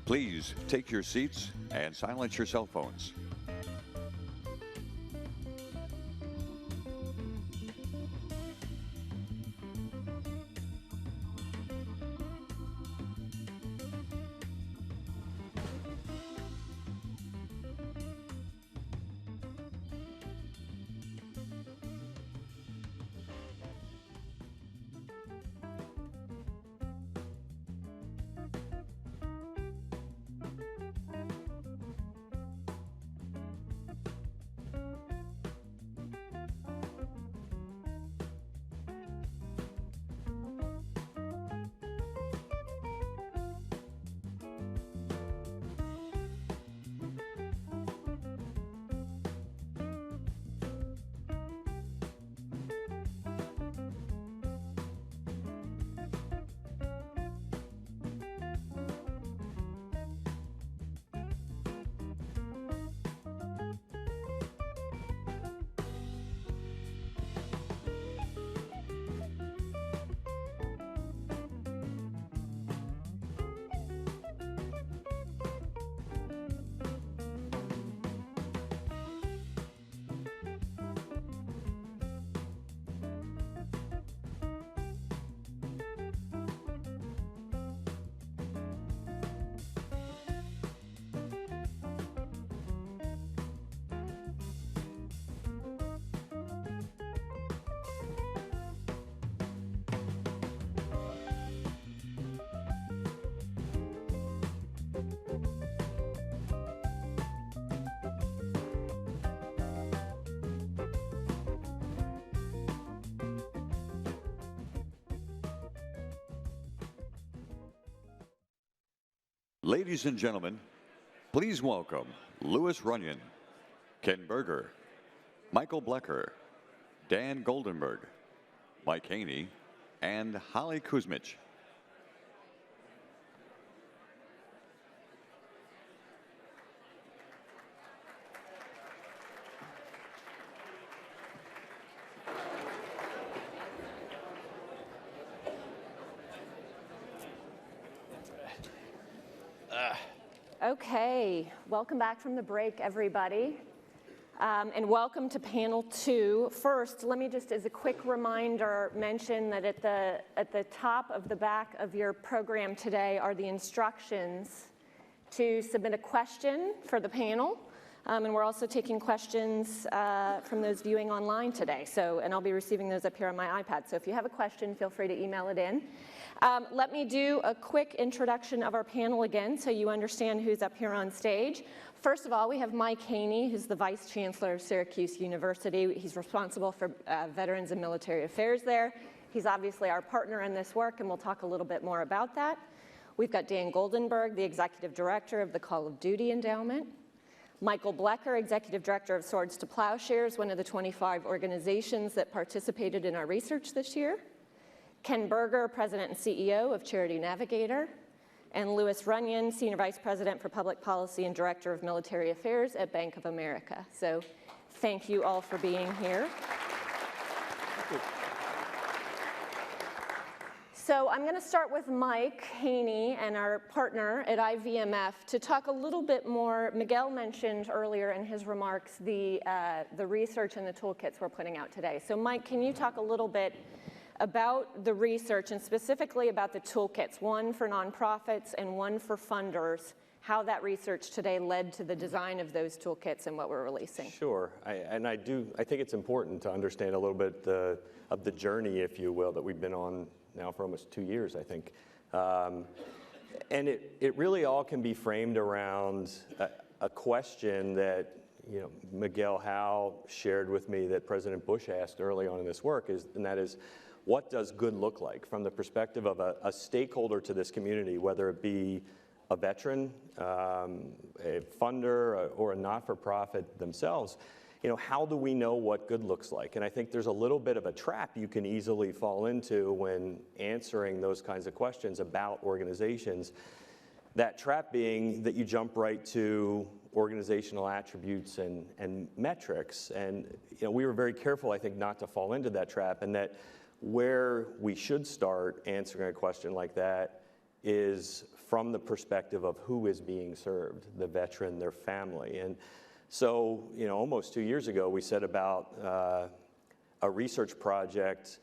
Please take your seats and silence your cell phones. Ladies and gentlemen, please welcome Louis Runyon, Ken Berger, Michael Blecker, Dan Goldenberg, Mike Haney, and Holly Kuzmich. Okay, welcome back from the break, everybody, and welcome to panel 2. First, let me just, as a quick reminder, mention that at the top of the back of your program today are the instructions to submit a question for the panel, and we're also taking questions from those viewing online today. And I'll be receiving those up here on my iPad. So if you have a question, feel free to email it in. Let me do a quick introduction of our panel again so you understand who's up here on stage. First of all, we have Mike Haney, who's the Vice Chancellor of Syracuse University. He's responsible for Veterans and Military Affairs there. He's obviously our partner in this work, and we'll talk a little bit more about that. We've got Dan Goldenberg, the Executive Director of the Call of Duty Endowment. Michael Blecker, Executive Director of Swords to Plowshares, one of the 25 organizations that participated in our research this year. Ken Berger, President and CEO of Charity Navigator, and Louis Runyon, Senior Vice President for Public Policy and Director of Military Affairs at Bank of America. So thank you all for being here. So I'm going to start with Mike Haney and our partner at IVMF to talk a little bit more. Miguel mentioned earlier in his remarks the research and the toolkits we're putting out today. So Mike, can you talk a little bit about the research and specifically about the toolkits, one for nonprofits and one for funders, how that research today led to the design of those toolkits and what we're releasing? Sure, I think it's important to understand a little bit of the journey, if you will, that we've been on now for almost 2 years, I think. And it really all can be framed around a question that Miguel Howe shared with me that President Bush asked early on in this work, and that is, what does good look like from the perspective of a stakeholder to this community, whether it be a veteran, a funder, or a not-for-profit themselves? How do we know what good looks like? And I think there's a little bit of a trap you can easily fall into when answering those kinds of questions about organizations. That trap being that you jump right to organizational attributes and metrics. And we were very careful, I think, not to fall into that trap, and that where we should start answering a question like that is from the perspective of who is being served, the veteran, their family. And so, almost 2 years ago, we set about a research project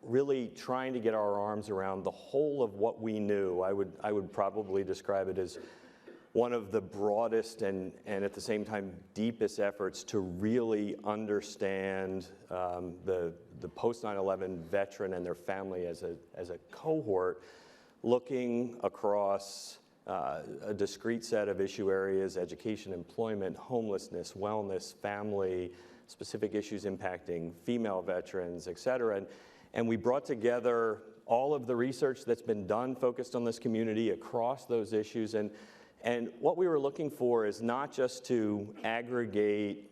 really trying to get our arms around the whole of what we knew. I would probably describe it as one of the broadest and at the same time deepest efforts to really understand the post-9/11 veteran and their family as a cohort, looking across a discrete set of issue areas: education, employment, homelessness, wellness, family, specific issues impacting female veterans, et cetera. And we brought together all of the research that's been done focused on this community across those issues. And what we were looking for is not just to aggregate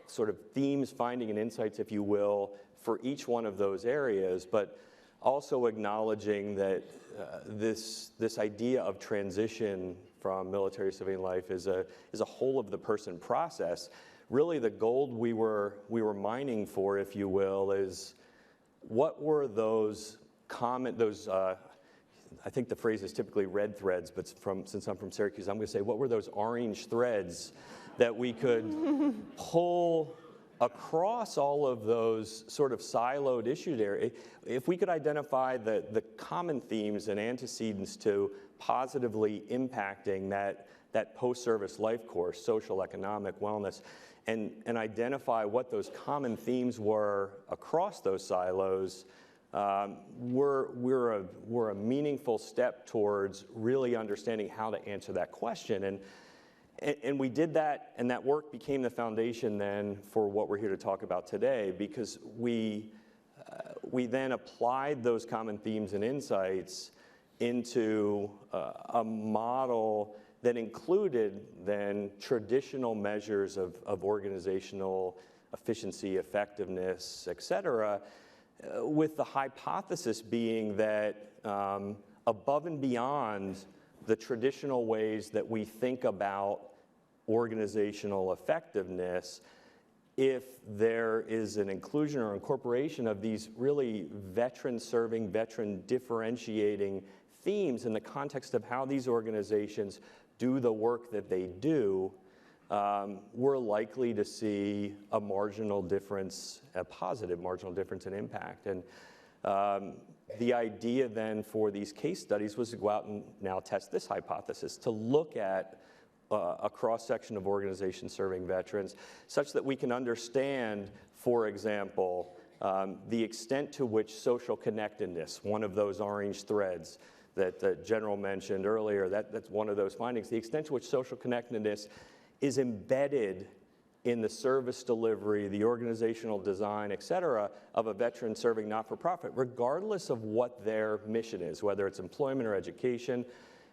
sort of themes, finding, and insights, if you will, for each one of those areas, but also acknowledging that this idea of transition from military to civilian life is a whole of the person process. Really, the gold we were mining for, if you will, is what were those I think the phrase is typically red threads, but since I'm from Syracuse, I'm going to say, what were those orange threads that we could pull across all of those sort of siloed issues there? If we could identify the common themes and antecedents to positively impacting that post-service life course, social, economic, wellness, and identify what those common themes were across those silos, we're a meaningful step towards really understanding how to answer that question. And we did that, and that work became the foundation then for what we're here to talk about today, because we then applied those common themes and insights into a model that included then traditional measures of organizational efficiency, effectiveness, et cetera, with the hypothesis being that above and beyond the traditional ways that we think about organizational effectiveness, if there is an inclusion or incorporation of these really veteran-serving, veteran-differentiating themes in the context of how these organizations do the work that they do, we're likely to see a marginal difference, a positive marginal difference in impact. And the idea then for these case studies was to go out and now test this hypothesis, to look at a cross-section of organizations serving veterans, such that we can understand, for example, the extent to which social connectedness, one of those orange threads that the General mentioned earlier, that's one of those findings, the extent to which social connectedness is embedded in the service delivery, the organizational design, et cetera, of a veteran serving not-for-profit, regardless of what their mission is, whether it's employment or education,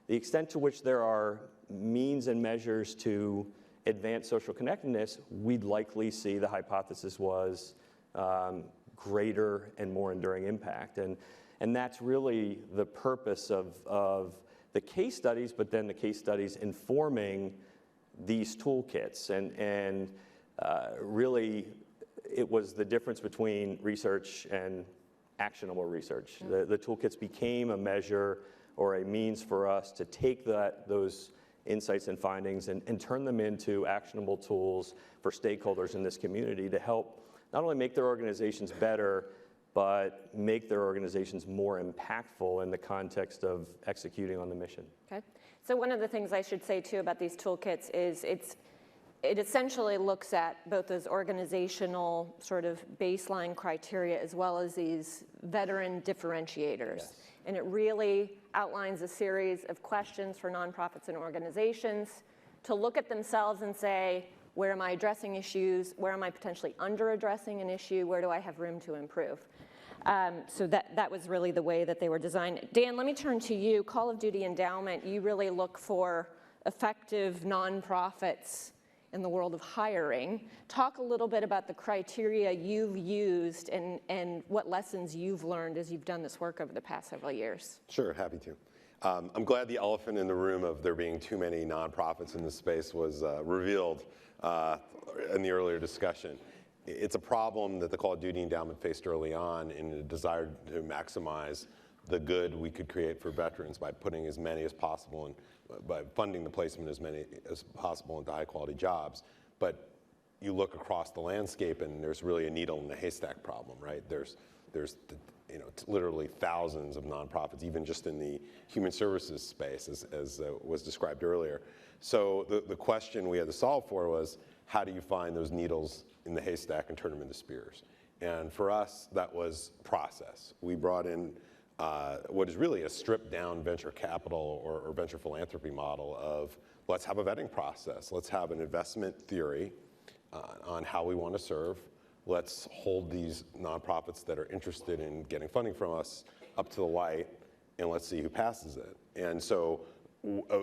the extent to which there are means and measures to advance social connectedness, we'd likely see, the hypothesis was, greater and more enduring impact. And that's really the purpose of the case studies, but then the case studies informing these toolkits. And really, it was the difference between research and actionable research. The toolkits became a measure or a means for us to take those insights and findings and turn them into actionable tools for stakeholders in this community to help not only make their organizations better, but make their organizations more impactful in the context of executing on the mission. Okay. So one of the things I should say too about these toolkits is it essentially looks at both those organizational sort of baseline criteria as well as these veteran differentiators. Yes. And it really outlines a series of questions for nonprofits and organizations to look at themselves and say, where am I addressing issues? Where am I potentially under-addressing an issue? Where do I have room to improve? So that was really the way that they were designed. Dan, let me turn to you. Call of Duty Endowment, you really look for effective nonprofits in the world of hiring. Talk a little bit about the criteria you've used and what lessons you've learned as you've done this work over the past several years. Sure, happy to. I'm glad the elephant in the room of there being too many nonprofits in this space was revealed in the earlier discussion. it's a problem that the Call of Duty Endowment faced early on in a desire to maximize the good we could create for veterans by putting as many as possible and by funding the placement as many as possible into high quality jobs. But you look across the landscape and there's really a needle in the haystack problem, right? There's literally thousands of nonprofits, even just in the human services space, as was described earlier. So the question we had to solve for was, how do you find those needles in the haystack and turn them into spears? And for us, that was process. We brought in what is really a stripped down venture capital or venture philanthropy model of, let's have a vetting process. Let's have an investment theory on how we want to serve. Let's hold these nonprofits that are interested in getting funding from us up to the light, and let's see who passes it. And so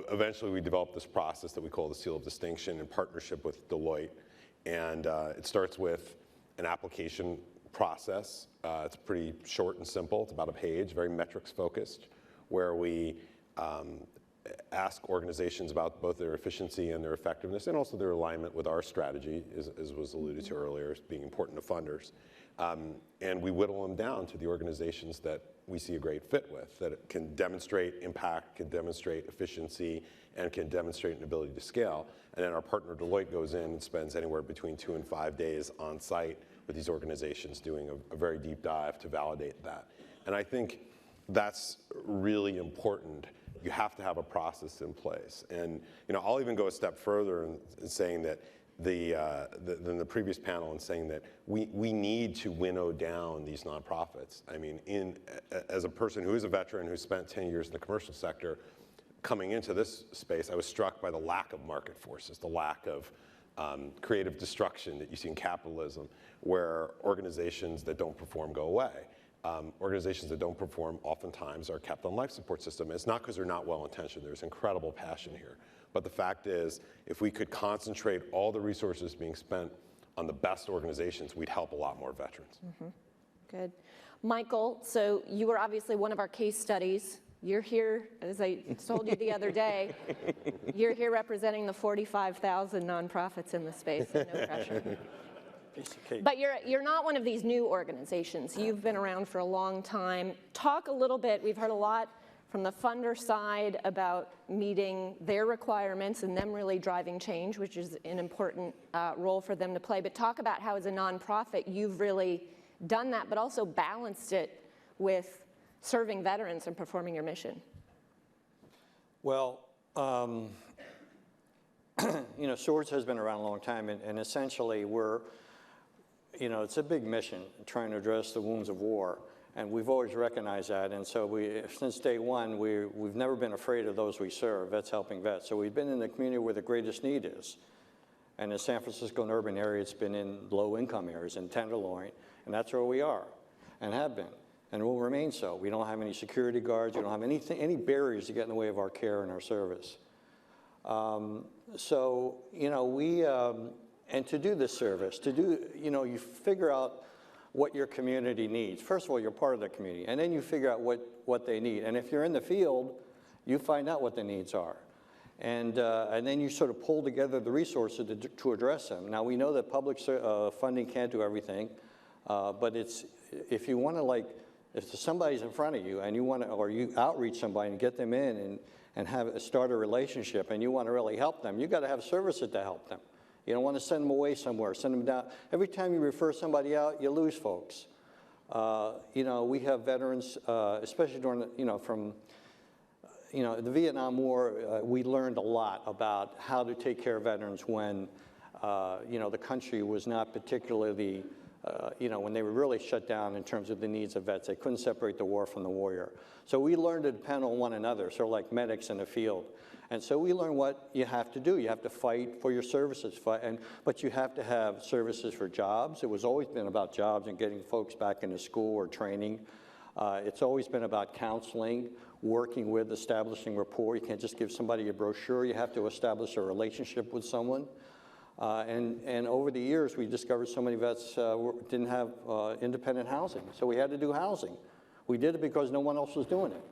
eventually we developed this process that we call the Seal of Distinction in partnership with Deloitte. And it starts with an application process. It's pretty short and simple. It's about a page, very metrics focused, where we ask organizations about both their efficiency and their effectiveness, and also their alignment with our strategy, as was alluded to earlier, as being important to funders. And we whittle them down to the organizations that we see a great fit with, that can demonstrate impact, can demonstrate efficiency, and can demonstrate an ability to scale. And then our partner Deloitte goes in and spends anywhere between 2 and 5 days on site with these organizations doing a very deep dive to validate that. And I think that's really important. You have to have a process in place. And I'll even go a step further in saying that than the previous panel in saying that we need to winnow down these nonprofits. I mean, as a person who is a veteran who spent 10 years in the commercial sector, coming into this space, I was struck by the lack of market forces, the lack of creative destruction that you see in capitalism, where organizations that don't perform go away. Organizations that don't perform oftentimes are kept on life support system. It's not because they're not well-intentioned. There's incredible passion here. But the fact is, if we could concentrate all the resources being spent on the best organizations, we'd help a lot more veterans. Mm-hmm. Good. Michael, so you were obviously one of our case studies. You're here, as I told you the other day, you're here representing the 45,000 nonprofits in the space, so no pressure. But you're not one of these new organizations. You've been around for a long time. Talk a little bit, we've heard a lot from the funder side about meeting their requirements and them really driving change, which is an important role for them to play. But talk about how as a nonprofit you've really done that, but also balanced it with serving veterans and performing your mission. Well, Swords has been around a long time, and essentially we're, it's a big mission trying to address the wounds of war. And we've always recognized that, and so since day one, we've never been afraid of those we serve, vets helping vets. So we've been in the community where the greatest need is. And in San Francisco and urban area, it's been in low-income areas, in Tenderloin, and that's where we are, and have been, and will remain so. We don't have any security guards, we don't have any barriers to get in the way of our care and our service. And to do this service, you figure out what your community needs. First of all, you're part of the community, and then you figure out what they need. And if you're in the field, you find out what the needs are. And then you sort of pull together the resources to address them. Now, we know that public funding can't do everything, but if you want to, if somebody's in front of you and you want to, or you outreach somebody and get them in and start a relationship and you want to really help them, you've got to have services to help them. You don't want to send them away somewhere, send them down. Every time you refer somebody out, you lose folks. We have veterans, especially during, from the Vietnam War, we learned a lot about how to take care of veterans when, the country was not particularly, when they were really shut down in terms of the needs of vets. They couldn't separate the war from the warrior. So we learned to depend on one another, sort of like medics in the field. And so we learn what you have to do. You have to fight for your services, but you have to have services for jobs. It was always been about jobs and getting folks back into school or training. It's always been about counseling, working with, establishing rapport. You can't just give somebody a brochure. You have to establish a relationship with someone. And over the years, we discovered so many vets didn't have independent housing. So we had to do housing. We did it because no one else was doing it.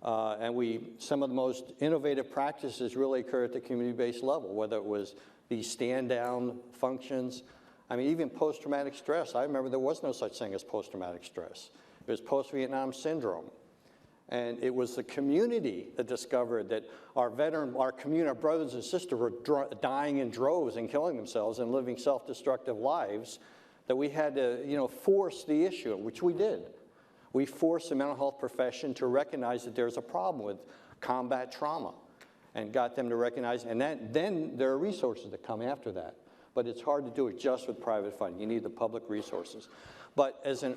And some of the most innovative practices really occur at the community-based level, whether it was these stand-down functions. I mean, even post-traumatic stress, I remember there was no such thing as post-traumatic stress. It was post-Vietnam syndrome. And it was the community that discovered that our community, our brothers and sisters were dying in droves and killing themselves and living self-destructive lives, that we had to, force the issue, which we did. We forced the mental health profession to recognize that there's a problem with combat trauma and got them to recognize, and then there are resources that come after that. But it's hard to do it just with private funding. You need the public resources. But as an,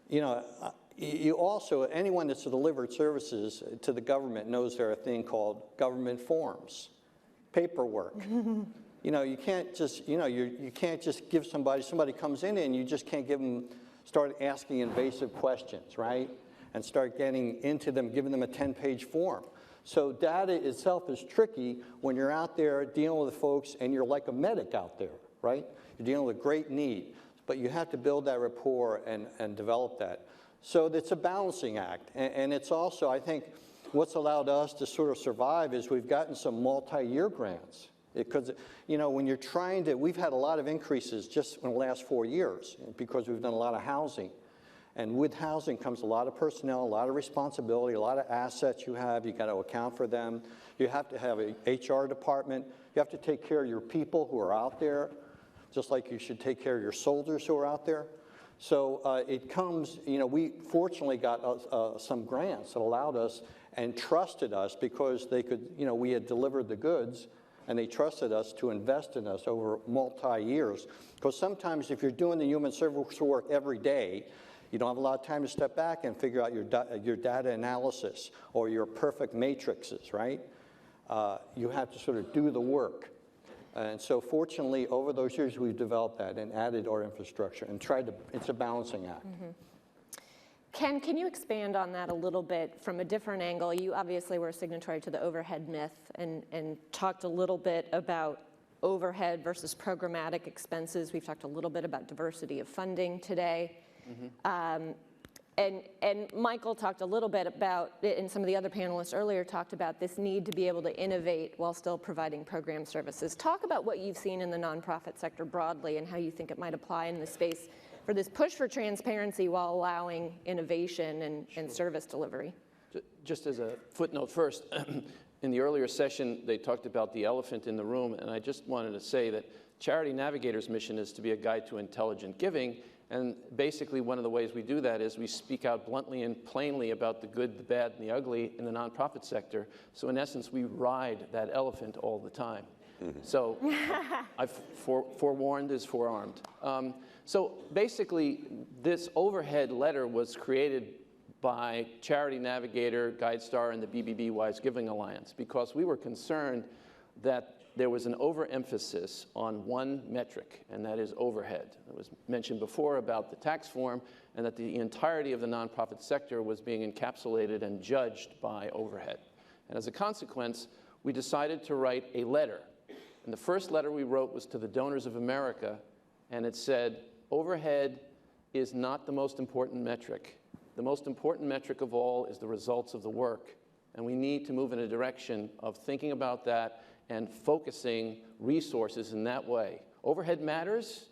you also, anyone that's delivered services to the government knows there are a thing called government forms, paperwork. You can't just, you can't just give somebody comes in and you just can't give them, start asking invasive questions, right? And start getting into them, giving them a 10-page form. So data itself is tricky when you're out there dealing with folks and you're like a medic out there, right? You're dealing with great need, but you have to build that rapport and develop that. So it's a balancing act. And it's also, I think, what's allowed us to sort of survive is we've gotten some multi-year grants. Because, when you're trying to, we've had a lot of increases just in the last 4 years because we've done a lot of housing. And with housing comes a lot of personnel, a lot of responsibility, a lot of assets you have. You got to account for them. You have to have an HR department. You have to take care of your people who are out there, just like you should take care of your soldiers who are out there. So it comes, we fortunately got some grants that allowed us and trusted us because they could, we had delivered the goods and they trusted us to invest in us over multi-years. Because sometimes if you're doing the human service work every day, you don't have a lot of time to step back and figure out your data analysis or your perfect matrices, right? You have to sort of do the work. And so fortunately, over those years, we've developed that and added our infrastructure and tried to, it's a balancing act. Mm-hmm. Ken, can you expand on that a little bit from a different angle? You obviously were a signatory to the overhead myth and talked a little bit about overhead versus programmatic expenses. We've talked a little bit about diversity of funding today. Mm-hmm. And Michael talked a little bit about, and some of the other panelists earlier talked about this need to be able to innovate while still providing program services. Talk about what you've seen in the nonprofit sector broadly and how you think it might apply in the space for this push for transparency while allowing innovation and service delivery. Just as a footnote first, in the earlier session, they talked about the elephant in the room, and I just wanted to say that Charity Navigator's mission is to be a guide to intelligent giving, and basically one of the ways we do that is we speak out bluntly and plainly about the good, the bad, and the ugly in the nonprofit sector. So in essence, we ride that elephant all the time. Mm-hmm. So I've forewarned is forearmed. So basically, this overhead letter was created by Charity Navigator, GuideStar, and the BBB Wise Giving Alliance because we were concerned that there was an overemphasis on one metric, and that is overhead. It was mentioned before about the tax form and that the entirety of the nonprofit sector was being encapsulated and judged by overhead. And as a consequence, we decided to write a letter. And the first letter we wrote was to the donors of America, and it said, overhead is not the most important metric. The most important metric of all is the results of the work. And we need to move in a direction of thinking about that and focusing resources in that way. Overhead matters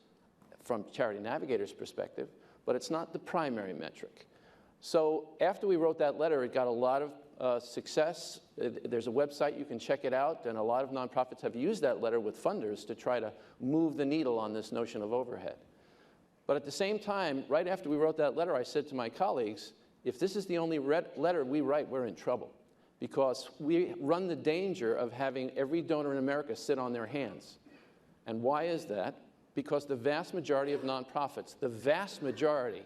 from Charity Navigator's perspective, but it's not the primary metric. So after we wrote that letter, it got a lot of success. There's a website, you can check it out, and a lot of nonprofits have used that letter with funders to try to move the needle on this notion of overhead. But at the same time, right after we wrote that letter, I said to my colleagues, if this is the only letter we write, we're in trouble. Because we run the danger of having every donor in America sit on their hands. And why is that? Because the vast majority of nonprofits, the vast majority,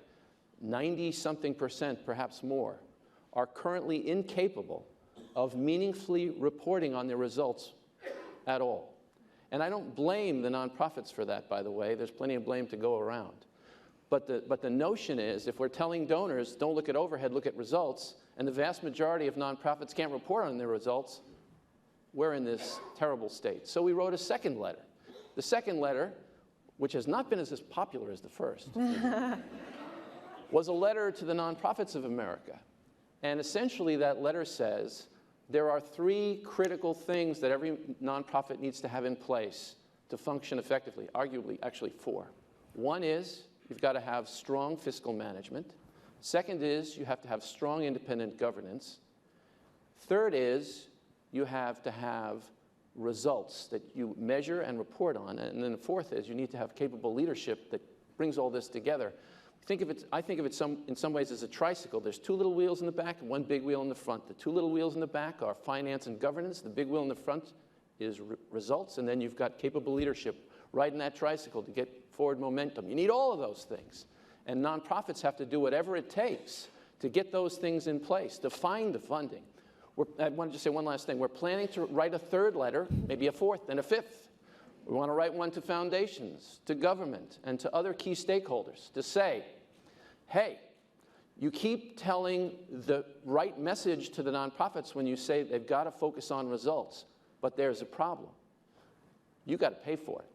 90-something%, perhaps more, are currently incapable of meaningfully reporting on their results at all. And I don't blame the nonprofits for that, by the way. There's plenty of blame to go around. But the notion is, if we're telling donors, don't look at overhead, look at results, and the vast majority of nonprofits can't report on their results, we're in this terrible state. So we wrote a second letter. The second letter, which has not been as popular as the first, was a letter to the nonprofits of America. And essentially that letter says, there are 3 critical things that every nonprofit needs to have in place to function effectively, arguably, actually 4. One is you've got to have strong fiscal management. Second is you have to have strong independent governance. Third is you have to have results that you measure and report on. And then the fourth is you need to have capable leadership that brings all this together. I think of it in some ways as a tricycle. There's two little wheels in the back and one big wheel in the front. The two little wheels in the back are finance and governance. The big wheel in the front is results. And then you've got capable leadership riding that tricycle to get forward momentum. You need all of those things. And nonprofits have to do whatever it takes to get those things in place, to find the funding. I wanted to say one last thing. We're planning to write a third letter, maybe a fourth and a fifth. We want to write one to foundations, to government, and to other key stakeholders to say, hey, you keep telling the right message to the nonprofits when you say they've got to focus on results, but there's a problem. You got to pay for it.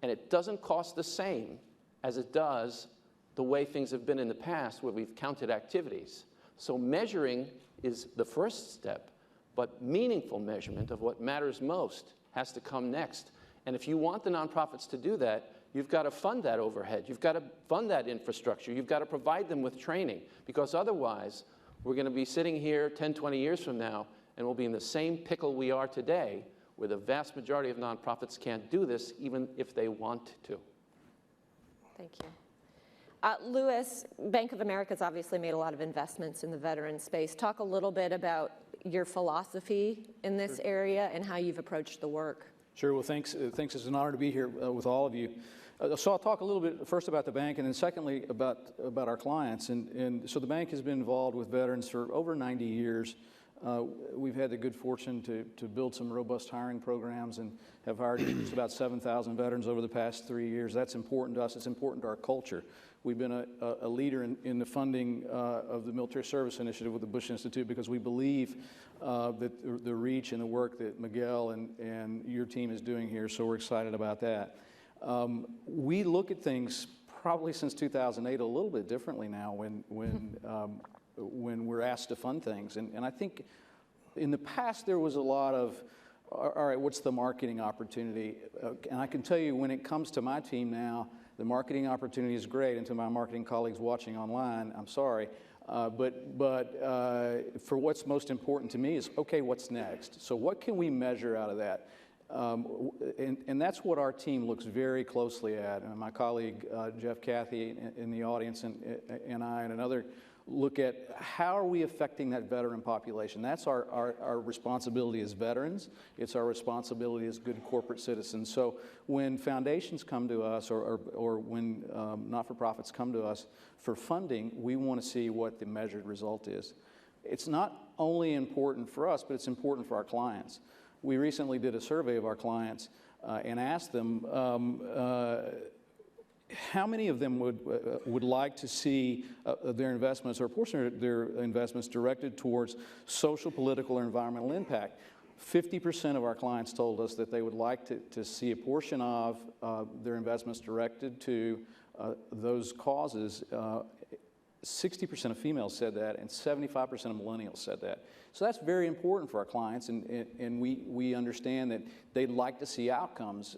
And it doesn't cost the same as it does the way things have been in the past where we've counted activities. So measuring is the first step, but meaningful measurement of what matters most has to come next. And if you want the nonprofits to do that, you've got to fund that overhead. You've got to fund that infrastructure. You've got to provide them with training, because otherwise we're going to be sitting here 10, 20 years from now, and we'll be in the same pickle we are today, where the vast majority of nonprofits can't do this even if they want to. Thank you. Louis, Bank of America's obviously made a lot of investments in the veteran space. Talk a little bit about your philosophy in this area and how you've approached the work. Sure. Well, thanks. It's an honor to be here with all of you. So I'll talk a little bit first about the bank, and then secondly about our clients. And so the bank has been involved with veterans for over 90 years. We've had the good fortune to build some robust hiring programs and have hired just about 7,000 veterans over the past 3 years. That's important to us. It's important to our culture. We've been a leader in the funding of the Military Service Initiative with the Bush Institute because we believe that the reach and the work that Miguel and your team is doing here, so we're excited about that. We look at things probably since 2008 a little bit differently now when we're asked to fund things. And I think in the past there was a lot of, all right, what's the marketing opportunity? And I can tell you when it comes to my team now, the marketing opportunity is great, and to my marketing colleagues watching online, I'm sorry. But for what's most important to me is, okay, what's next? So what can we measure out of that? And that's what our team looks very closely at. And my colleague, Jeff Cathy, in the audience, and I and another look at how are we affecting that veteran population. That's our responsibility as veterans. It's our responsibility as good corporate citizens. So when foundations come to us or when not-for-profits come to us for funding, we want to see what the measured result is. It's not only important for us, but it's important for our clients. We recently did a survey of our clients and asked them how many of them would like to see their investments or a portion of their investments directed towards social, political, or environmental impact. 50% of our clients told us that they would like to see a portion of their investments directed to those causes. 60% of females said that, and 75% of millennials said that. So that's very important for our clients, and we understand that they'd like to see outcomes.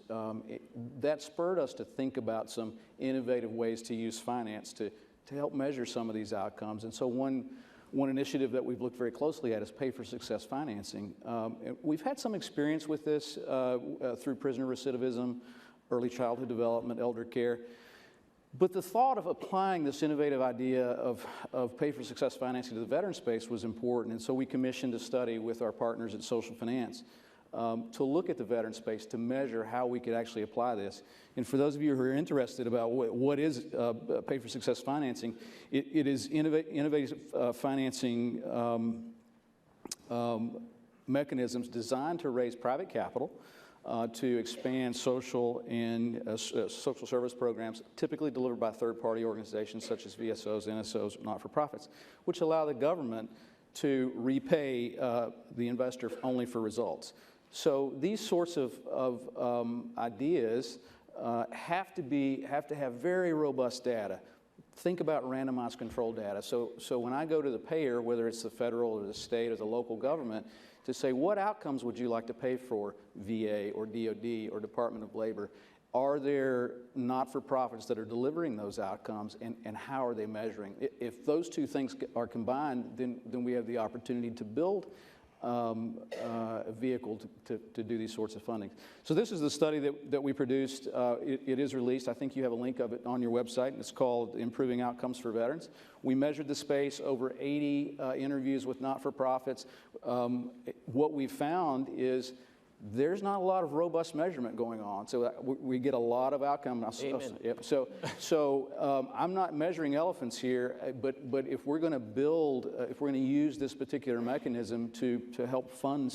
That spurred us to think about some innovative ways to use finance to help measure some of these outcomes. And so one initiative that we've looked very closely at is pay-for-success financing. We've had some experience with this through prisoner recidivism, early childhood development, elder care. But the thought of applying this innovative idea of pay-for-success financing to the veteran space was important, and so we commissioned a study with our partners at Social Finance to look at the veteran space to measure how we could actually apply this. And for those of you who are interested about what is pay-for-success financing, it is innovative financing mechanisms designed to raise private capital to expand social and social service programs typically delivered by third-party organizations such as VSOs, NSOs, not-for-profits, which allow the government to repay the investor only for results. So these sorts of ideas have to have very robust data. Think about randomized control data. So when I go to the payer, whether it's the federal or the state or the local government, to say, what outcomes would you like to pay for, VA or DOD or Department of Labor? Are there not-for-profits that are delivering those outcomes, and how are they measuring? If those two things are combined, then we have the opportunity to build a vehicle to do these sorts of funding. So this is the study that we produced. It is released. I think you have a link of it on your website, and it's called Improving Outcomes for Veterans. We measured the space over 80 interviews with not-for-profits. What we found is there's not a lot of robust measurement going on, so we get a lot of outcome. So I'm not measuring elephants here, but if we're going to build, if we're going to use this particular mechanism to help fund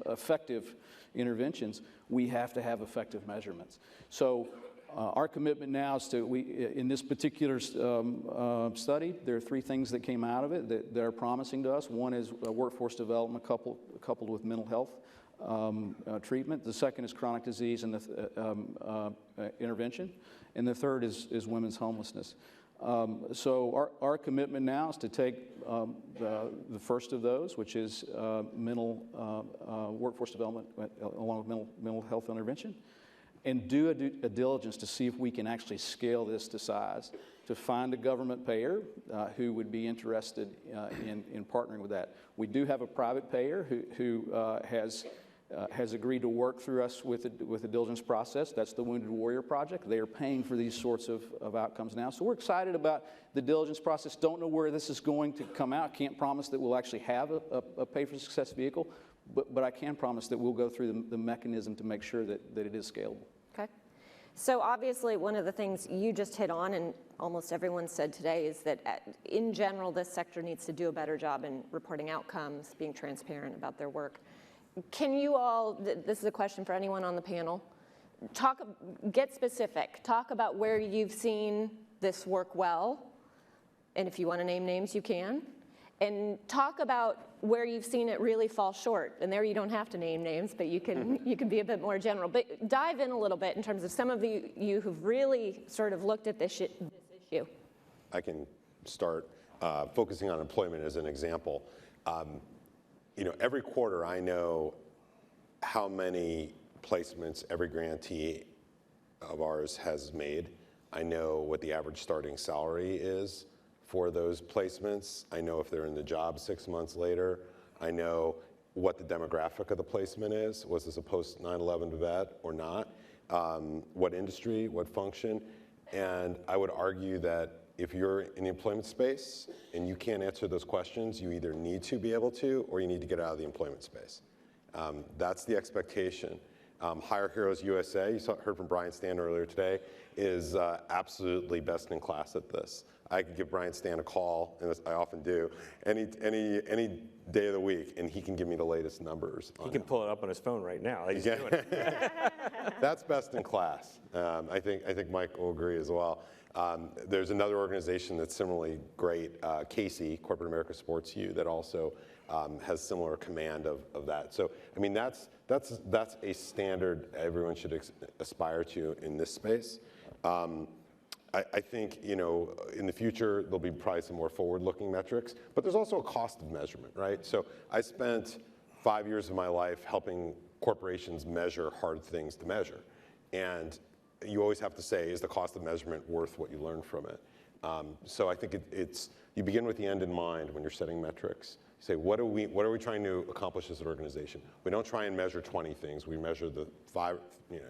effective interventions, we have to have effective measurements. So our commitment now is to, in this particular study, there are 3 things that came out of it that are promising to us. One is workforce development coupled with mental health treatment. The second is chronic disease and the intervention. And the third is women's homelessness. So our commitment now is to take the first of those, which is workforce development along with mental health intervention, and do a diligence to see if we can actually scale this to size, to find a government payer who would be interested in partnering with that. We do have a private payer who has agreed to work through us with the diligence process. That's the Wounded Warrior Project. They are paying for these sorts of outcomes now. So we're excited about the diligence process. Don't know where this is going to come out. Can't promise that we'll actually have a pay-for-success vehicle, but I can promise that we'll go through the mechanism to make sure that it is scalable. Okay. So obviously one of the things you just hit on, and almost everyone said today, is that in general this sector needs to do a better job in reporting outcomes, being transparent about their work. Can you all, this is a question for anyone on the panel, get specific. Talk about where you've seen this work well, and if you want to name names, you can. And talk about where you've seen it really fall short. And there you don't have to name names, but you can be a bit more general. But dive in a little bit in terms of some of you who've really sort of looked at this issue. I can start focusing on employment as an example. Every quarter I know how many placements every grantee of ours has made. I know what the average starting salary is for those placements. I know if they're in the job 6 months later. I know what the demographic of the placement is. Was this a post-9/11 vet or not? What industry, what function? And I would argue that if you're in the employment space and you can't answer those questions, you either need to be able to, or you need to get out of the employment space. That's the expectation. Hire Heroes USA, heard from Brian Stan earlier today, is absolutely best in class at this. I could give Brian Stan a call, and I often do, any day of the week, and he can give me the latest numbers. He can pull it up on his phone right now. He's doing it. That's best in class. I think Mike will agree as well. There's another organization that's similarly great, Casey, Corporate America Supports You, that also has similar command of that. So, I mean, that's a standard everyone should aspire to in this space. I think, in the future, there'll be probably some more forward-looking metrics, but there's also a cost of measurement, right? So I spent 5 years of my life helping corporations measure hard things to measure. And you always have to say, is the cost of measurement worth what you learn from it? So I think you begin with the end in mind when you're setting metrics. You say, what are we trying to accomplish as an organization? We don't try and measure 20 things. We measure the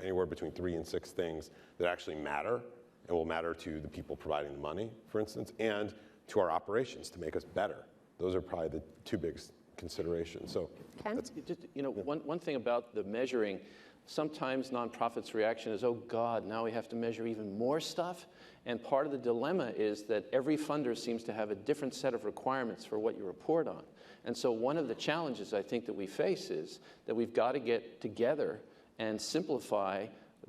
anywhere between 3 and 6 things that actually matter and will matter to the people providing the money, for instance, and to our operations to make us better. Those are probably the 2 biggest considerations. So, one thing about the measuring, sometimes nonprofits' reaction is, oh God, now we have to measure even more stuff. And part of the dilemma is that every funder seems to have a different set of requirements for what you report on. And so one of the challenges I think that we face is that we've got to get together and simplify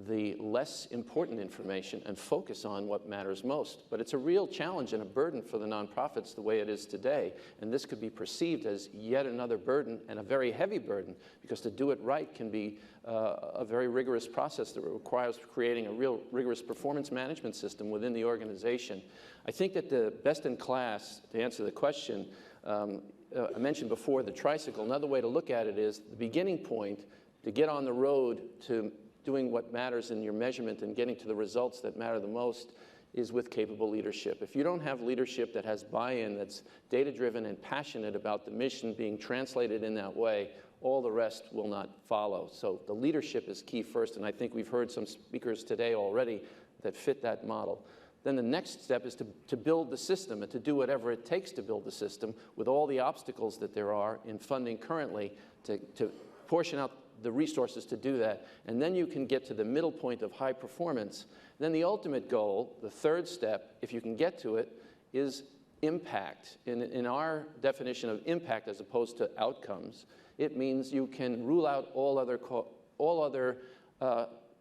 the less important information and focus on what matters most. But it's a real challenge and a burden for the nonprofits the way it is today. And this could be perceived as yet another burden, and a very heavy burden, because to do it right can be a very rigorous process that requires creating a real rigorous performance management system within the organization. I think that the best in class, to answer the question, I mentioned before the tricycle. Another way to look at it is the beginning point to get on the road to doing what matters in your measurement and getting to the results that matter the most is with capable leadership. If you don't have leadership that has buy-in, that's data-driven and passionate about the mission being translated in that way, all the rest will not follow. So the leadership is key first, and I think we've heard some speakers today already that fit that model. Then the next step is to build the system and to do whatever it takes to build the system with all the obstacles that there are in funding currently to portion out the resources to do that. And then you can get to the middle point of high performance. Then the ultimate goal, the third step, if you can get to it, is impact. In our definition of impact as opposed to outcomes, it means you can rule out all other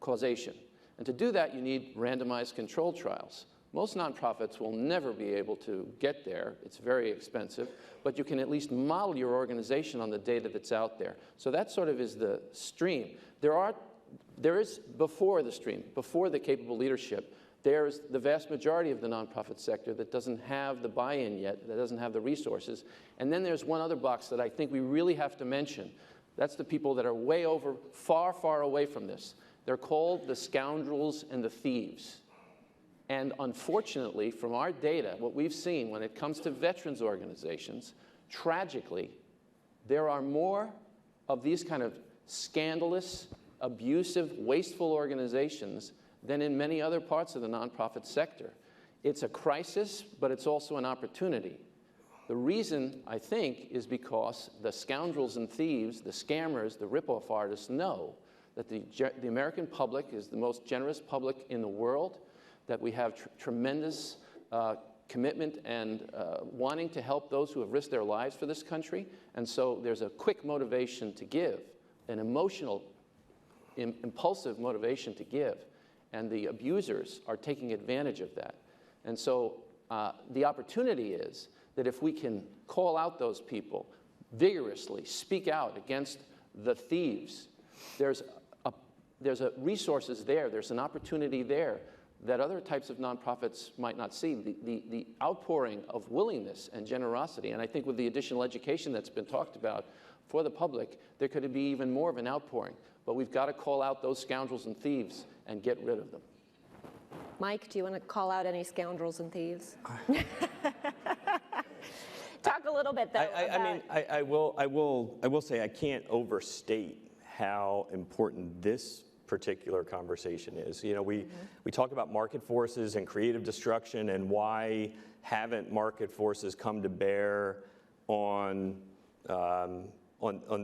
causation. And to do that, you need randomized controlled trials. Most nonprofits will never be able to get there. It's very expensive, but you can at least model your organization on the data that's out there. So that sort of is the stream. There is before the stream, before the capable leadership, there's the vast majority of the nonprofit sector that doesn't have the buy-in yet, that doesn't have the resources. And then there's one other box that I think we really have to mention. That's the people that are way over, far, far away from this. They're called the scoundrels and the thieves. And unfortunately, from our data, what we've seen when it comes to veterans organizations, tragically, there are more of these kind of scandalous, abusive, wasteful organizations than in many other parts of the nonprofit sector. It's a crisis, but it's also an opportunity. The reason, I think, is because the scoundrels and thieves, the scammers, the rip-off artists know that the American public is the most generous public in the world, that we have tremendous commitment and wanting to help those who have risked their lives for this country. And so there's a quick motivation to give, an emotional, impulsive motivation to give. And the abusers are taking advantage of that. And so the opportunity is that if we can call out those people vigorously, speak out against the thieves, there's resources there, there's an opportunity there that other types of nonprofits might not see. The outpouring of willingness and generosity, and I think with the additional education that's been talked about for the public, there could be even more of an outpouring. But we've got to call out those scoundrels and thieves and get rid of them. Mike, do you want to call out any scoundrels and thieves? Talk a little bit, though. I will say I can't overstate how important this particular conversation is. You know, we talk about market forces and creative destruction and why haven't market forces come to bear on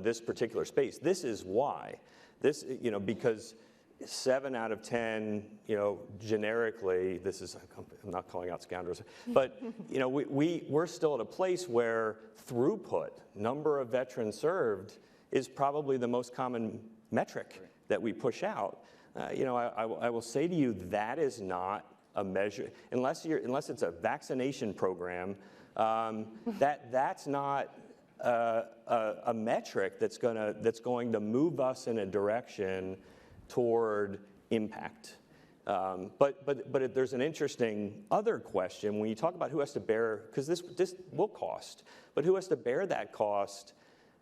this particular space. This is why. This, you know, because 7 out of 10, you know, generically, I'm not calling out scoundrels, but, you know, we're still at a place where throughput, number of veterans served, is probably the most common metric that we push out. You know, I will say to you, that is not a measure, unless it's a vaccination program, that's not a metric that's going to move us in a direction toward impact. But there's an interesting other question when you talk about who has to bear, because this will cost, but who has to bear that cost?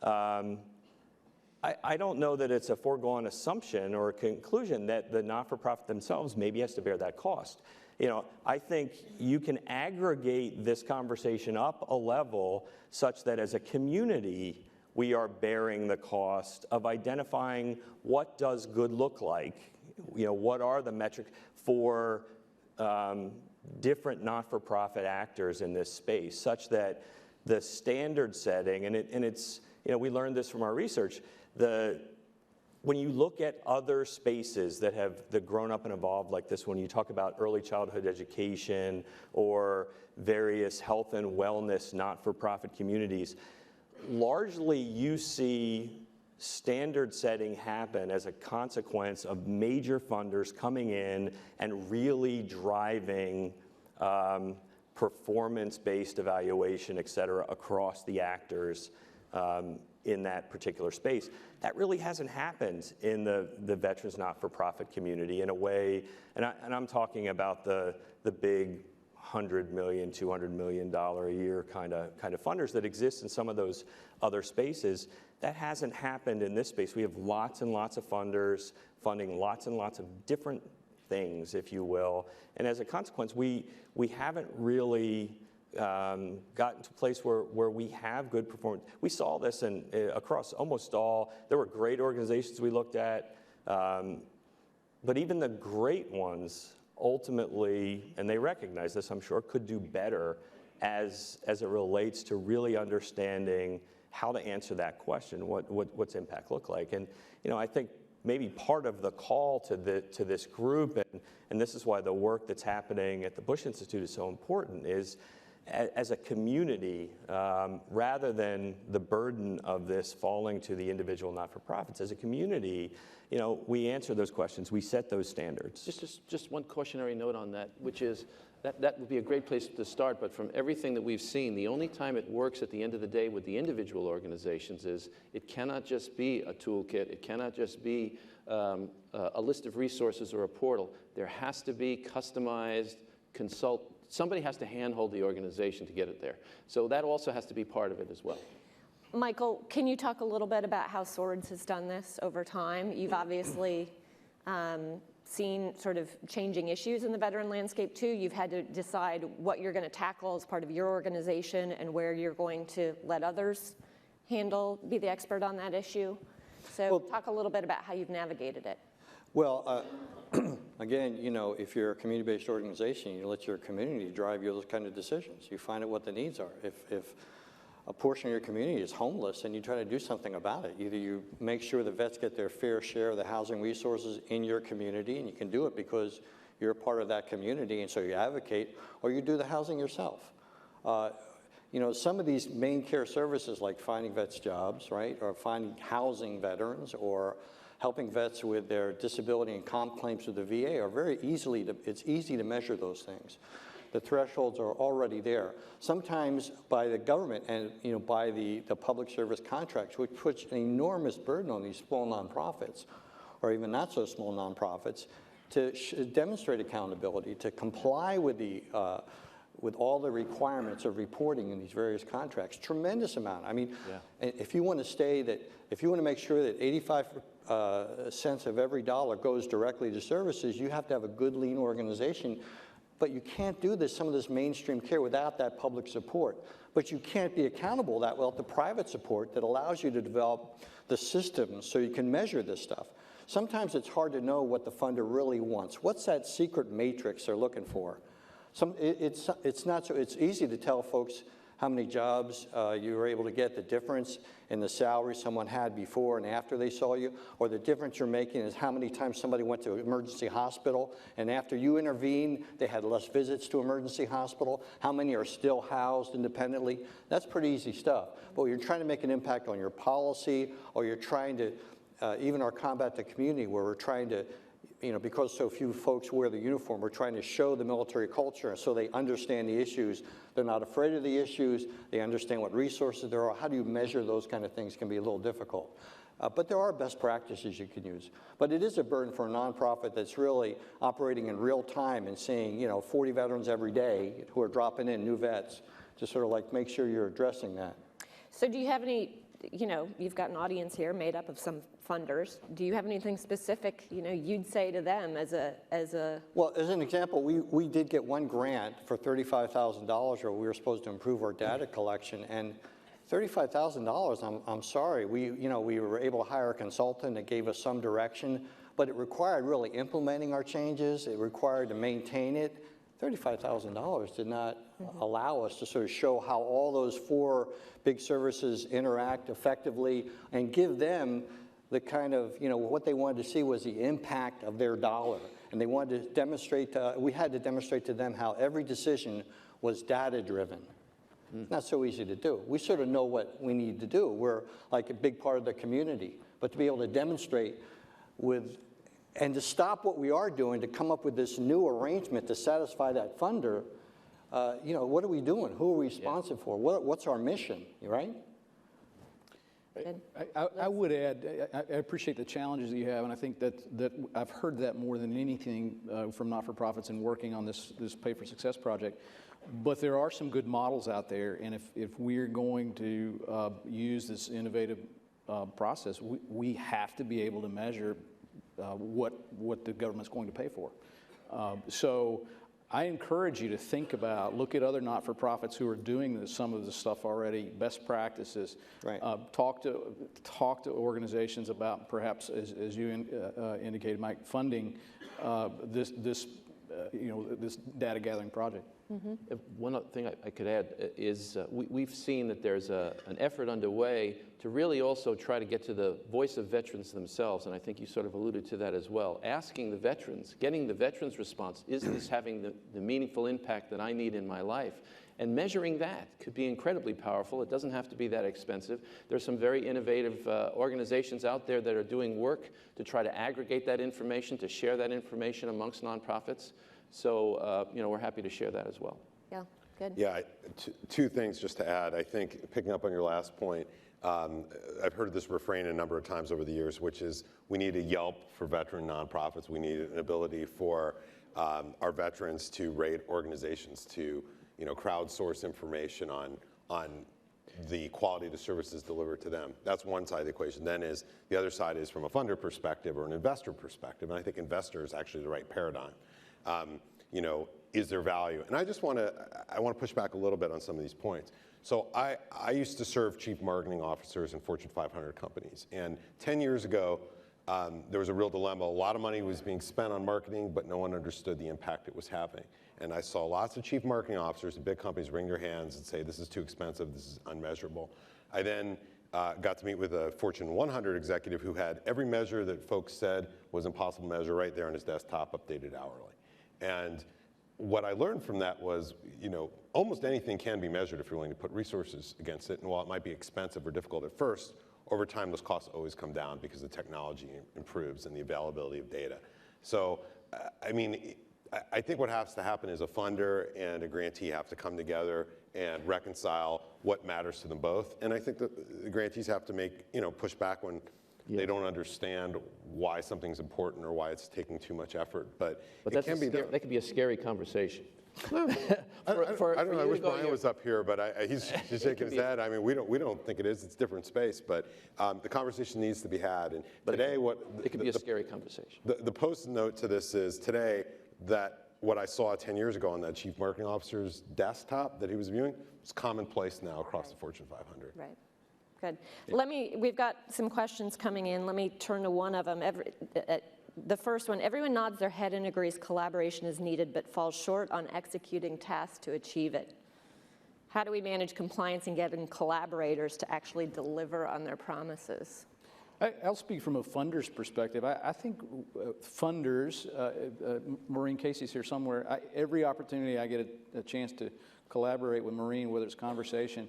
I don't know that it's a foregone assumption or a conclusion that the not-for-profit themselves maybe has to bear that cost. You know, I think you can aggregate this conversation up a level such that as a community, we are bearing the cost of identifying what does good look like. You know, what are the metrics for different not-for-profit actors in this space, such that the standard setting, and it's, you know, we learned this from our research, when you look at other spaces that have grown up and evolved like this, when you talk about early childhood education or various health and wellness not-for-profit communities, largely you see standard setting happen as a consequence of major funders coming in and really driving performance-based evaluation, et cetera, across the actors in that particular space. That really hasn't happened in the veterans not-for-profit community in a way, and I'm talking about the big $100 million, $200 million a year kind of funders that exist in some of those other spaces. That hasn't happened in this space. We have lots and lots of funders funding lots and lots of different things, if you will. And as a consequence, we haven't really gotten to a place where we have good performance. We saw this across almost all. There were great organizations we looked at, but even the great ones ultimately, and they recognize this, I'm sure, could do better as it relates to really understanding how to answer that question. What's impact look like? And I think maybe part of the call to this group, and this is why the work that's happening at the Bush Institute is so important, is as a community, rather than the burden of this falling to the individual not-for-profits, as a community, we answer those questions, we set those standards. Just one cautionary note on that, which is that would be a great place to start, but from everything that we've seen, the only time it works at the end of the day with the individual organizations is it cannot just be a toolkit, it cannot just be a list of resources or a portal. There has to be customized somebody has to handhold the organization to get it there. So that also has to be part of it as well. Michael, can you talk a little bit about how Swords has done this over time? You've obviously seen sort of changing issues in the veteran landscape too. You've had to decide what you're going to tackle as part of your organization and where you're going to let others be the expert on that issue. So talk a little bit about how you've navigated it. Well, again, if you're a community-based organization, you let your community drive you those kind of decisions. You find out what the needs are. If a portion of your community is homeless, and you try to do something about it. Either you make sure the vets get their fair share of the housing resources in your community, and you can do it because you're a part of that community, and so you advocate, or you do the housing yourself. Some of these main care services like finding vets jobs, right, or finding housing veterans, or helping vets with their disability and comp claims with the VA are very it's easy to measure those things. The thresholds are already there. Sometimes by the government and by the public service contracts, which puts an enormous burden on these small nonprofits, or even not so small nonprofits, to demonstrate accountability, to comply with all the requirements of reporting in these various contracts. Tremendous amount. I mean, if you want to make sure that 85 cents of every dollar goes directly to services, you have to have a good, lean organization. But you can't do some of this mainstream care without that public support. But you can't be accountable that well to private support that allows you to develop the systems so you can measure this stuff. Sometimes it's hard to know what the funder really wants. What's that secret matrix they're looking for? It's easy to tell folks how many jobs you were able to get, the difference in the salary someone had before and after they saw you, or the difference you're making is how many times somebody went to emergency hospital, and after you intervened, they had less visits to emergency hospital, how many are still housed independently. That's pretty easy stuff. But when you're trying to make an impact on your policy, or you're trying to, even our Combat the Community, where we're trying to, because so few folks wear the uniform, we're trying to show the military culture so they understand the issues. They're not afraid of the issues. They understand what resources there are. How do you measure those kind of things can be a little difficult. But there are best practices you can use. But it is a burden for a nonprofit that's really operating in real time and seeing, 40 veterans every day who are dropping in, new vets, to sort of like make sure you're addressing that. So do you have any, you've got an audience here made up of some funders. Do you have anything specific, you'd say to them as a? Well, as an example, we did get one grant for $35,000 where we were supposed to improve our data collection, and $35,000, I'm sorry, we were able to hire a consultant that gave us some direction, but it required really implementing our changes. It required to maintain it. $35,000 did not allow us to sort of show how all those 4 big services interact effectively and give them the kind of, what they wanted to see was the impact of their dollar. And they wanted to demonstrate, we had to demonstrate to them how every decision was data-driven. Not so easy to do. We sort of know what we need to do. We're like a big part of the community. But to be able to demonstrate and to stop what we are doing to come up with this new arrangement to satisfy that funder, what are we doing? Who are we responsible for? What's our mission, right? I would add, I appreciate the challenges that you have, and I think that I've heard that more than anything from not-for-profits in working on this Pay for Success project. But there are some good models out there, and if we're going to use this innovative process, we have to be able to measure what the government's going to pay for. So I encourage you to think about, look at other not-for-profits who are doing some of this stuff already, best practices. Right. Talk to organizations about perhaps, as you indicated, Mike, funding this data gathering project. One other thing I could add is we've seen that there's an effort underway to really also try to get to the voice of veterans themselves, and I think you sort of alluded to that as well. Asking the veterans, getting the veterans' response, is this having the meaningful impact that I need in my life? And measuring that could be incredibly powerful. It doesn't have to be that expensive. There's some very innovative organizations out there that are doing work to try to aggregate that information, to share that information amongst nonprofits. So, we're happy to share that as well. Yeah, good. Yeah, two things just to add. I think, picking up on your last point, I've heard this refrain a number of times over the years, which is we need a Yelp for veteran nonprofits. We need an ability for our veterans to rate organizations, to crowdsource information on the quality of the services delivered to them. That's one side of the equation. Then the other side is from a funder perspective or an investor perspective, and I think investor is actually the right paradigm. Is there value? And I want to push back a little bit on some of these points. So I used to serve chief marketing officers in Fortune 500 companies. And 10 years ago, there was a real dilemma. A lot of money was being spent on marketing, but no one understood the impact it was having. And I saw lots of chief marketing officers at big companies wring their hands and say, this is too expensive, this is unmeasurable. I then got to meet with a Fortune 100 executive who had every measure that folks said was impossible to measure right there on his desktop, updated hourly. And what I learned from that was, almost anything can be measured if you're willing to put resources against it. And while it might be expensive or difficult at first, over time those costs always come down because the technology improves and the availability of data. So, I think what has to happen is a funder and a grantee have to come together and reconcile what matters to them both. And I think that the grantees have to push back when they don't understand why something's important or why it's taking too much effort. But it can be done. That could be a scary conversation. I don't know. I wish Brian was up here, but he's shaking his head. We don't think it is. It's a different space, but the conversation needs to be had. And today, it could be a scary conversation. The post note to this is today that what I saw 10 years ago on that chief marketing officer's desktop that he was viewing is commonplace now across the Fortune 500. Right. Good. We've got some questions coming in. Let me turn to one of them. The first one, everyone nods their head and agrees collaboration is needed, but falls short on executing tasks to achieve it. How do we manage compliance and getting collaborators to actually deliver on their promises? I'll speak from a funder's perspective. I think funders, Maureen Casey's here somewhere, every opportunity I get a chance to collaborate with Maureen, whether it's conversation,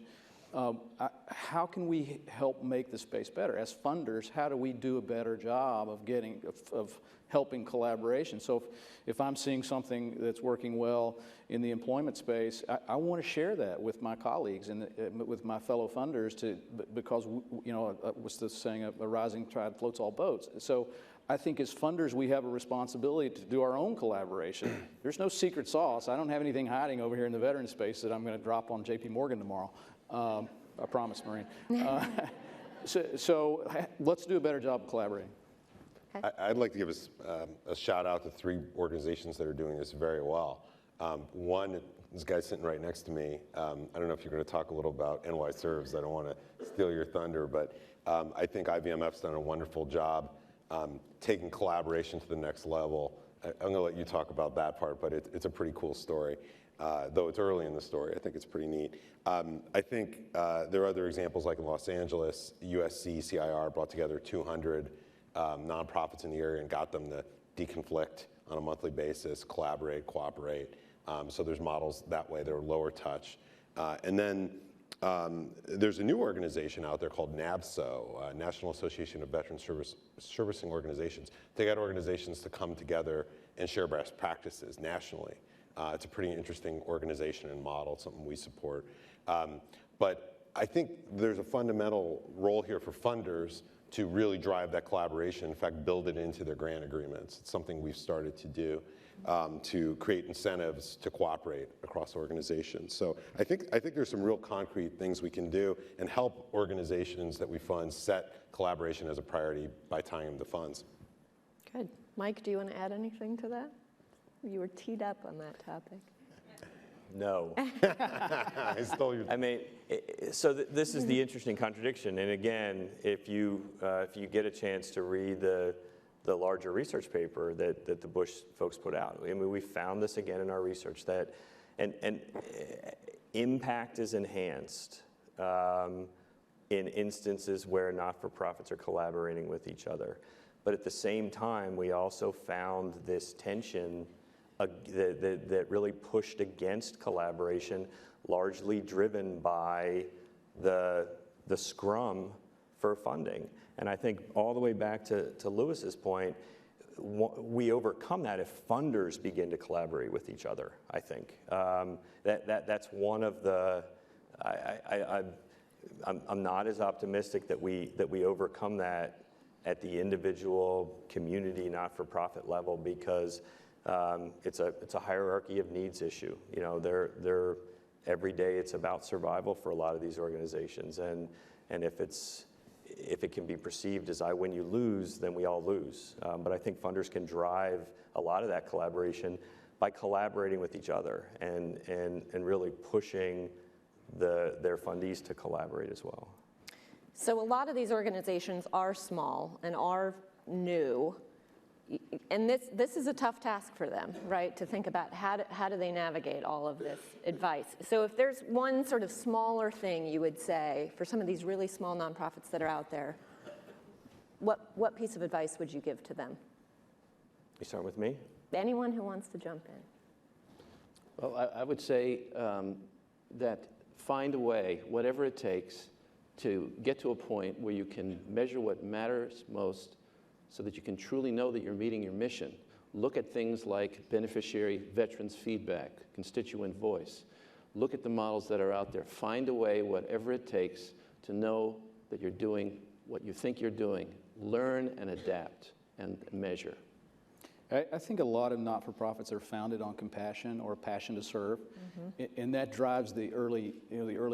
how can we help make the space better? As funders, how do we do a better job of helping collaboration? So if I'm seeing something that's working well in the employment space, I want to share that with my colleagues and with my fellow funders because what's the saying, a rising tide floats all boats. So I think as funders, we have a responsibility to do our own collaboration. There's no secret sauce. I don't have anything hiding over here in the veteran space that I'm going to drop on JP Morgan tomorrow. I promise, Maureen. So let's do a better job of collaborating. Okay. I'd like to give a shout out to 3 organizations that are doing this very well. One, this guy's sitting right next to me. I don't know if you're going to talk a little about NY Serves. I don't want to steal your thunder, but I think IVMF's done a wonderful job taking collaboration to the next level. I'm going to let you talk about that part, but it's a pretty cool story. Though it's early in the story, I think it's pretty neat. I think there are other examples like in Los Angeles, USC, CIR brought together 200 nonprofits in the area and got them to deconflict on a monthly basis, collaborate, cooperate. So there's models that way that are lower touch. And then there's a new organization out there called NABSO, National Association of Veteran Servicing Organizations. They got organizations to come together and share best practices nationally. It's a pretty interesting organization and model, something we support. But I think there's a fundamental role here for funders to really drive that collaboration, in fact, build it into their grant agreements. It's something we've started to do to create incentives to cooperate across organizations. So I think there's some real concrete things we can do and help organizations that we fund set collaboration as a priority by tying them to funds. Good. Mike, do you want to add anything to that? You were teed up on that topic. No. I stole your... I mean, so this is the interesting contradiction. And again, if you get a chance to read the larger research paper that the Bush folks put out, I mean, we found this again in our research that, and impact is enhanced in instances where not-for-profits are collaborating with each other. But at the same time, we also found this tension that really pushed against collaboration, largely driven by the scrum for funding. And I think all the way back to Lewis's point, we overcome that if funders begin to collaborate with each other, I think. That's one of the, I'm not as optimistic that we overcome that at the individual community not-for-profit level, because it's a hierarchy of needs issue. You know, they're every day it's about survival for a lot of these organizations, and if it can be perceived as I win, you lose, then we all lose. But I think funders can drive a lot of that collaboration by collaborating with each other and really pushing their fundees to collaborate as well. So a lot of these organizations are small and are new. And this is a tough task for them, right, to think about how do they navigate all of this advice. So if there's one sort of smaller thing you would say for some of these really small nonprofits that are out there, what piece of advice would you give to them? You start with me? Anyone who wants to jump in. Well, I would say that find a way, whatever it takes, to get to a point where you can measure what matters most so that you can truly know that you're meeting your mission. Look at things like beneficiary veterans feedback, constituent voice. Look at the models that are out there. Find a way, whatever it takes, to know that you're doing what you think you're doing. Learn and adapt and measure. I think a lot of not-for-profits are founded on compassion or passion to serve, and that drives the early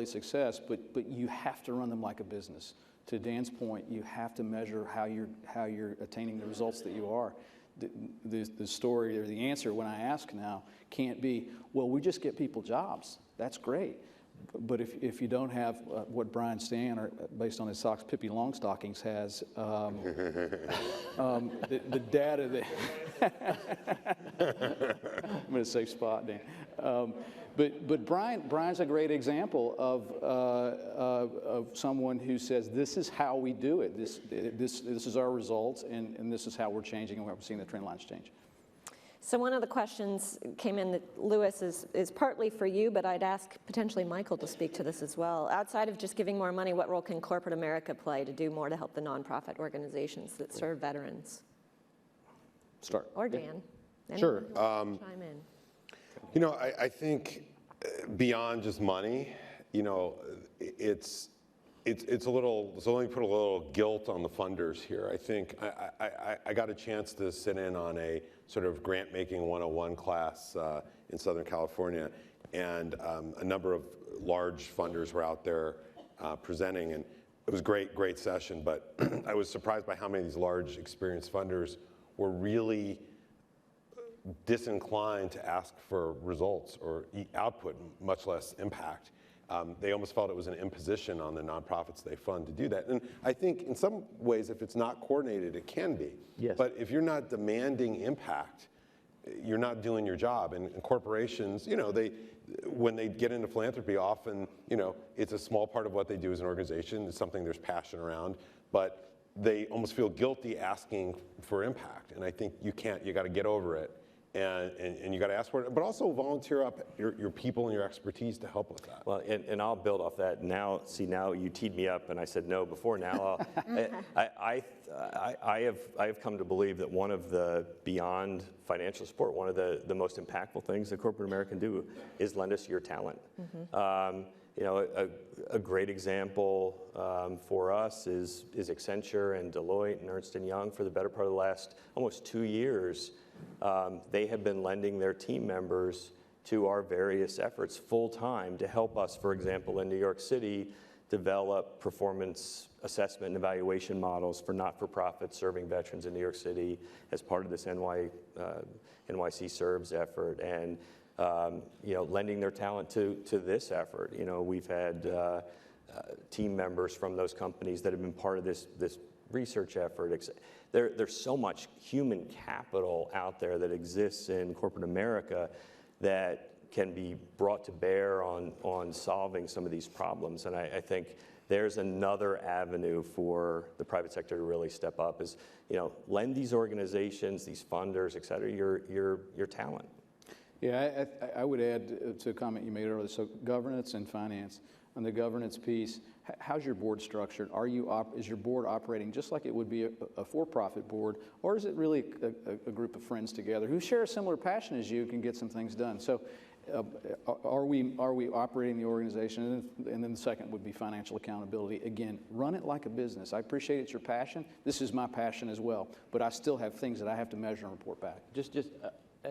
success. But you have to run them like a business. To Dan's point, you have to measure how you're attaining the results that you are. The story or the answer when I ask now can't be, well, we just get people jobs. That's great. But if you don't have what Brian Stan, or based on his socks, Pippi Longstockings has, the data that I'm in a safe spot, Dan. But Brian's a great example of someone who says, this is how we do it. This is our results, and this is how we're changing, and we're seeing the trend lines change. So one of the questions came in that, Lewis, is partly for you, but I'd ask potentially Michael to speak to this as well. Outside of just giving more money, what role can corporate America play to do more to help the nonprofit organizations that serve veterans? Start. Or Dan. Sure. Chime in. You know, I think beyond just money, you know, it's a little, so let me put a little guilt on the funders here. I think I got a chance to sit in on a sort of grant making 101 class in Southern California, and a number of large funders were out there presenting, and it was a great session, but I was surprised by how many of these large experienced funders were really disinclined to ask for results or output, much less impact. They almost felt it was an imposition on the nonprofits they fund to do that. And I think in some ways, if it's not coordinated, it can be. Yes. But if you're not demanding impact, you're not doing your job. And corporations, you know, when they get into philanthropy, often, you know, it's a small part of what they do as an organization. It's something there's passion around, but they almost feel guilty asking for impact. And I think you got to get over it. And you got to ask for it, but also volunteer up your people and your expertise to help with that. Well, and I'll build off that. Now, see, now you teed me up, and I said no before. Now, I have come to believe that one of the, beyond financial support, one of the most impactful things that corporate America can do is lend us your talent. You know, a great example for us is Accenture and Deloitte and Ernst & Young. For the better part of the last almost 2 years, they have been lending their team members to our various efforts full time to help us, for example, in New York City, develop performance assessment and evaluation models for not-for-profits serving veterans in New York City as part of this NYC Serves effort, and you know, lending their talent to this effort. You know, we've had team members from those companies that have been part of this research effort. There's so much human capital out there that exists in corporate America that can be brought to bear on solving some of these problems. And I think there's another avenue for the private sector to really step up is, you know, lend these organizations, these funders, et cetera, your talent. Yeah, I would add to a comment you made earlier, so governance and finance. On the governance piece, how's your board structured? Is your board operating just like it would be a for-profit board, or is it really a group of friends together who share a similar passion as you, can get some things done? So are we operating the organization? And then the second would be financial accountability. Again, run it like a business. I appreciate it's your passion. This is my passion as well, but I still have things that I have to measure and report back.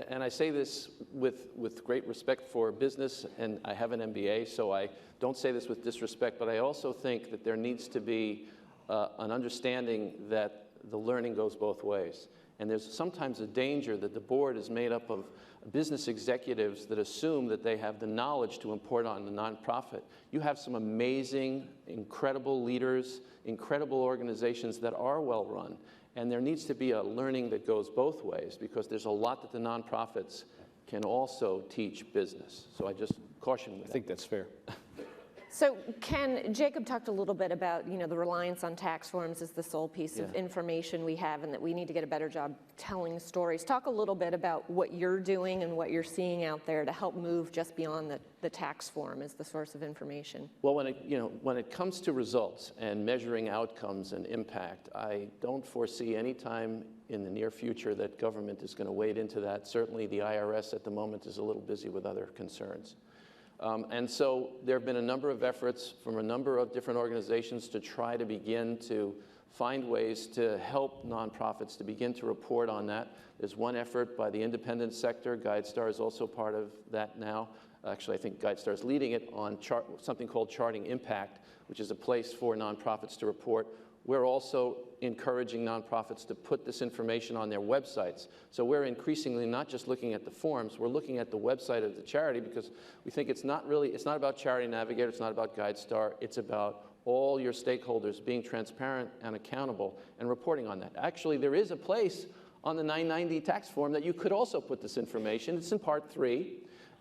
And I say this with great respect for business, and I have an MBA, so I don't say this with disrespect, but I also think that there needs to be an understanding that the learning goes both ways. And there's sometimes a danger that the board is made up of business executives that assume that they have the knowledge to import on the nonprofit. You have some amazing, incredible leaders, incredible organizations that are well run. And there needs to be a learning that goes both ways, because there's a lot that the nonprofits can also teach business. So I just caution with that. I think that's fair. So Jacob talked a little bit about, you know, the reliance on tax forms as the sole piece of information we have, and that we need to get a better job telling stories. Talk a little bit about what you're doing and what you're seeing out there to help move just beyond the tax form as the source of information. Well, when it comes to results and measuring outcomes and impact, I don't foresee any time in the near future that government is going to wade into that. Certainly the IRS at the moment is a little busy with other concerns. And so there have been a number of efforts from a number of different organizations to try to begin to find ways to help nonprofits to begin to report on that. There's one effort by the independent sector. GuideStar is also part of that now. Actually, I think GuideStar is leading it on something called Charting Impact, which is a place for nonprofits to report. We're also encouraging nonprofits to put this information on their websites. So we're increasingly not just looking at the forms, we're looking at the website of the charity, because we think it's not about Charity Navigator, it's not about GuideStar, it's about all your stakeholders being transparent and accountable and reporting on that. Actually, there is a place on the 990 tax form that you could also put this information. It's in Part 3.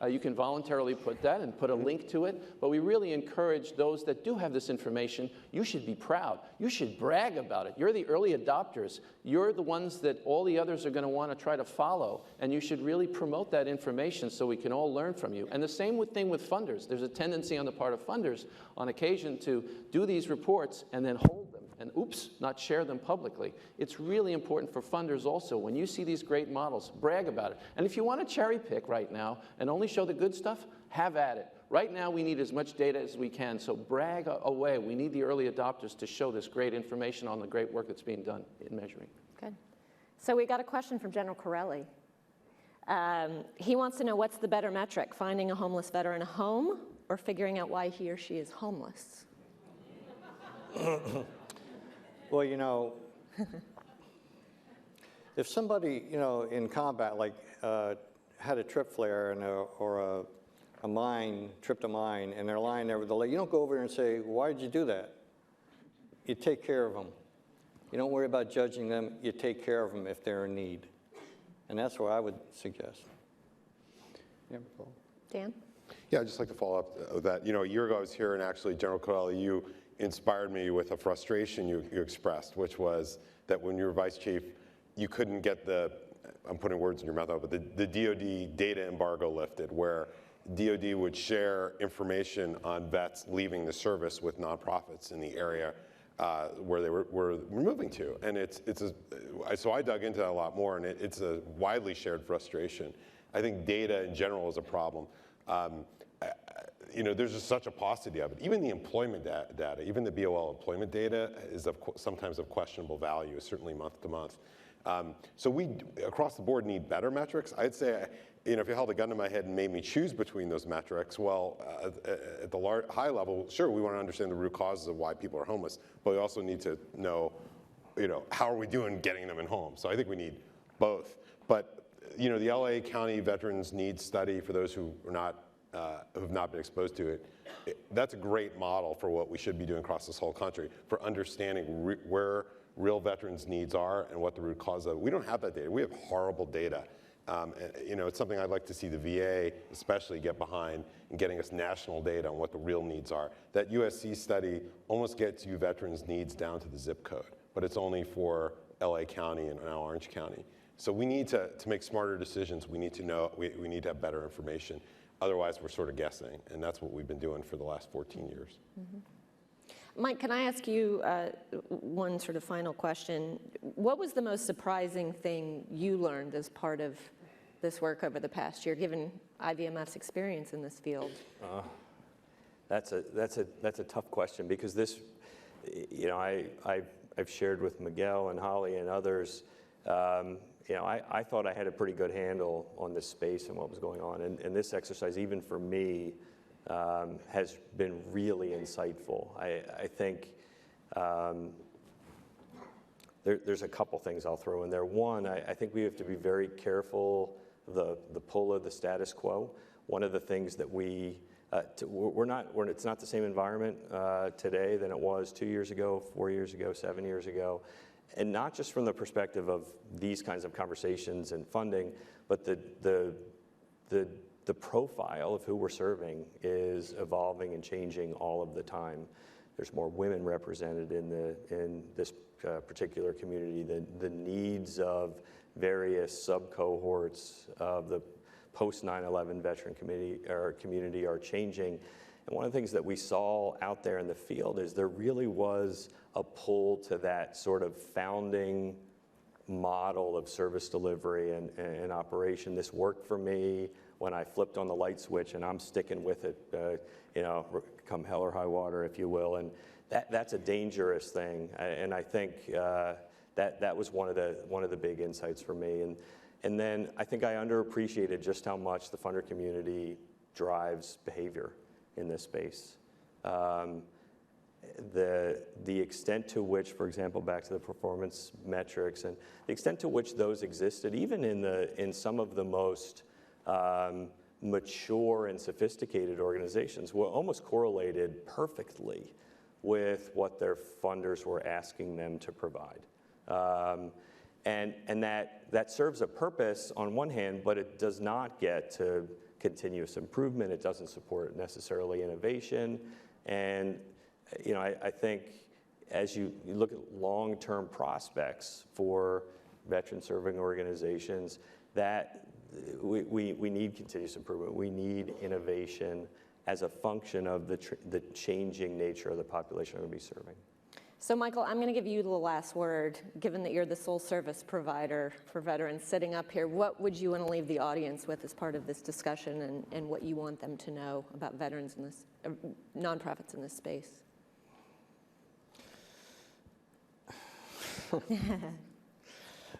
You can voluntarily put that and put a link to it, but we really encourage those that do have this information. You should be proud. You should brag about it. You're the early adopters. You're the ones that all the others are going to want to try to follow, and you should really promote that information so we can all learn from you. And the same thing with funders. There's a tendency on the part of funders on occasion to do these reports and then hold them and not share them publicly. It's really important for funders also, when you see these great models, brag about it. And if you want to cherry pick right now and only show the good stuff, have at it. Right now we need as much data as we can, so brag away. We need the early adopters to show this great information on the great work that's being done in measuring. Good. So we got a question from General Corelli. He wants to know, what's the better metric, finding a homeless veteran a home or figuring out why he or she is homeless? Well, you know, if somebody, you know, in combat, like had a trip flare or a mine, tripped a mine, and they're lying there with the leg, you don't go over there and say, why did you do that? You take care of them. You don't worry about judging them. You take care of them if they're in need. And that's what I would suggest. Yeah, Dan? Yeah, I'd just like to follow up with that. You know, a year ago I was here, and actually, General Corelli, you inspired me with a frustration you expressed, which was that when you were vice chief, you couldn't get I'm putting words in your mouth, but the DoD data embargo lifted, where DoD would share information on vets leaving the service with nonprofits in the area where they were moving to. And so I dug into that a lot more, and it's a widely shared frustration. I think data in general is a problem. there's just such a paucity of it. Even the employment data, even the BOL employment data is sometimes of questionable value, certainly month to month. So we, across the board, need better metrics. I'd say, if you held a gun to my head and made me choose between those metrics, well, at the high level, sure, we want to understand the root causes of why people are homeless, but we also need to know, how are we doing getting them in homes? So I think we need both. But, the LA County Veterans Needs Study, for those who have not been exposed to it, that's a great model for what we should be doing across this whole country, for understanding where real veterans' needs are and what the root cause of it. We don't have that data. We have horrible data. It's something I'd like to see the VA especially get behind in getting us national data on what the real needs are. That USC study almost gets you veterans' needs down to the zip code, but it's only for LA County and now Orange County. So we need to make smarter decisions. We need to know, we need to have better information. Otherwise, we're sort of guessing, and that's what we've been doing for the last 14 years. Mm-hmm. Mike, can I ask you one sort of final question? What was the most surprising thing you learned as part of this work over the past year, given IVMF's experience in this field? That's a tough question, because this, I've shared with Miguel and Holly and others. I thought I had a pretty good handle on this space and what was going on, and this exercise, even for me, has been really insightful. I think there's a couple things I'll throw in there. One, I think we have to be very careful the pull of the status quo. One of the things that it's not the same environment today than it was 2 years ago, 4 years ago, 7 years ago. And not just from the perspective of these kinds of conversations and funding, but the profile of who we're serving is evolving and changing all of the time. There's more women represented in this particular community. The needs of various sub-cohorts of the post-9/11 veteran community are changing. And one of the things that we saw out there in the field is there really was a pull to that sort of founding model of service delivery and operation. This worked for me when I flipped on the light switch, and I'm sticking with it, come hell or high water, if you will. And that's a dangerous thing. And I think that was one of the big insights for me. And then I think I underappreciated just how much the funder community drives behavior in this space. The extent to which, for example, back to the performance metrics, and the extent to which those existed, even in some of the most mature and sophisticated organizations, were almost correlated perfectly with what their funders were asking them to provide. And that serves a purpose on one hand, but it does not get to continuous improvement. It doesn't support necessarily innovation. And I think as you look at long-term prospects for veteran-serving organizations, that we need continuous improvement. We need innovation as a function of the changing nature of the population we're going to be serving. So, Michael, I'm going to give you the last word, given that you're the sole service provider for veterans sitting up here. What would you want to leave the audience with as part of this discussion, and what you want them to know about veterans in this, nonprofits in this space?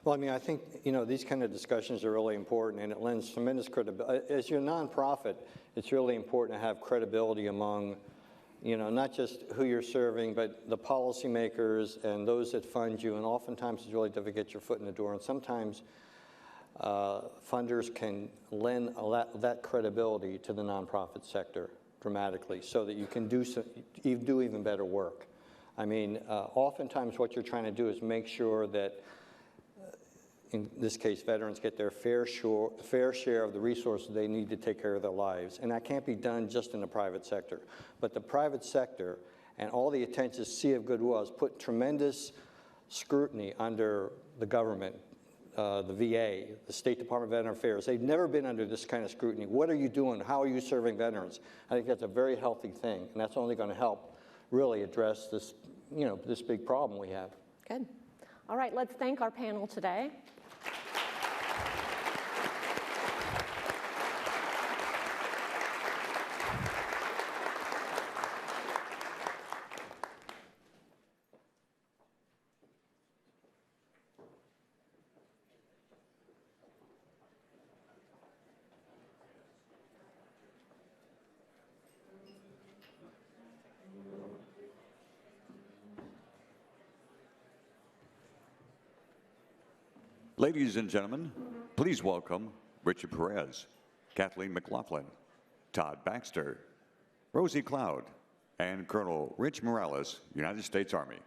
Well, I think, these kind of discussions are really important, and it lends tremendous credibility. As your nonprofit, it's really important to have credibility among, not just who you're serving, but the policymakers and those that fund you. And oftentimes it's really difficult to get your foot in the door. And sometimes funders can lend that credibility to the nonprofit sector dramatically, so that you can do even better work. Oftentimes what you're trying to do is make sure that, in this case, veterans get their fair share of the resources they need to take care of their lives. And that can't be done just in the private sector. But the private sector and all the attention Sea of Goodwill has put tremendous scrutiny under the government, the VA, the State Department of Veteran Affairs. They've never been under this kind of scrutiny. What are you doing? How are you serving veterans? I think that's a very healthy thing, and that's only going to help really address this, this big problem we have. Good. All right, let's thank our panel today. Ladies and gentlemen, please welcome Richard Perez, Kathleen McLaughlin, Todd Baxter, Rosie Cloud, and Colonel Rich Morales, United States Army.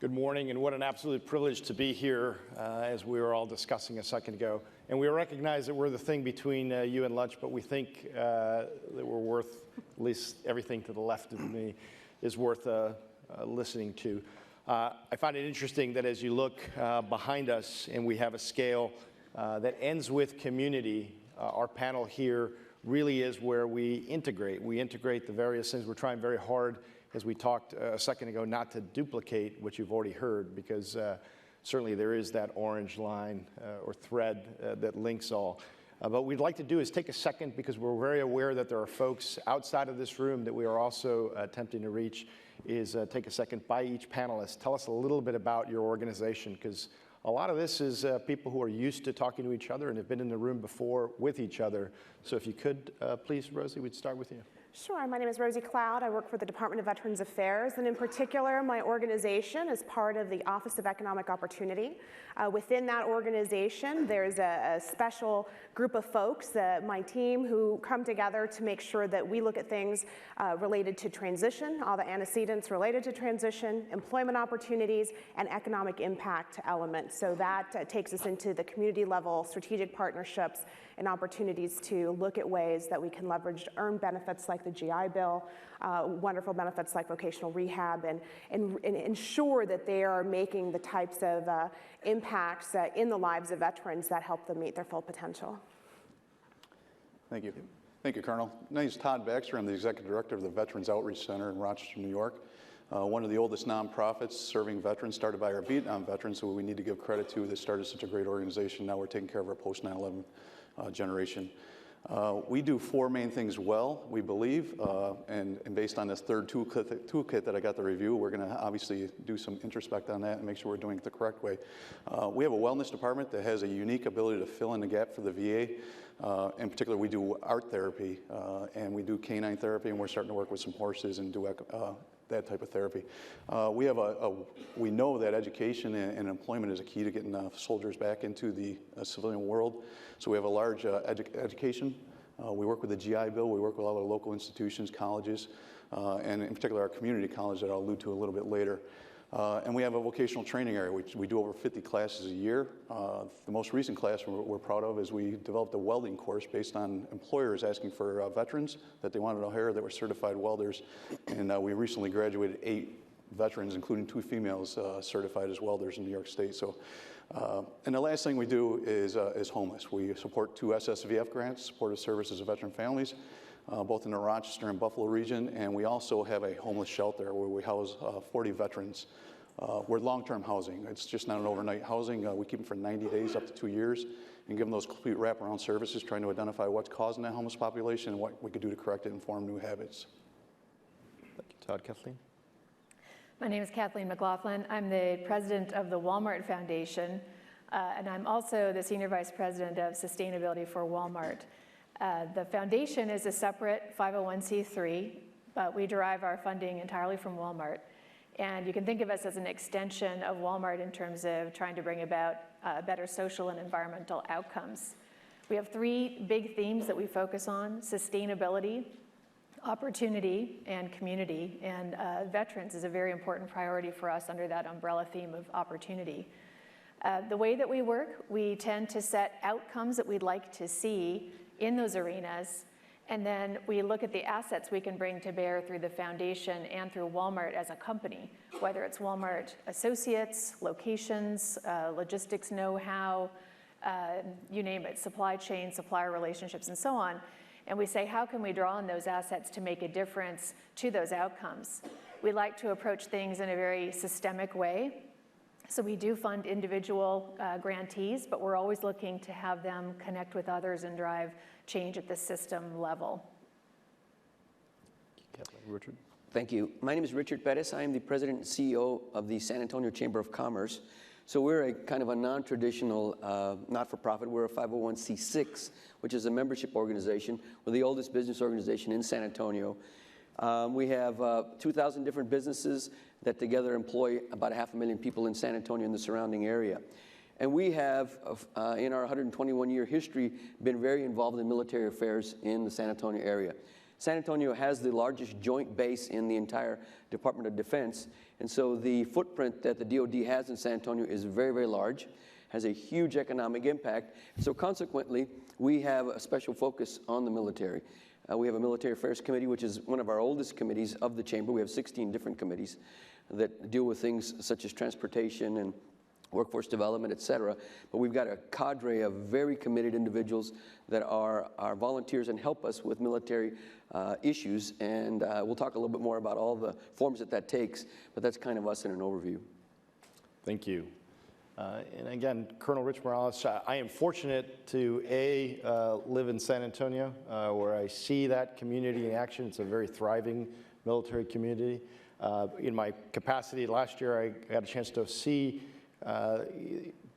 Good morning, and what an absolute privilege to be here as we were all discussing a second ago. And we recognize that we're the thing between you and lunch, but we think that we're worth, at least everything to the left of me is worth listening to. I find it interesting that as you look behind us and we have a scale that ends with community, our panel here really is where we integrate. We integrate the various things. We're trying very hard, as we talked a second ago, not to duplicate what you've already heard, because certainly there is that orange line or thread that links all. But what we'd like to do is take a second, because we're very aware that there are folks outside of this room that we are also attempting to reach, is take a second by each panelist. Tell us a little bit about your organization, because a lot of this is people who are used to talking to each other and have been in the room before with each other. So if you could, please, Rosie, we'd start with you. Sure. My name is Rosie Cloud. I work for the Department of Veterans Affairs, and in particular, my organization is part of the Office of Economic Opportunity. Within that organization, there's a special group of folks, my team, who come together to make sure that we look at things related to transition, all the antecedents related to transition, employment opportunities, and economic impact elements. So that takes us into the community level strategic partnerships and opportunities to look at ways that we can leverage earned benefits like the GI Bill, wonderful benefits like vocational rehab, and ensure that they are making the types of impacts in the lives of veterans that help them meet their full potential. Thank you. Thank you, Colonel. My name is Todd Baxter. I'm the Executive Director of the Veterans Outreach Center in Rochester, New York. One of the oldest nonprofits serving veterans, started by our Vietnam veterans, who we need to give credit to, that started such a great organization. Now we're taking care of our post-9/11 generation. We do four main things well, we believe, and based on this third toolkit that I got to review, we're going to obviously do some introspect on that and make sure we're doing it the correct way. We have a wellness department that has a unique ability to fill in the gap for the VA. In particular, we do art therapy, and we do canine therapy, and we're starting to work with some horses and do that type of therapy. We know that education and employment is a key to getting soldiers back into the civilian world. So we have a large education. We work with the GI Bill. We work with all the local institutions, colleges, and in particular our community college that I'll allude to a little bit later. And we have a vocational training area. We do over 50 classes a year. The most recent class we're proud of is we developed a welding course based on employers asking for veterans that they wanted to hire that were certified welders. And we recently graduated 8 veterans, including 2 females, certified as welders in New York State. So, and the last thing we do is homeless. We support 2 SSVF grants, supportive services of veteran families, both in the Rochester and Buffalo region, and we also have a homeless shelter where we house 40 veterans. We're long-term housing. It's just not an overnight housing. We keep them for 90 days up to 2 years and give them those complete wraparound services, trying to identify what's causing that homeless population and what we could do to correct it and form new habits. Thank you, Todd. Kathleen? My name is Kathleen McLaughlin. I'm the president of the Walmart Foundation, and I'm also the senior vice president of sustainability for Walmart. The foundation is a separate 501c3, but we derive our funding entirely from Walmart. And you can think of us as an extension of Walmart in terms of trying to bring about better social and environmental outcomes. We have 3 big themes that we focus on: sustainability, opportunity, and community. And veterans is a very important priority for us under that umbrella theme of opportunity. The way that we work, we tend to set outcomes that we'd like to see in those arenas, and then we look at the assets we can bring to bear through the foundation and through Walmart as a company, whether it's Walmart associates, locations, logistics know-how, you name it, supply chain, supplier relationships, and so on. And we say, how can we draw on those assets to make a difference to those outcomes? We like to approach things in a very systemic way. So we do fund individual grantees, but we're always looking to have them connect with others and drive change at the system level. Kathleen. Richard? Thank you. My name is Richard Perez. I am the president and CEO of the San Antonio Chamber of Commerce. So we're a kind of a non-traditional not-for-profit. We're a 501c6, which is a membership organization. We're the oldest business organization in San Antonio. We have 2,000 different businesses that together employ about 500,000 people in San Antonio and the surrounding area. And we have, in our 121-year history, been very involved in military affairs in the San Antonio area. San Antonio has the largest joint base in the entire Department of Defense, and so the footprint that the DoD has in San Antonio is very, very large, has a huge economic impact. So consequently, we have a special focus on the military. We have a Military Affairs Committee, which is one of our oldest committees of the Chamber. We have 16 different committees that deal with things such as transportation and workforce development, et cetera. But we've got a cadre of very committed individuals that are our volunteers and help us with military issues. And we'll talk a little bit more about all the forms that takes, but that's kind of us in an overview. Thank you. And again, Colonel Rich Morales, I am fortunate to live in San Antonio, where I see that community in action. It's a very thriving military community. In my capacity last year, I got a chance to see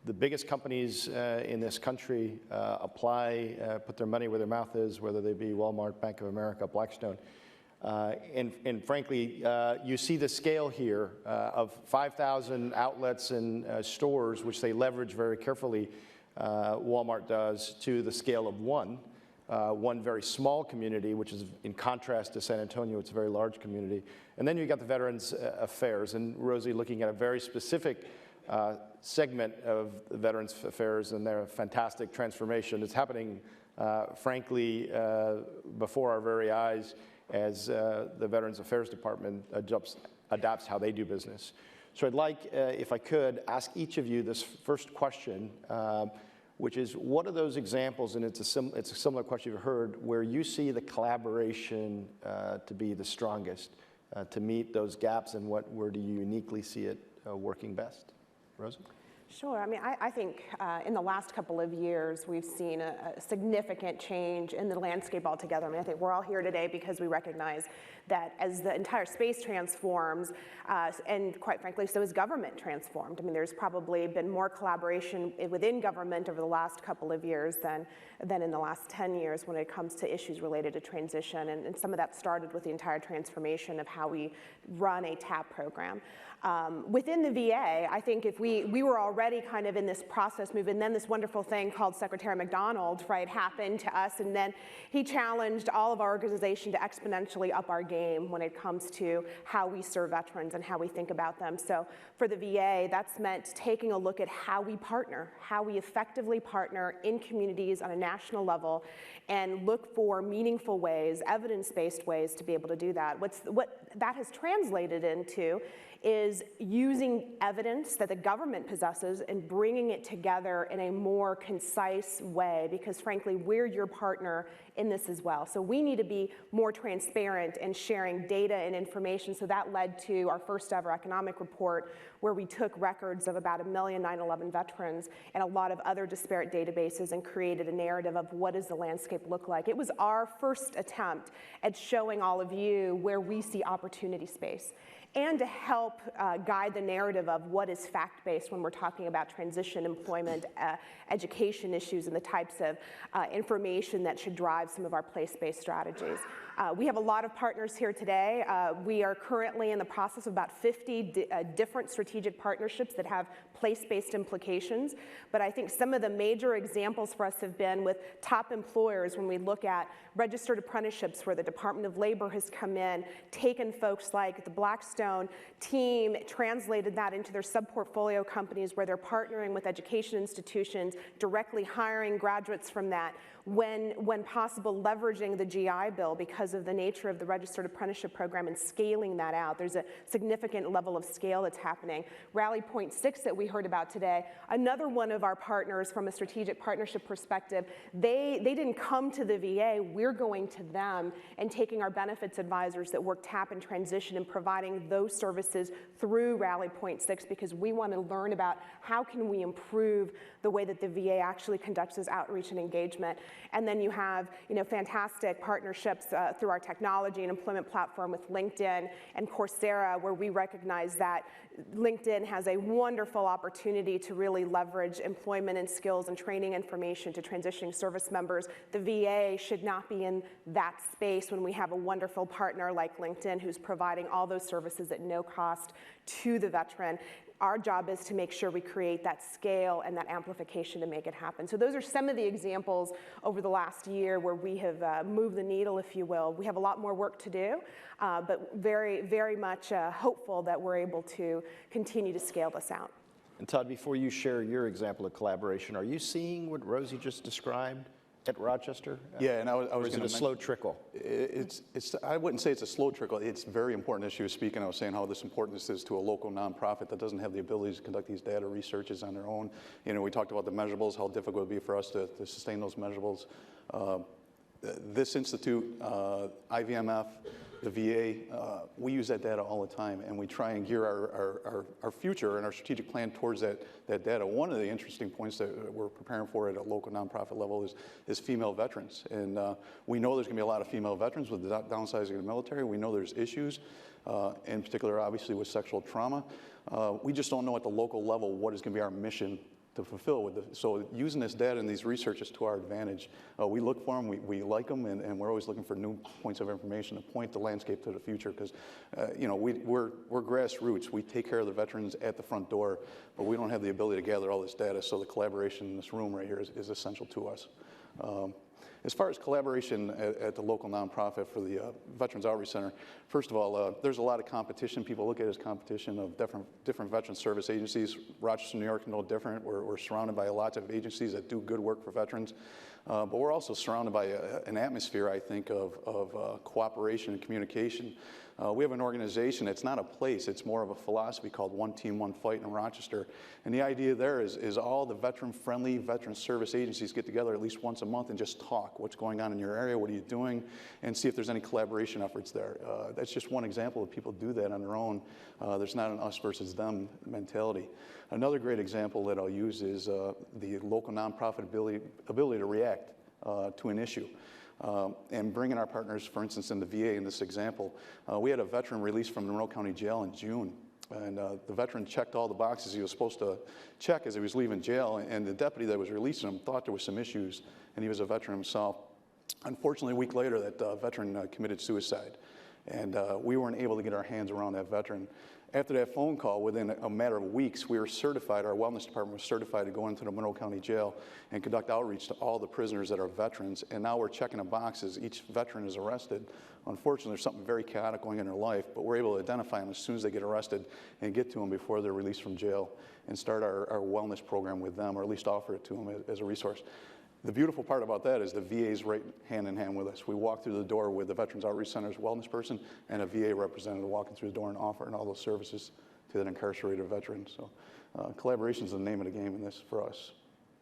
the biggest companies in this country put their money where their mouth is, whether they be Walmart, Bank of America, Blackstone. And frankly, you see the scale here of 5,000 outlets and stores, which they leverage very carefully, Walmart does, to the scale of one very small community, which is in contrast to San Antonio, it's a very large community. And then you got the Veterans Affairs, and Rosie looking at a very specific segment of the Veterans Affairs and their fantastic transformation. It's happening, frankly, before our very eyes as the Veterans Affairs Department adapts how they do business. So I'd like, if I could, ask each of you this first question, which is, what are those examples, and it's a similar question you've heard, where you see the collaboration to be the strongest to meet those gaps, and where do you uniquely see it working best? Rosa? Sure. I mean, I think in the last couple of years, we've seen a significant change in the landscape altogether. I mean, I think we're all here today because we recognize that as the entire space transforms, and quite frankly, so has government transformed. I mean, there's probably been more collaboration within government over the last couple of years than in the last 10 years when it comes to issues related to transition. And some of that started with the entire transformation of how we run a TAP program. Within the VA, I think if we were already kind of in this process move, and then this wonderful thing called Secretary McDonald, right, happened to us, and then he challenged all of our organization to exponentially up our game when it comes to how we serve veterans and how we think about them. So for the VA, that's meant taking a look at how we partner, how we effectively partner in communities on a national level and look for meaningful ways, evidence-based ways to be able to do that. What that has translated into is using evidence that the government possesses and bringing it together in a more concise way, because frankly, we're your partner in this as well. So we need to be more transparent in sharing data and information. So that led to our first ever economic report, where we took records of about 1 million 9/11 veterans and a lot of other disparate databases and created a narrative of what does the landscape look like. It was our first attempt at showing all of you where we see opportunity space, and to help guide the narrative of what is fact-based when we're talking about transition, employment, education issues, and the types of information that should drive some of our place-based strategies. We have a lot of partners here today. We are currently in the process of about 50 different strategic partnerships that have place-based implications. But I think some of the major examples for us have been with top employers when we look at registered apprenticeships, where the Department of Labor has come in, taken folks like the Blackstone team, translated that into their sub-portfolio companies where they're partnering with education institutions, directly hiring graduates from that, when possible, leveraging the GI Bill because of the nature of the registered apprenticeship program and scaling that out. There's a significant level of scale that's happening. Rally Point 6 that we heard about today, another one of our partners from a strategic partnership perspective, they didn't come to the VA, we're going to them and taking our benefits advisors that work TAP and transition and providing those services through Rally Point 6, because we want to learn about how can we improve the way that the VA actually conducts its outreach and engagement. And then you have, fantastic partnerships through our technology and employment platform with LinkedIn and Coursera, where we recognize that LinkedIn has a wonderful opportunity to really leverage employment and skills and training information to transitioning service members. The VA should not be in that space when we have a wonderful partner like LinkedIn who's providing all those services at no cost to the veteran. Our job is to make sure we create that scale and that amplification to make it happen. So those are some of the examples over the last year where we have moved the needle, if you will. We have a lot more work to do, but very, very much hopeful that we're able to continue to scale this out. And Todd, before you share your example of collaboration, are you seeing what Rosie just described at Rochester? Yeah, and I was or is it gonna a slow trickle? I wouldn't say it's a slow trickle. It's very important as she was speaking. I was saying how this important this is to a local nonprofit that doesn't have the ability to conduct these data researches on their own. You know, we talked about the measurables, how difficult it would be for us to sustain those measurables. This institute, IVMF, the VA, we use that data all the time, and we try and gear our future and our strategic plan towards that data. One of the interesting points that we're preparing for at a local nonprofit level is female veterans. And we know there's going to be a lot of female veterans with the downsizing of the military. We know there's issues, in particular, obviously, with sexual trauma. We just don't know at the local level what is going to be our mission to fulfill with it. So using this data and these researches to our advantage, we look for them, we like them, and we're always looking for new points of information to point the landscape to the future, because you know, we're grassroots. We take care of the veterans at the front door, but we don't have the ability to gather all this data, so the collaboration in this room right here is essential to us. As far as collaboration at the local nonprofit for the Veterans Outreach Center, first of all, there's a lot of competition. People look at it as competition of different veteran service agencies. Rochester, New York is no different. We're surrounded by lots of agencies that do good work for veterans. But we're also surrounded by an atmosphere, I think, of cooperation and communication. We have an organization, it's not a place, it's more of a philosophy called One Team, One Fight in Rochester. And the idea there is all the veteran-friendly veteran service agencies get together at least once a month and just talk. What's going on in your area? What are you doing? And see if there's any collaboration efforts there. That's just one example of people do that on their own. There's not an us versus them mentality. Another great example that I'll use is the local nonprofit ability to react to an issue. And bringing our partners, for instance, in the VA in this example, we had a veteran released from Monroe County Jail in June. And the veteran checked all the boxes he was supposed to check as he was leaving jail. And the deputy that was releasing him thought there was some issues, and he was a veteran himself. Unfortunately, a week later, that veteran committed suicide. And we weren't able to get our hands around that veteran. After that phone call, within a matter of weeks, we were certified, our wellness department was certified to go into the Monroe County Jail and conduct outreach to all the prisoners that are veterans. And now we're checking the boxes. Each veteran is arrested. Unfortunately, there's something very chaotic going on in their life, but we're able to identify them as soon as they get arrested and get to them before they're released from jail and start our wellness program with them, or at least offer it to them as a resource. The beautiful part about that is the VA is right hand in hand with us. We walk through the door with the Veterans Outreach Center's wellness person and a VA representative walking through the door and offering all those services to that incarcerated veteran. So collaboration is the name of the game in this for us.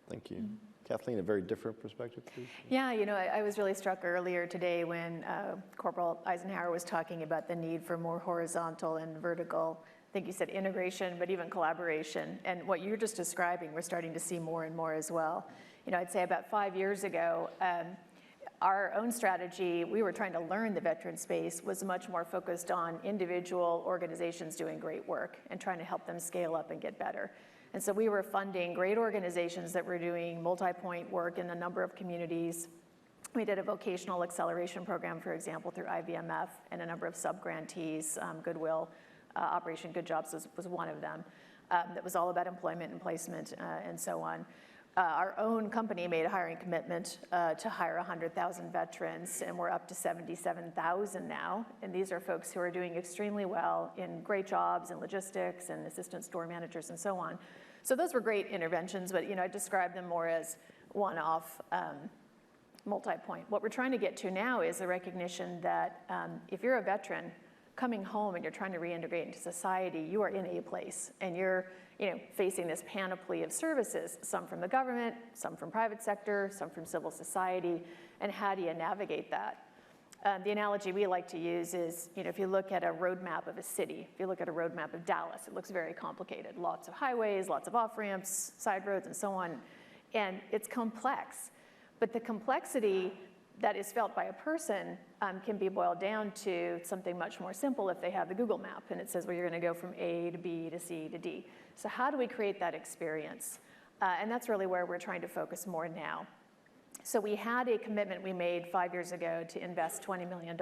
Thank you. Kathleen, a very different perspective, please. Yeah, you know, I was really struck earlier today when Corporal Eisenhower was talking about the need for more horizontal and vertical, I think you said integration, but even collaboration. And what you're just describing, we're starting to see more and more as well. You know, I'd say about 5 years ago, our own strategy, we were trying to learn the veteran space, was much more focused on individual organizations doing great work and trying to help them scale up and get better. And so we were funding great organizations that were doing multi-point work in a number of communities. We did a vocational acceleration program, for example, through IVMF, and a number of sub-grantees, Goodwill, Operation Good Jobs was one of them, that was all about employment and placement and so on. Our own company made a hiring commitment to hire 100,000 veterans, and we're up to 77,000 now. And these are folks who are doing extremely well in great jobs in logistics and assistant store managers and so on. So those were great interventions, but you know, I describe them more as one-off, multi-point. What we're trying to get to now is the recognition that if you're a veteran coming home and you're trying to reintegrate into society, you are in a place, and you're facing this panoply of services, some from the government, some from private sector, some from civil society, and how do you navigate that? The analogy we like to use is, if you look at a roadmap of a city, if you look at a roadmap of Dallas, it looks very complicated. Lots of highways, lots of off-ramps, side roads, and so on, and it's complex. But the complexity that is felt by a person can be boiled down to something much more simple if they have the Google map and it says, well, you're going to go from A to B to C to D. So how do we create that experience? And that's really where we're trying to focus more now. So we had a commitment we made 5 years ago to invest $20 million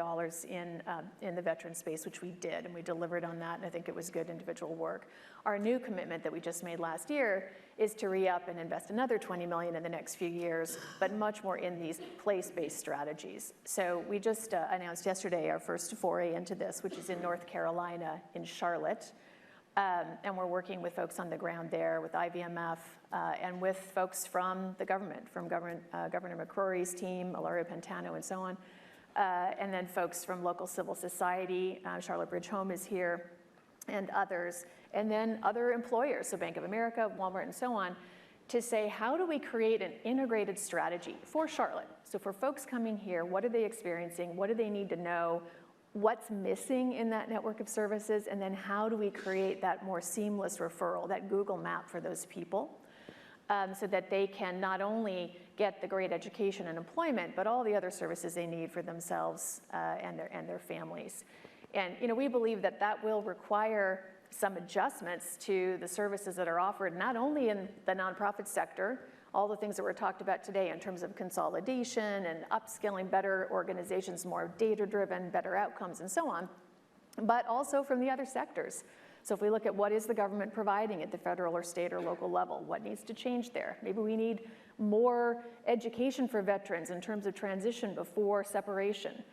in the veteran space, which we did, and we delivered on that, and I think it was good individual work. Our new commitment that we just made last year is to re-up and invest another $20 million in the next few years, but much more in these place-based strategies. So we just announced yesterday our first foray into this, which is in North Carolina, in Charlotte. And we're working with folks on the ground there, with IVMF, and with folks from the government, from Governor McCrory's team, Ilaria Pantano, and so on, and then folks from local civil society. Charlotte Bridge Home is here, and others, and then other employers, so Bank of America, Walmart, and so on, to say, how do we create an integrated strategy for Charlotte? So for folks coming here, what are they experiencing? What do they need to know? What's missing in that network of services, and then how do we create that more seamless referral, that Google map for those people, so that they can not only get the great education and employment, but all the other services they need for themselves and their families. And we believe that that will require some adjustments to the services that are offered, not only in the nonprofit sector, all the things that were talked about today in terms of consolidation and upskilling better organizations, more data-driven, better outcomes, and so on, but also from the other sectors. So if we look at what is the government providing at the federal or state or local level, what needs to change there? Maybe we need more education for veterans in terms of transition before separation.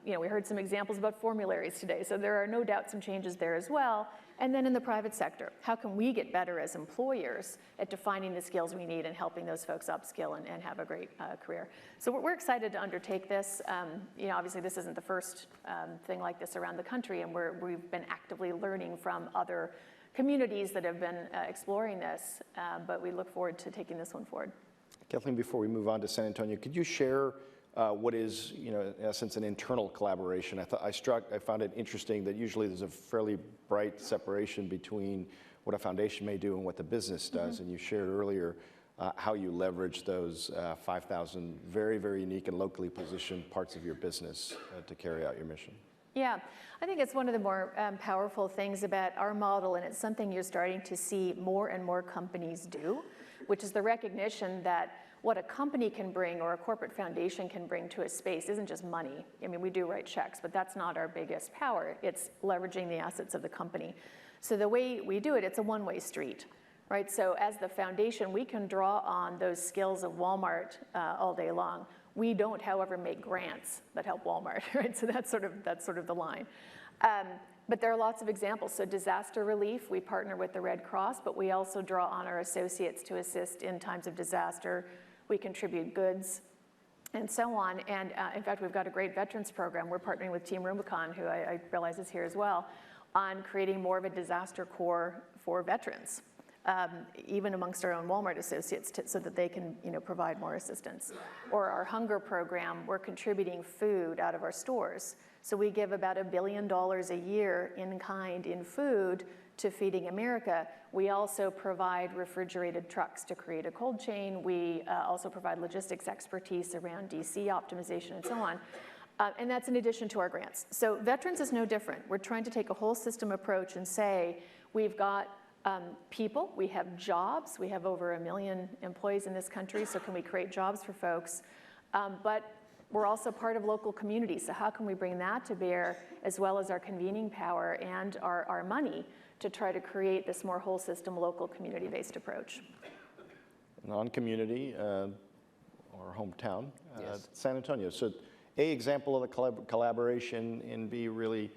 We heard some examples about formularies today, so there are no doubt some changes there as well. And then in the private sector, how can we get better as employers at defining the skills we need and helping those folks upskill and have a great career? So we're excited to undertake this. Obviously this isn't the first thing like this around the country, and we've been actively learning from other communities that have been exploring this, but we look forward to taking this one forward. Kathleen, before we move on to San Antonio, could you share what is, in essence, an internal collaboration? I found it interesting that usually there's a fairly bright separation between what a foundation may do and what the business does. And you shared earlier how you leverage those 5,000 very, very unique and locally positioned parts of your business to carry out your mission. Yeah, I think it's one of the more powerful things about our model, and it's something you're starting to see more and more companies do, which is the recognition that what a company can bring or a corporate foundation can bring to a space isn't just money. I mean, we do write checks, but that's not our biggest power. It's leveraging the assets of the company. So the way we do it, it's a one-way street, right? So as the foundation, we can draw on those skills of Walmart all day long. We don't, however, make grants that help Walmart, right? So that's sort of the line. But there are lots of examples. So disaster relief, we partner with the Red Cross, but we also draw on our associates to assist in times of disaster. We contribute goods and so on. And in fact, we've got a great veterans program. We're partnering with Team Rubicon, who I realize is here as well, on creating more of a disaster corps for veterans, even amongst our own Walmart associates, so that they can provide more assistance. Or our hunger program, we're contributing food out of our stores. So we give about $1 billion a year in kind in food to Feeding America. We also provide refrigerated trucks to create a cold chain. We also provide logistics expertise around DC optimization and so on. And that's in addition to our grants. So veterans is no different. We're trying to take a whole system approach and say, we've got people, we have jobs, we have over 1 million employees in this country, so can we create jobs for folks? But we're also part of local communities, so how can we bring that to bear, as well as our convening power and our money, to try to create this more whole system, local, community-based approach. Non-community or hometown, yes. San Antonio. So A, example of the collaboration, and B, really,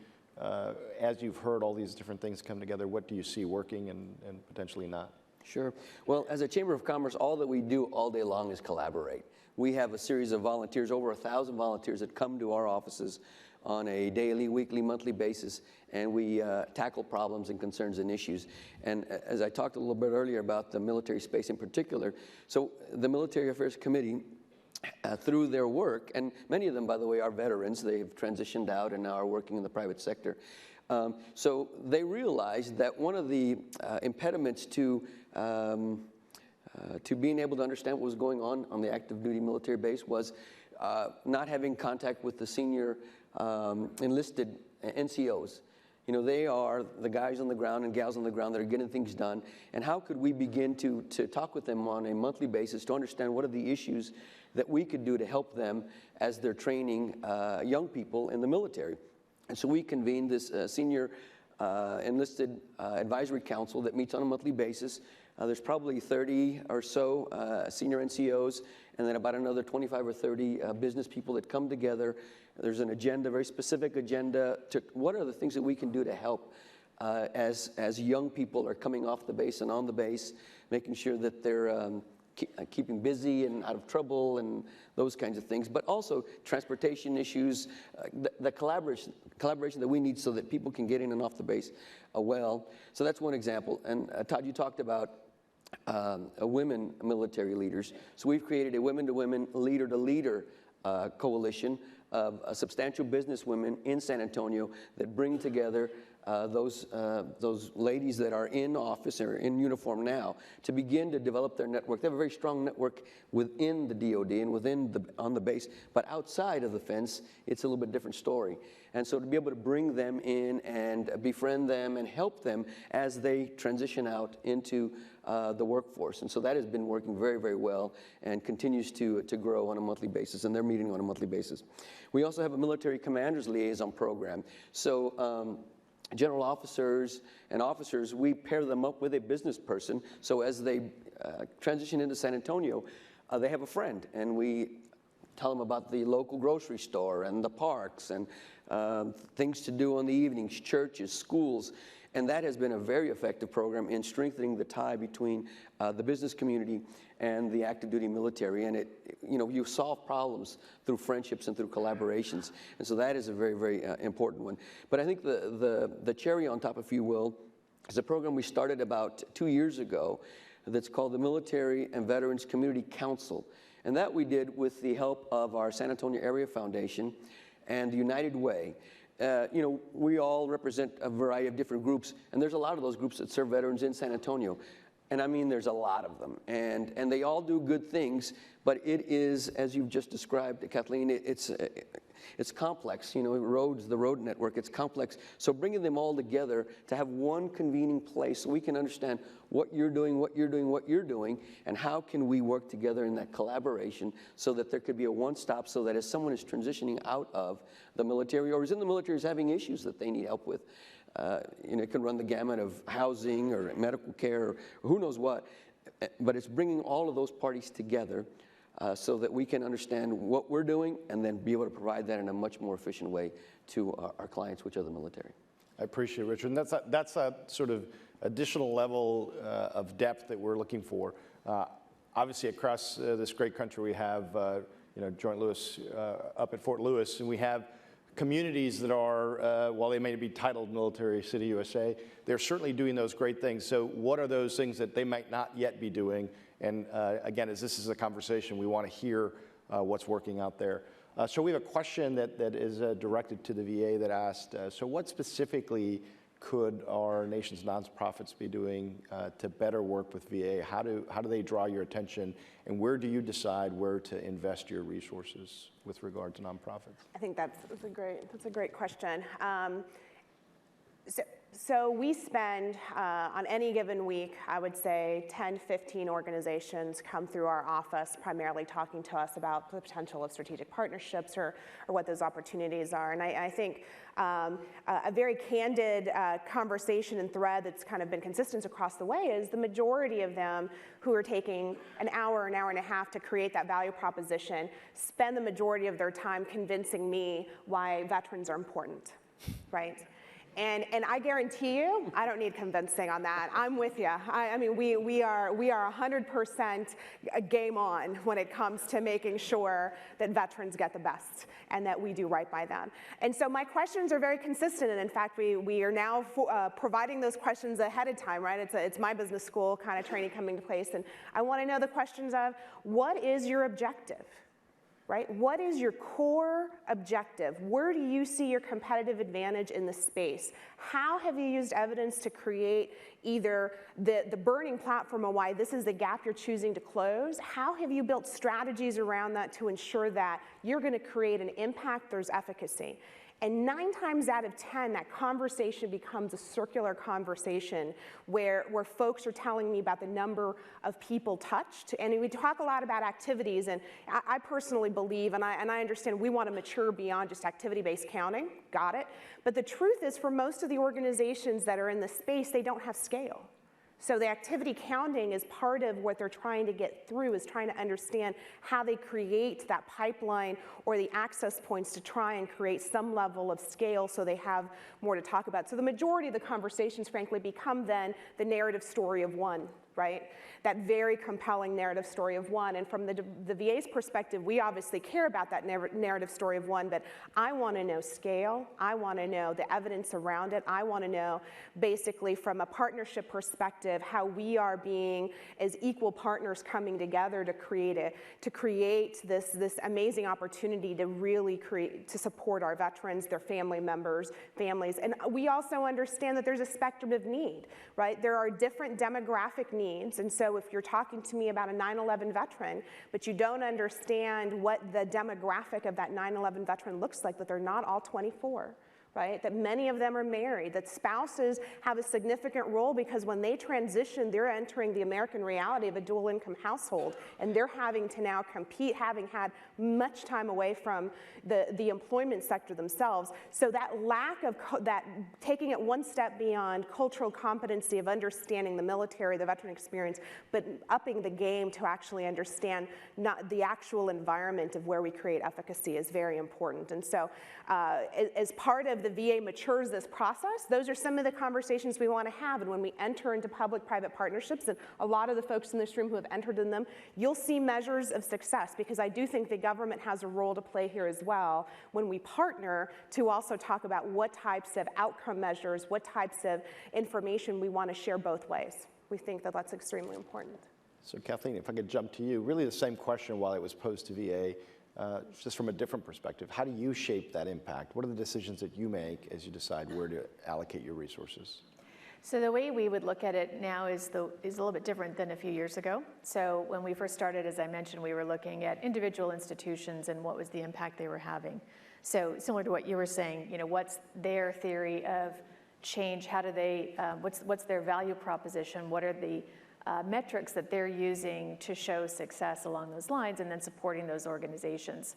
as you've heard all these different things come together, what do you see working and potentially not? Sure. Well, as a Chamber of Commerce, all that we do all day long is collaborate. We have a series of volunteers, over 1,000 volunteers that come to our offices on a daily, weekly, monthly basis, and we tackle problems and concerns and issues. And as I talked a little bit earlier about the military space in particular, so the Military Affairs Committee, through their work, and many of them, by the way, are veterans. They've transitioned out and now are working in the private sector. So they realized that one of the impediments to being able to understand what was going on the active duty military base was not having contact with the senior enlisted NCOs. You know, they are the guys on the ground and gals on the ground that are getting things done. And how could we begin to talk with them on a monthly basis to understand what are the issues that we could do to help them as they're training young people in the military? And so we convened this senior enlisted advisory council that meets on a monthly basis. There's probably 30 or so senior NCOs, and then about another 25 or 30 business people that come together. There's an agenda, very specific agenda, to what are the things that we can do to help as young people are coming off the base and on the base, making sure that they're keeping busy and out of trouble and those kinds of things, but also transportation issues, the collaboration that we need so that people can get in and off the base well. So that's one example. And Todd, you talked about women military leaders. So we've created a women-to-women, leader-to-leader coalition of substantial business women in San Antonio that bring together those ladies that are in office or in uniform now to begin to develop their network. They have a very strong network within the DOD and on the base, but outside of the fence, it's a little bit different story. And so to be able to bring them in and befriend them and help them as they transition out into the workforce. And so that has been working very, very well and continues to grow on a monthly basis, and they're meeting on a monthly basis. We also have a military commanders liaison program. So general officers and officers, we pair them up with a business person. So as they transition into San Antonio, they have a friend, and we tell them about the local grocery store and the parks and things to do on the evenings, churches, schools. And that has been a very effective program in strengthening the tie between the business community and the active duty military. And you solve problems through friendships and through collaborations. And so that is a very, very important one. But I think the cherry on top, if you will, is a program we started about 2 years ago that's called the Military and Veterans Community Council. And that we did with the help of our San Antonio Area Foundation and the United Way. We all represent a variety of different groups, and there's a lot of those groups that serve veterans in San Antonio. And I mean, there's a lot of them, and they all do good things, but it is, as you've just described, Kathleen, it's complex. The road network, it's complex. So bringing them all together to have one convening place so we can understand what you're doing, and how can we work together in that collaboration so that there could be a one-stop, so that as someone is transitioning out of the military or is in the military is having issues that they need help with, it can run the gamut of housing or medical care or who knows what, but it's bringing all of those parties together so that we can understand what we're doing and then be able to provide that in a much more efficient way to our clients, which are the military. I appreciate it, Richard. And that's a sort of additional level of depth that we're looking for. Obviously, across this great country, we have Joint Lewis up at Fort Lewis, and we have communities that are, while they may be titled Military City USA, they're certainly doing those great things. So what are those things that they might not yet be doing? And again, as this is a conversation, we want to hear what's working out there. So we have a question that is directed to the VA that asked, so what specifically could our nation's nonprofits be doing to better work with VA? How do they draw your attention, and where do you decide where to invest your resources with regard to nonprofits? I think that's a great question. So we spend, on any given week, I would say 10, 15 organizations come through our office, primarily talking to us about the potential of strategic partnerships or what those opportunities are. And I think a very candid conversation and thread that's kind of been consistent across the way is the majority of them who are taking an hour and a half to create that value proposition spend the majority of their time convincing me why veterans are important, right? And I guarantee you, I don't need convincing on that. I'm with you. I mean, we are 100% game on when it comes to making sure that veterans get the best and that we do right by them. And so my questions are very consistent, and in fact, we are now providing those questions ahead of time, right? It's my business school kind of training coming to place, and I want to know the questions of, what is your objective? right? What is your core objective? Where do you see your competitive advantage in the space? How have you used evidence to create either the burning platform of why this is the gap you're choosing to close? How have you built strategies around that to ensure that you're going to create an impact, there's efficacy? And 9 times out of 10, that conversation becomes a circular conversation where folks are telling me about the number of people touched. And we talk a lot about activities, and I personally believe, and I understand we want to mature beyond just activity-based counting, got it. But the truth is, for most of the organizations that are in the space, they don't have scale. So the activity counting is part of what they're trying to get through, is trying to understand how they create that pipeline or the access points to try and create some level of scale so they have more to talk about. So the majority of the conversations, frankly, become then the narrative story of one, right? That very compelling narrative story of one. And from the VA's perspective, we obviously care about that narrative story of one, but I want to know scale. I want to know the evidence around it. I want to know, basically, from a partnership perspective, how we are being as equal partners coming together to create this amazing opportunity to really to support our veterans, their families. And we also understand that there's a spectrum of need, right? There are different demographic needs. And so if you're talking to me about a 9/11 veteran, but you don't understand what the demographic of that 9/11 veteran looks like, that they're not all 24, right? That many of them are married, that spouses have a significant role because when they transition, they're entering the American reality of a dual income household, and they're having to now compete, having had much time away from the employment sector themselves. So that lack of, that taking it one step beyond cultural competency of understanding the military, the veteran experience, but upping the game to actually understand not the actual environment of where we create efficacy is very important. And so as part of the VA matures this process, those are some of the conversations we want to have. And when we enter into public-private partnerships, and a lot of the folks in this room who have entered in them, you'll see measures of success, because I do think the government has a role to play here as well when we partner to also talk about what types of outcome measures, what types of information we want to share both ways. We think that that's extremely important. So Kathleen, if I could jump to you, really the same question while it was posed to VA, just from a different perspective. How do you shape that impact? What are the decisions that you make as you decide where to allocate your resources? So the way we would look at it now is a little bit different than a few years ago. So when we first started, as I mentioned, we were looking at individual institutions and what was the impact they were having. So similar to what you were saying, you know, what's their theory of change? How do they, what's their value proposition? What are the metrics that they're using to show success along those lines, and then supporting those organizations.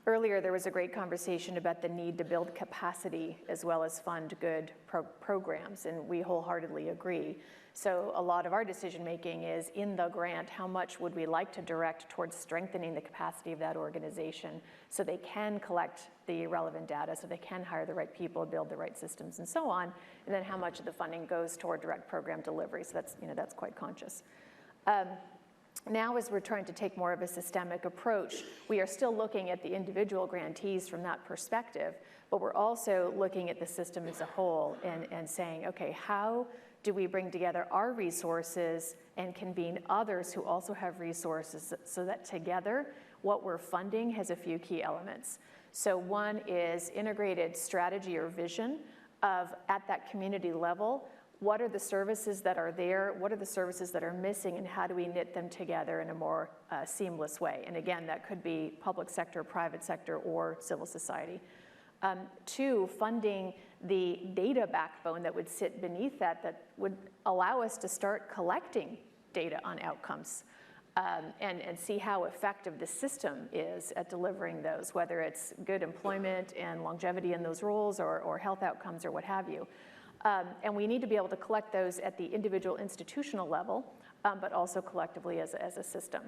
Earlier, there was a great conversation about the need to build capacity as well as fund good programs, and we wholeheartedly agree. So a lot of our decision-making is in the grant, how much would we like to direct towards strengthening the capacity of that organization so they can collect the relevant data, so they can hire the right people, build the right systems, and so on, and then how much of the funding goes toward direct program delivery. So that's, you know, that's quite conscious. Now, as we're trying to take more of a systemic approach, we are still looking at the individual grantees from that perspective, but we're also looking at the system as a whole and saying, okay, how do we bring together our resources and convene others who also have resources so that together what we're funding has a few key elements. So one is integrated strategy or vision of, at that community level, what are the services that are there, what are the services that are missing, and how do we knit them together in a more seamless way? And again, that could be public sector, private sector, or civil society. Two, funding the data backbone that would sit beneath that would allow us to start collecting data on outcomes and see how effective the system is at delivering those, whether it's good employment and longevity in those roles or health outcomes or what have you. And we need to be able to collect those at the individual institutional level, but also collectively as a system.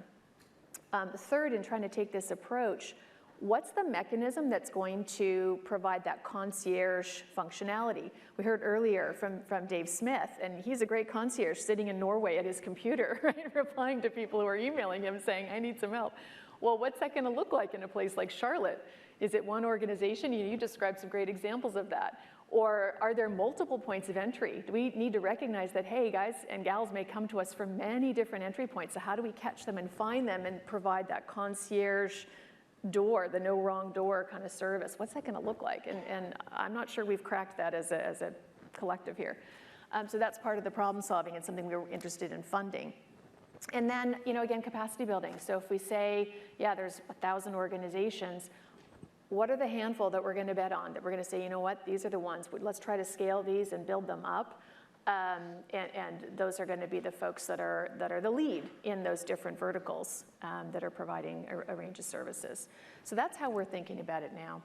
Third, in trying to take this approach, what's the mechanism that's going to provide that concierge functionality? We heard earlier from Dave Smith, and he's a great concierge sitting in Norway at his computer, right, replying to people who are emailing him saying, I need some help. Well, what's that going to look like in a place like Charlotte? Is it one organization? You described some great examples of that. Or are there multiple points of entry? Do we need to recognize that, hey, guys and gals may come to us from many different entry points, so how do we catch them and find them and provide that concierge door, the no wrong door kind of service. What's that going to look like? And I'm not sure we've cracked that as a collective here. So that's part of the problem solving and something we were interested in funding. And then, again, capacity building. So if we say, yeah, there's 1,000 organizations, what are the handful that we're going to bet on, that we're going to say, you know what, these are the ones, let's try to scale these and build them up. And those are going to be the folks that are the lead in those different verticals that are providing a range of services. So that's how we're thinking about it now.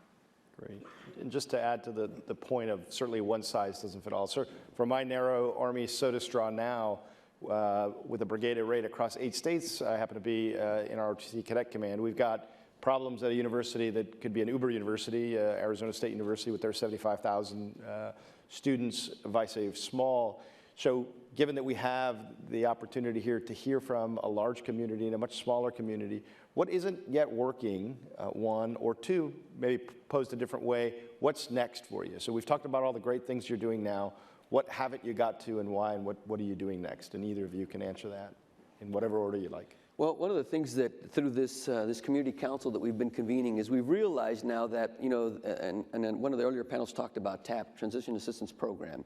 Great. And just to add to the point of certainly one size doesn't fit all. So for my narrow Army soda straw now, with a brigade rate across 8 states, I happen to be in our ROTC Cadet Command. We've got problems at a university that could be an Uber University, Arizona State University with their 75,000 students, if I say small. So given that we have the opportunity here to hear from a large community and a much smaller community, what isn't yet working, one, or two, maybe posed a different way, what's next for you? So we've talked about all the great things you're doing now. What haven't you got to and why, and what are you doing next? And either of you can answer that in whatever order you like. Well, one of the things that through this community council that we've been convening is we've realized now that, and then one of the earlier panels talked about TAP, Transition Assistance Program.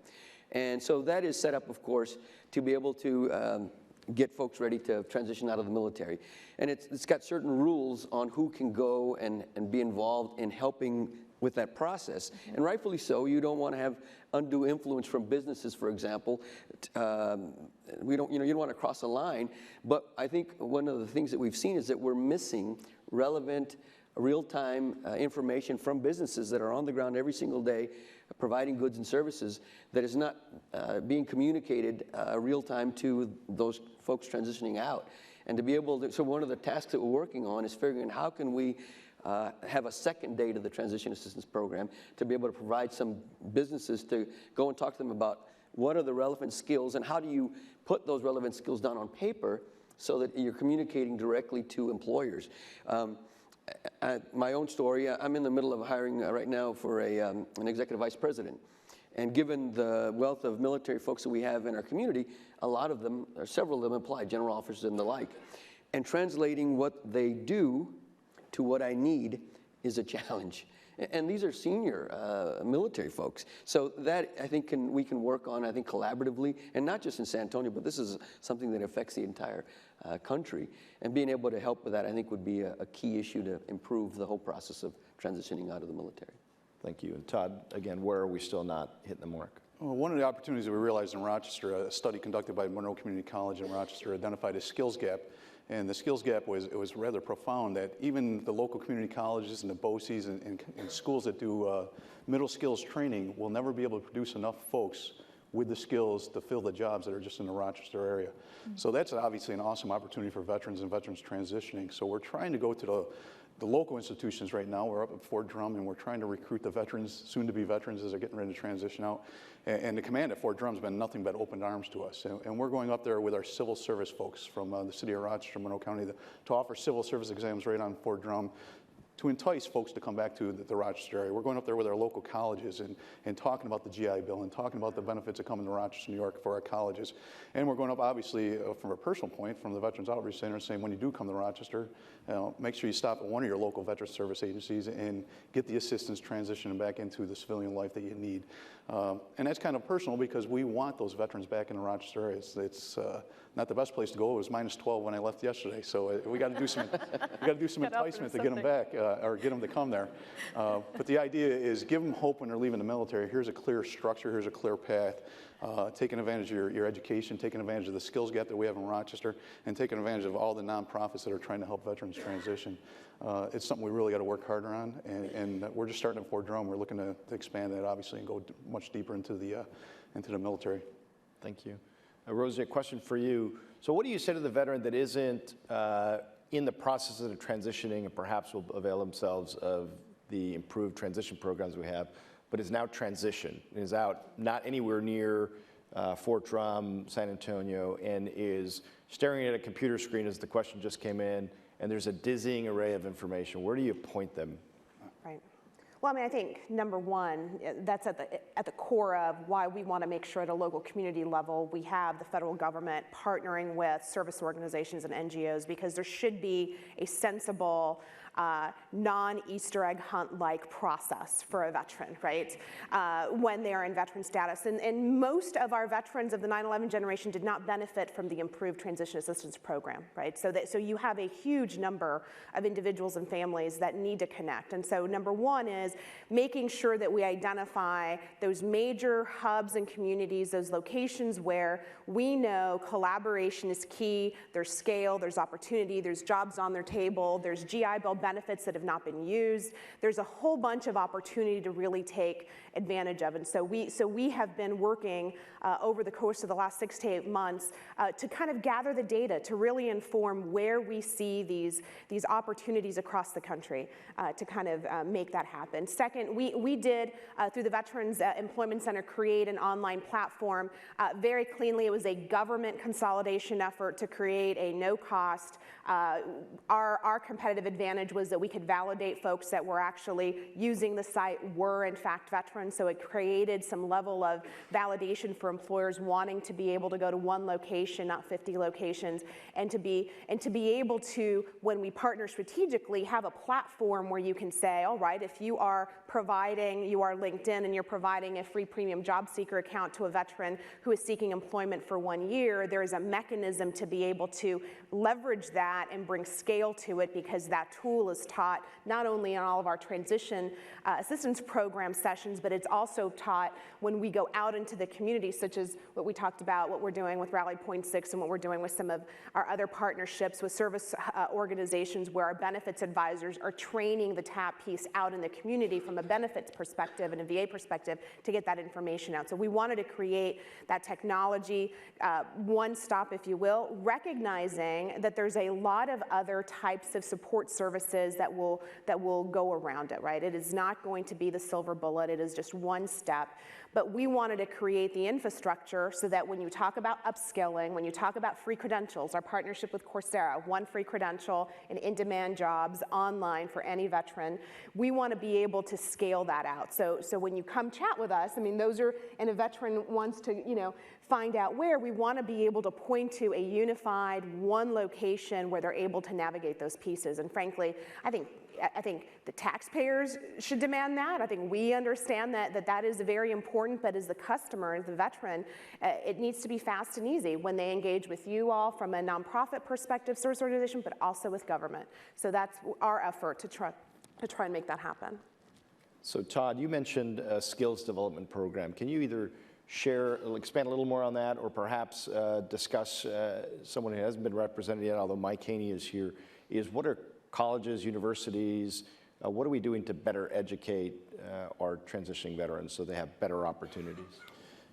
And so that is set up, of course, to be able to get folks ready to transition out of the military. And it's got certain rules on who can go and be involved in helping with that process. And rightfully so. You don't want to have undue influence from businesses, for example. You don't want to cross a line. But I think one of the things that we've seen is that we're missing relevant, real-time information from businesses that are on the ground every single day providing goods and services that is not being communicated real-time to those folks transitioning out. And to be able to, so one of the tasks that we're working on is figuring out how can we have a second day to the Transition Assistance Program to be able to provide some businesses to go and talk to them about what are the relevant skills and how do you put those relevant skills down on paper so that you're communicating directly to employers. My own story, I'm in the middle of hiring right now for an executive vice president. And given the wealth of military folks that we have in our community, a lot of them, or several of them apply, general officers and the like. And translating what they do to what I need is a challenge. And these are senior military folks. So that, I think, we can work on, I think, collaboratively, and not just in San Antonio, but this is something that affects the entire country. And being able to help with that, I think, would be a key issue to improve the whole process of transitioning out of the military. Thank you. And Todd, again, where are we still not hitting the mark? Well, one of the opportunities that we realized in Rochester, a study conducted by Monroe Community College in Rochester identified a skills gap. And the skills gap was rather profound, that even the local community colleges and the BOCES and schools that do middle skills training will never be able to produce enough folks with the skills to fill the jobs that are just in the Rochester area. Mm-hmm. So that's obviously an awesome opportunity for veterans and veterans transitioning. So we're trying to go to the local institutions right now. We're up at Fort Drum, and we're trying to recruit the veterans, soon-to-be veterans, as they're getting ready to transition out. And the command at Fort Drum has been nothing but open arms to us. And we're going up there with our civil service folks from the city of Rochester, Monroe County, to offer civil service exams right on Fort Drum to entice folks to come back to the Rochester area. We're going up there with our local colleges and talking about the GI Bill and talking about the benefits of coming to Rochester, New York for our colleges. And we're going up, obviously, from a personal point, from the Veterans Outreach Center, saying when you do come to Rochester, make sure you stop at one of your local Veterans Service agencies and get the assistance transitioning back into the civilian life that you need. And that's kind of personal because we want those veterans back in the Rochester area. It's not the best place to go. It was minus 12 when I left yesterday, so we got to do some enticement to get them back or get them to come there. But the idea is give them hope when they're leaving the military. Here's a clear structure. Here's a clear path. Taking advantage of your education, taking advantage of the skills gap that we have in Rochester, and taking advantage of all the nonprofits that are trying to help veterans transition. It's something we really got to work harder on, and we're just starting at Fort Drum. We're looking to expand that, obviously, and go much deeper into the military. Thank you. Rosie, a question for you. So what do you say to the veteran that isn't in the process of transitioning and perhaps will avail themselves of the improved transition programs we have, but is now transitioned, is out not anywhere near Fort Drum, San Antonio, and is staring at a computer screen as the question just came in, and there's a dizzying array of information? Where do you point them? Right. Well, I mean, I think number one, that's at the core of why we want to make sure at a local community level we have the federal government partnering with service organizations and NGOs, because there should be a sensible non-Easter egg hunt-like process for a veteran, right, when they are in veteran status. And most of our veterans of the 9/11 generation did not benefit from the improved transition assistance program, right? So you have a huge number of individuals and families that need to connect. And so number one is making sure that we identify those major hubs and communities, those locations where we know collaboration is key, there's scale, there's opportunity, there's jobs on their table, there's GI Bill benefits that have not been used. There's a whole bunch of opportunity to really take advantage of. And so we have been working over the course of the last 6 to 8 months to kind of gather the data to really inform where we see these opportunities across the country to kind of make that happen. Second, we did, through the Veterans Employment Center, create an online platform. Very cleanly, it was a government consolidation effort to create a no-cost. Our competitive advantage was that we could validate folks that were actually using the site were in fact veterans, so it created some level of validation for employers wanting to be able to go to one location, not 50 locations, and to be able to, when we partner strategically, have a platform where you can say, all right, if you are LinkedIn and you're providing a free premium job seeker account to a veteran who is seeking employment for 1 year, there is a mechanism to be able to leverage that and bring scale to it, because that tool is taught not only in all of our transition assistance program sessions, but it's also taught when we go out into the community, such as what we talked about, what we're doing with Rally Point 6 and what we're doing with some of our other partnerships with service organizations, where our benefits advisors are training the TAP piece out in the community from a benefits perspective and a VA perspective to get that information out. So we wanted to create that technology, one stop, if you will, recognizing that there's a lot of other types of support services that will go around it, right? It is not going to be the silver bullet. It is just one step. But we wanted to create the infrastructure so that when you talk about upskilling, when you talk about free credentials, our partnership with Coursera, one free credential and in-demand jobs online for any veteran, we want to be able to scale that out. So when you come chat with us, I mean, those are, and a veteran wants to, find out where, we want to be able to point to a unified one location where they're able to navigate those pieces. And frankly, I think the taxpayers should demand that. I think we understand that is very important, but as the customer, the veteran, it needs to be fast and easy when they engage with you all from a nonprofit perspective, service organization, but also with government. So that's our effort to try and make that happen. So Todd, you mentioned a skills development program. Can you either expand a little more on that, or perhaps discuss someone who hasn't been represented yet, although Mike Haney is here, is what are colleges, universities, what are we doing to better educate our transitioning veterans so they have better opportunities?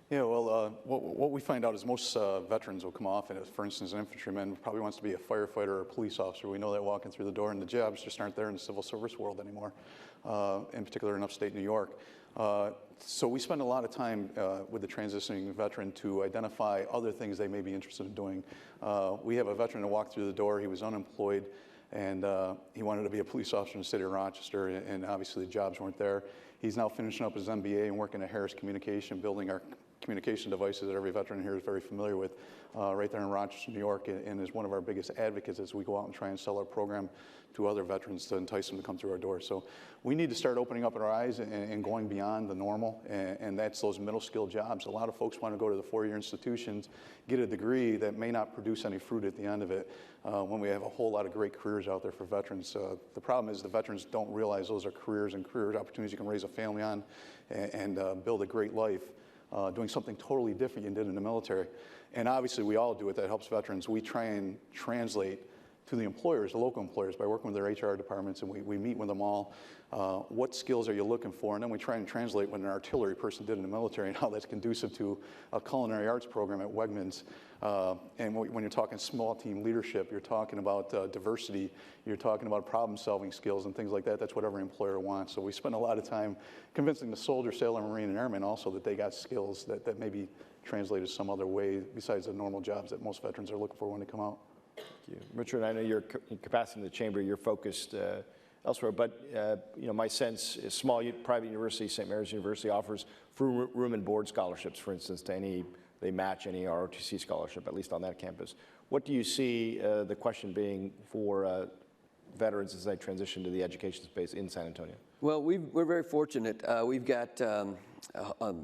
Yeah, well, what we find out is most veterans will come off, and for instance, an infantryman probably wants to be a firefighter or a police officer. We know that walking through the door, and the jobs just aren't there in the civil service world anymore, in particular in upstate New York. So we spend a lot of time with the transitioning veteran to identify other things they may be interested in doing. We have a veteran that walked through the door. He was unemployed, and he wanted to be a police officer in the city of Rochester, and obviously the jobs weren't there. He's now finishing up his MBA and working at Harris Communication, building our communication devices that every veteran here is very familiar with, right there in Rochester, New York, and is one of our biggest advocates as we go out and try and sell our program to other veterans to entice them to come through our door. So we need to start opening up our eyes and going beyond the normal, and that's those middle skill jobs. A lot of folks want to go to the four-year institutions, get a degree that may not produce any fruit at the end of it, when we have a whole lot of great careers out there for veterans. The problem is the veterans don't realize those are careers and career opportunities you can raise a family on and build a great life. Doing something totally different you did in the military. And obviously we all do it. That helps veterans. We try and translate to the employers, the local employers, by working with their HR departments, and we meet with them all. What skills are you looking for? And then we try and translate what an artillery person did in the military and how that's conducive to a culinary arts program at Wegmans. And when you're talking small team leadership, you're talking about diversity, you're talking about problem-solving skills and things like that. That's what every employer wants. So we spend a lot of time convincing the soldier, sailor, marine, and airman also that they got skills that may be translated some other way besides the normal jobs that most veterans are looking for when they come out. Thank you. Richard, I know your capacity in the chamber, you're focused elsewhere. But my sense is small private university, St. Mary's University, offers free room and board scholarships, for instance, they match any ROTC scholarship, at least on that campus. What do you see the question being for veterans as they transition to the education space in San Antonio? Well, we're very fortunate. We've got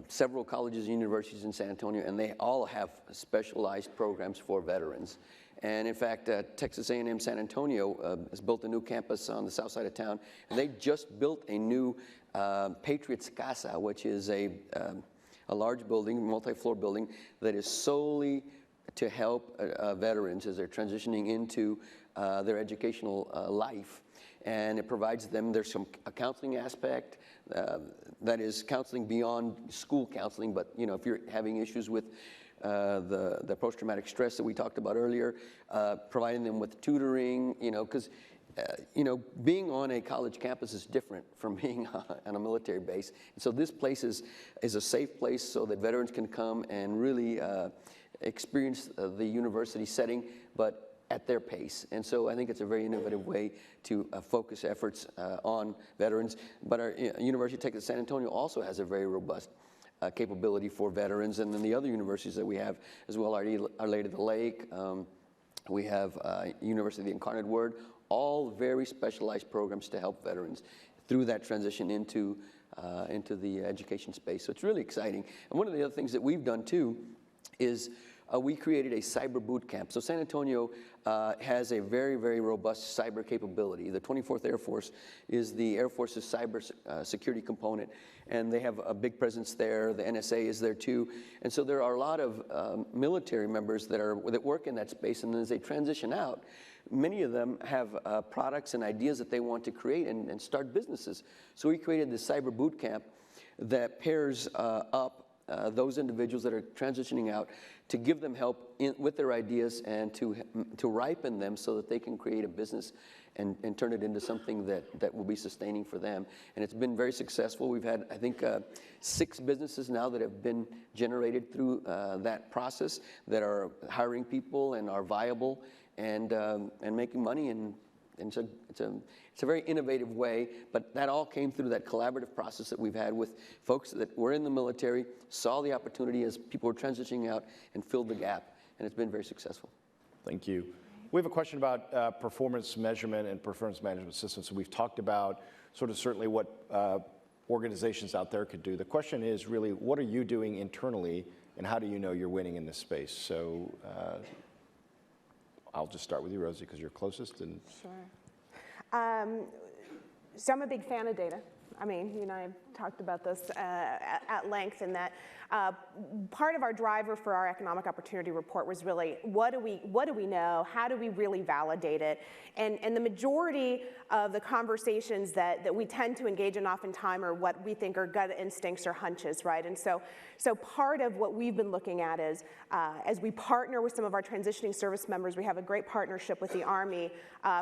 several colleges and universities in San Antonio, and they all have specialized programs for veterans. And in fact, Texas A&M San Antonio has built a new campus on the south side of town, and they just built a new Patriots Casa, which is a large building, multi-floor building, that is solely to help veterans as they're transitioning into their educational life. And it provides them, there's a counseling aspect, that is counseling beyond school counseling, but if you're having issues with the post-traumatic stress that we talked about earlier, providing them with tutoring, because being on a college campus is different from being on a military base. And so this place is a safe place so that veterans can come and really experience the university setting, but at their pace. And so I think it's a very innovative way to focus efforts on veterans. But our University of Texas San Antonio also has a very robust capability for veterans. And then the other universities that we have as well, Our Lady of the Lake, we have University of the Incarnate Word, all very specialized programs to help veterans through that transition into the education space. So it's really exciting. And one of the other things that we've done too is we created a cyber boot camp. So San Antonio has a very, very robust cyber capability. The 24th Air Force is the Air Force's cyber security component, and they have a big presence there. The NSA is there too. And so there are a lot of military members that work in that space, and as they transition out, many of them have products and ideas that they want to create and start businesses. So we created this cyber boot camp that pairs up those individuals that are transitioning out to give them help with their ideas and to ripen them so that they can create a business and turn it into something that will be sustaining for them. And it's been very successful. We've had, I think, 6 businesses now that have been generated through that process that are hiring people and are viable and making money. And so it's a very innovative way, but that all came through that collaborative process that we've had with folks that were in the military, saw the opportunity as people were transitioning out, and filled the gap, and it's been very successful. Thank you. We have a question about performance measurement and performance management systems. So we've talked about sort of certainly what organizations out there could do. The question is really, what are you doing internally, and how do you know you're winning in this space? So I'll just start with you, Rosie, because you're closest. And Sure. So I'm a big fan of data. I mean, you and I have talked about this at length, in that part of our driver for our economic opportunity report was really, what do we know? How do we really validate it? And the majority of the conversations that we tend to engage in oftentimes are what we think are gut instincts or hunches, right? And so part of what we've been looking at is, as we partner with some of our transitioning service members, we have a great partnership with the Army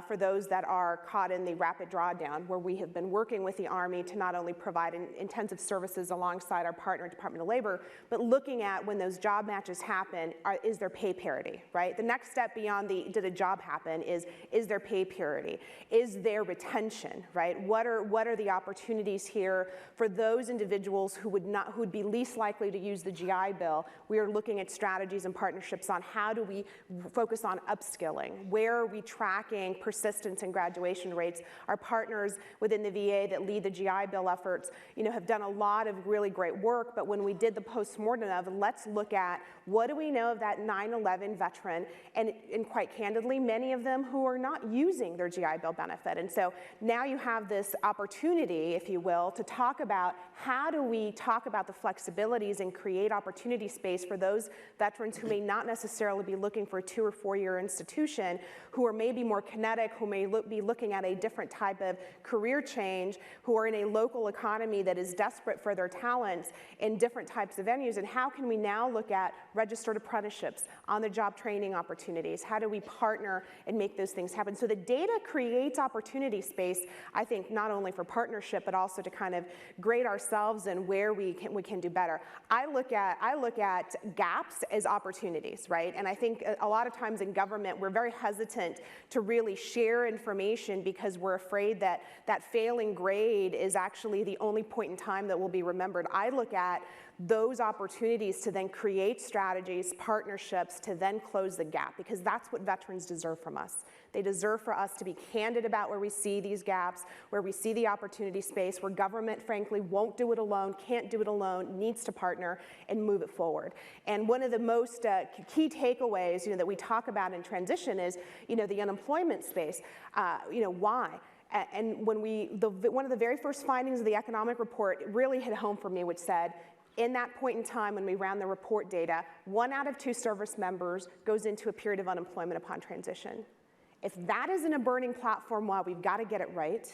for those that are caught in the rapid drawdown, where we have been working with the Army to not only provide intensive services alongside our partner, Department of Labor, but looking at when those job matches happen, is there pay parity, right? The next step beyond did a job happen is there pay parity? Is there retention, right? What are the opportunities here for those individuals who would be least likely to use the GI Bill? We are looking at strategies and partnerships on how do we focus on upskilling? Where are we tracking persistence and graduation rates? Our partners within the VA that lead the GI Bill efforts, have done a lot of really great work, but when we did the post-mortem of, let's look at what do we know of that 9/11 veteran, and quite candidly, many of them who are not using their GI Bill benefit. And so now you have this opportunity, if you will, to talk about how do we talk about the flexibilities and create opportunity space for those veterans who may not necessarily be looking for a 2 or 4 year institution, who are maybe more kinetic, who may be looking at a different type of career change, who are in a local economy that is desperate for their talents in different types of venues. And how can we now look at registered apprenticeships, on-the-job training opportunities? How do we partner and make those things happen? So the data creates opportunity space, I think, not only for partnership, but also to kind of grade ourselves and where we can do better. I look at gaps as opportunities, right? And I think a lot of times in government, we're very hesitant to really share information because we're afraid that that failing grade is actually the only point in time that will be remembered. I look at those opportunities to then create strategies, partnerships, to then close the gap, because that's what veterans deserve from us. They deserve for us to be candid about where we see these gaps, where we see the opportunity space, where government, frankly, won't do it alone, can't do it alone, needs to partner and move it forward. And one of the most key takeaways, that we talk about in transition is, the unemployment space. Why? And when one of the very first findings of the economic report really hit home for me, which said, in that point in time when we ran the report data, 1 out of 2 service members goes into a period of unemployment upon transition. If that isn't a burning platform why we've got to get it right,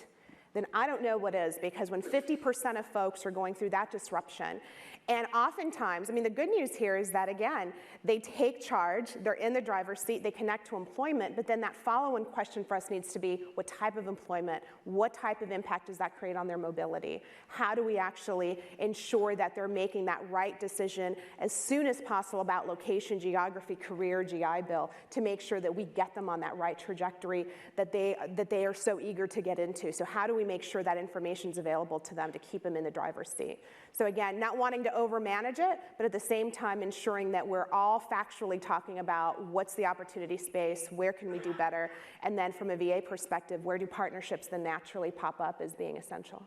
then I don't know what is, because when 50% of folks are going through that disruption, and oftentimes, the good news here is that, again, they take charge, they're in the driver's seat, they connect to employment, but then that follow-on question for us needs to be, what type of employment, what type of impact does that create on their mobility? How do we actually ensure that they're making that right decision as soon as possible about location, geography, career, GI Bill, to make sure that we get them on that right trajectory that they are so eager to get into? So how do we make sure that information is available to them to keep them in the driver's seat? So again, not wanting to overmanage it, but at the same time ensuring that we're all factually talking about what's the opportunity space, where can we do better, and then from a VA perspective, where do partnerships then naturally pop up as being essential?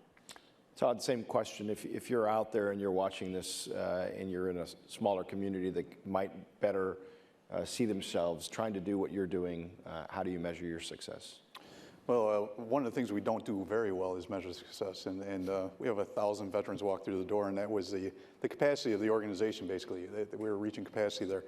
Todd, same question. If you're out there and you're watching this and you're in a smaller community that might better see themselves trying to do what you're doing, how do you measure your success? Well, one of the things we don't do very well is measure success, and we have 1,000 veterans walk through the door, and that was the capacity of the organization, basically. We were reaching capacity there,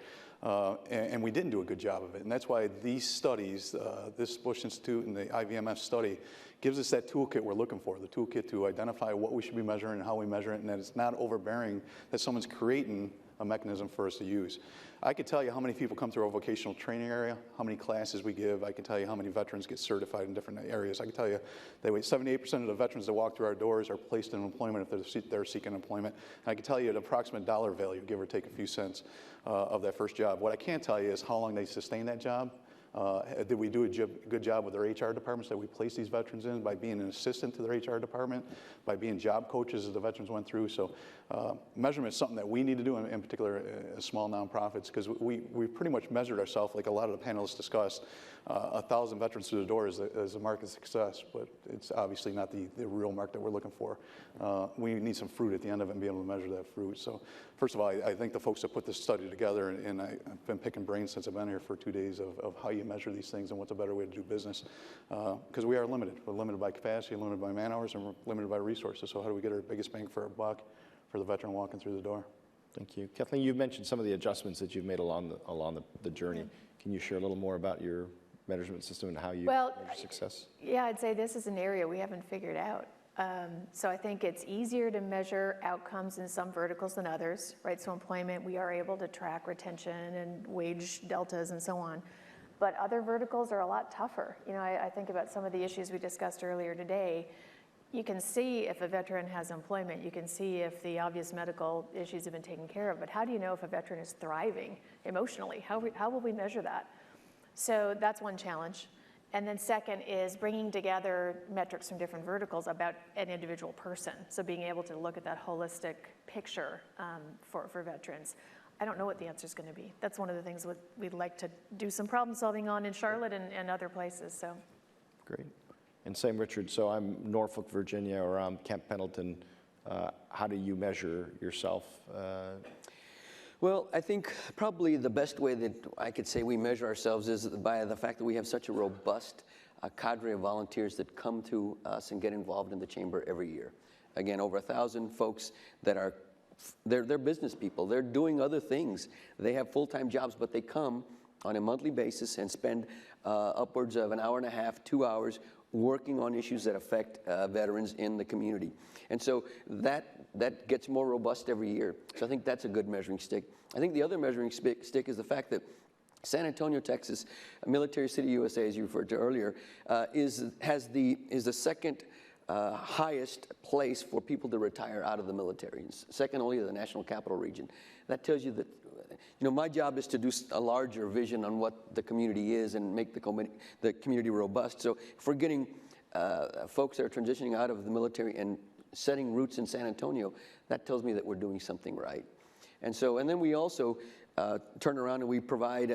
and we didn't do a good job of it, and that's why these studies, this Bush Institute and the IVMF study, gives us that toolkit we're looking for, the toolkit to identify what we should be measuring and how we measure it, and that it's not overbearing, that someone's creating a mechanism for us to use. I could tell you how many people come through our vocational training area, how many classes we give. I can tell you how many veterans get certified in different areas. I can tell you that 78% of the veterans that walk through our doors are placed in employment if they're seeking employment. And I can tell you an approximate dollar value, give or take a few cents, of that first job. What I can't tell you is how long they sustain that job. Did we do a good job with their HR departments that we place these veterans in by being an assistant to their HR department, by being job coaches as the veterans went through? So measurement is something that we need to do, in particular small nonprofits, because we pretty much measured ourselves, like a lot of the panelists discussed. 1,000 veterans through the door is a mark of success, but it's obviously not the real mark that we're looking for. We need some fruit at the end of it and be able to measure that fruit. So first of all, I think the folks that put this study together, and I've been picking brains since I've been here for 2 days of how you measure these things and what's a better way to do business, because we are limited. We're limited by capacity, limited by man hours, and we're limited by resources. So how do we get our biggest bang for our buck for the veteran walking through the door? Thank you. Kathleen, you've mentioned some of the adjustments that you've made along the journey. Can you share a little more about your measurement system and how you measure success? Yeah, I'd say this is an area we haven't figured out. So I think it's easier to measure outcomes in some verticals than others, right? So employment, we are able to track retention and wage deltas and so on. But other verticals are a lot tougher. I think about some of the issues we discussed earlier today. You can see if a veteran has employment. You can see if the obvious medical issues have been taken care of. But how do you know if a veteran is thriving emotionally? How will we measure that? So that's one challenge. And then second is bringing together metrics from different verticals about an individual person. So being able to look at that holistic picture for veterans. I don't know what the answer is going to be. That's one of the things we'd like to do some problem solving on in Charlotte and other places. So, great. And same, Richard. So I'm Norfolk, Virginia, or I'm Camp Pendleton. How do you measure yourself? Well, I think probably the best way that I could say we measure ourselves is by the fact that we have such a robust cadre of volunteers that come to us and get involved in the chamber every year. Again, over 1,000 folks that are they're business people. They're doing other things. They have full-time jobs, but they come on a monthly basis and spend upwards of an hour and a half, 2 hours working on issues that affect veterans in the community. And so that that gets more robust every year. So I think that's a good measuring stick. I think the other measuring stick is the fact that San Antonio, Texas, Military City, USA, as you referred to earlier, is the second highest place for people to retire out of the military, second only to the National Capital Region. That tells you that, my job is to do a larger vision on what the community is and make the community robust. So if we're getting folks that are transitioning out of the military and setting roots in San Antonio, that tells me that we're doing something right. And then we also turn around and we provide